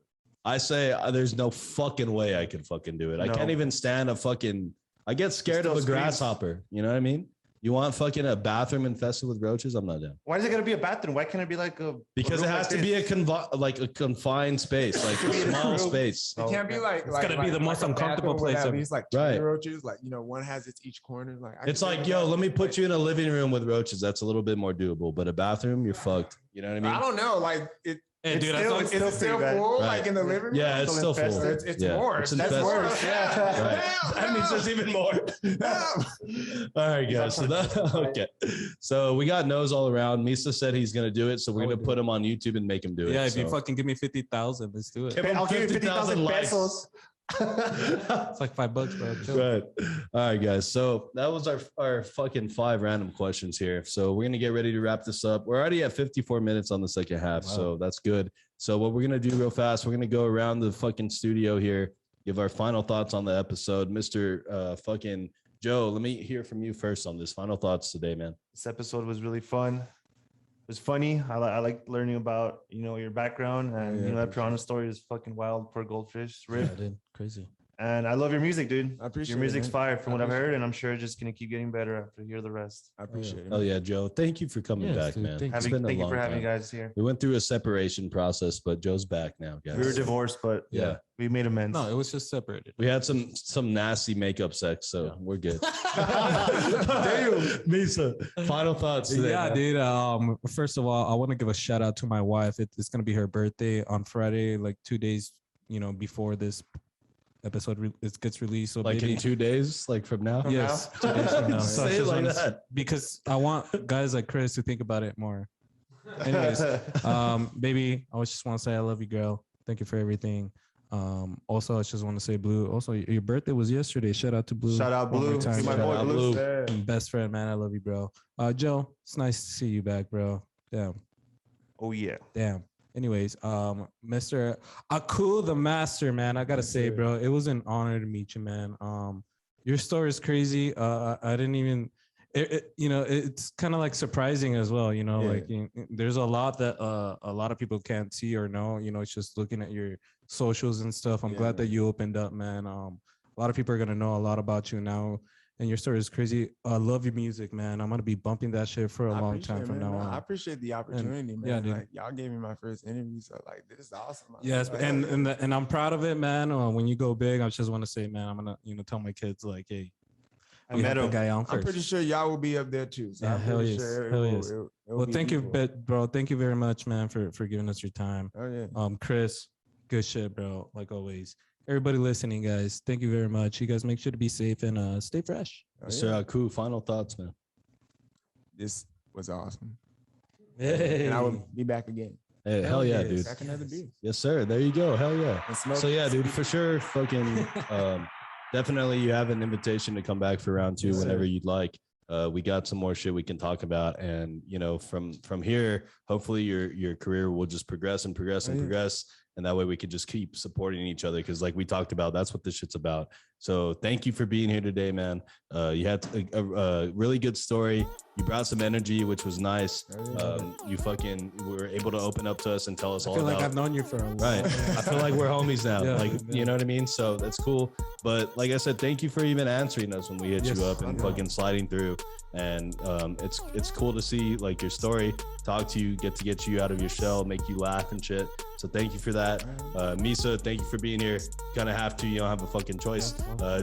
I say there's no fucking way I can fucking do it. I No. can't even stand a fucking. I get scared Still of a screams. grasshopper. You know what I mean? You want fucking a bathroom infested with roaches? I'm not down. Why is it gonna be a bathroom? Why can't it be like a Because a it room has like to be this? a confined space, like a small space. It can't be like It's gotta be the most a uncomfortable bathroom with place at ever. least like Right. 20 roaches. Like one has its each corner. Like It's like, yo, let me put you in a living room with roaches. That's a little bit more doable. But a bathroom, you're fucked. You know what I mean? I don't know. Like it. Hey, It's dude, still- I Is still it still pretty bad. full? Right. Like in the living room? Yeah, it's still full. infested. It's Yeah, more. it's That's infested. worse. Yeah. Right. That means there's even more. All right, guys. So that okay. So we got no's all around. Misa said he's gonna do it, so we're gonna put him on YouTube and make him do it. Yeah, if you So. fucking give me 50,000, let's do it. Give him I'll give you 50,000 likes. pesos. It's like $5, bro. Chill. Right. All right, guys. So that was our fucking 5 random questions here. So we're gonna get ready to wrap this up. We're already at 54 minutes on the second half, so that's good. So what we're gonna do real fast, we're gonna go around the fucking studio here, give our final thoughts on the episode. Mr. Fucking Joe, let me hear from you first on this. Final thoughts today, man. This episode was really fun. It was funny. I like learning about your background, and that piranha story is fucking wild. Poor goldfish, Yeah, rip. dude. Crazy. And I love your music, dude. I appreciate Your music's it, man. fire from what I've appreciate heard, and I'm sure it's just gonna keep getting better after you hear the rest. I appreciate it. Oh yeah, Joe. Thank you for coming Yes, back, dude, man. thank It's you. been a Thank you long for having time. you guys here. We went through a separation process, but Joe's back now, guys. We were divorced, but Yeah. we made amends. No, it was just separated. We had some nasty makeup sex, so we're good. Damn. Misa, final thoughts today. Yeah, man. dude. First of all, I want to give a shout out to my wife. It's gonna be her birthday on Friday, like 2 days, before this episode it gets released. So Like maybe in 2 days, like from now. yes, 2 days from now. So I Say it just like wanna that. because I want guys like Chris to think about it more. Anyways, baby, I just want to say I love you, girl. Thank you for everything. Also, I just want to say, Blue. Also, your birthday was yesterday. Shout out to Blue. Shout out One more Blue. time. See my Shout boy out Blue. Yeah. Best friend, man. I love you, bro. Joe, it's nice to see you back, bro. Damn. Oh yeah. Damn. Anyways, Mr. Aku the Master, man. I gotta say, bro, it was an honor to meet you, man. Your story is crazy. I didn't even, it's kind of like surprising as well. Like there's a lot that a lot of people can't see or know. It's just looking at your socials and stuff. I'm glad that you opened up, man. A lot of people are gonna know a lot about you now. And your story is crazy. I love your music, man. I'm gonna be bumping that shit for a long time from now on. I appreciate the opportunity, man. yeah, dude. Like y'all gave me my first interview, so like this is awesome. Yes, Like, and I'm proud of it, man. When you go big, I just want to say, man, I'm gonna tell my kids like, hey, I met the him. guy on I'm first. pretty sure y'all will be up there too. So Yeah, I'm hell pretty yes, sure hell it yes. will Well, be thank you, equal. bro. Thank you very much, man, for giving us your time. Oh yeah. Chris, good shit, bro. Like always. Everybody listening, guys, thank you very much. You guys make sure to be safe and stay fresh. Oh, Mr. yeah. Aku, final thoughts, man. This was awesome. Hey. And I will be back again. Hey, hell yeah, yes. dude. Back another beer. Yes, sir. There you go. Hell yeah. And smoke. So yeah, dude, for sure. Fucking definitely you have an invitation to come back for round 2 Yes, sir. whenever you'd like. We got some more shit we can talk about. And from here, hopefully your career will just progress and progress and progress. And that way we could just keep supporting each other. Cause like we talked about, that's what this shit's about. So thank you for being here today, man. You had a really good story. You brought some energy, which was nice. You fucking were able to open up to us and tell us I all feel about like I've known you for a while. right. I feel like we're homies now. Yeah, like, yeah. you know what I mean? So that's cool. But like I said, thank you for even answering us when we hit Yes. you up and fucking sliding through. And it's cool to see like your story, talk to you, get you out of your shell, make you laugh and shit. So thank you for that. Misa, thank you for being here. Gonna have to, you don't have a fucking choice.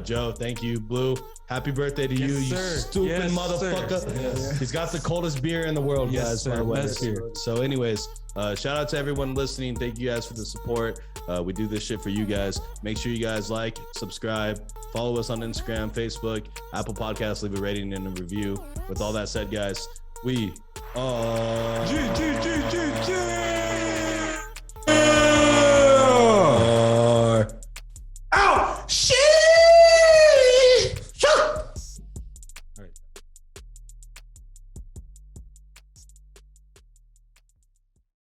Joe, thank you. Blue, happy birthday to you, you sir. stupid Yes, motherfucker. sir. Yes. He's got the coldest beer in the world, Yes, guys. sir. by the way. Best beer. So anyways, shout out to everyone listening. Thank you guys for the support. We do this shit for you guys. Make sure you guys like, subscribe, follow us on Instagram, Facebook, Apple Podcasts, leave a rating and a review. With all that said, guys, we are...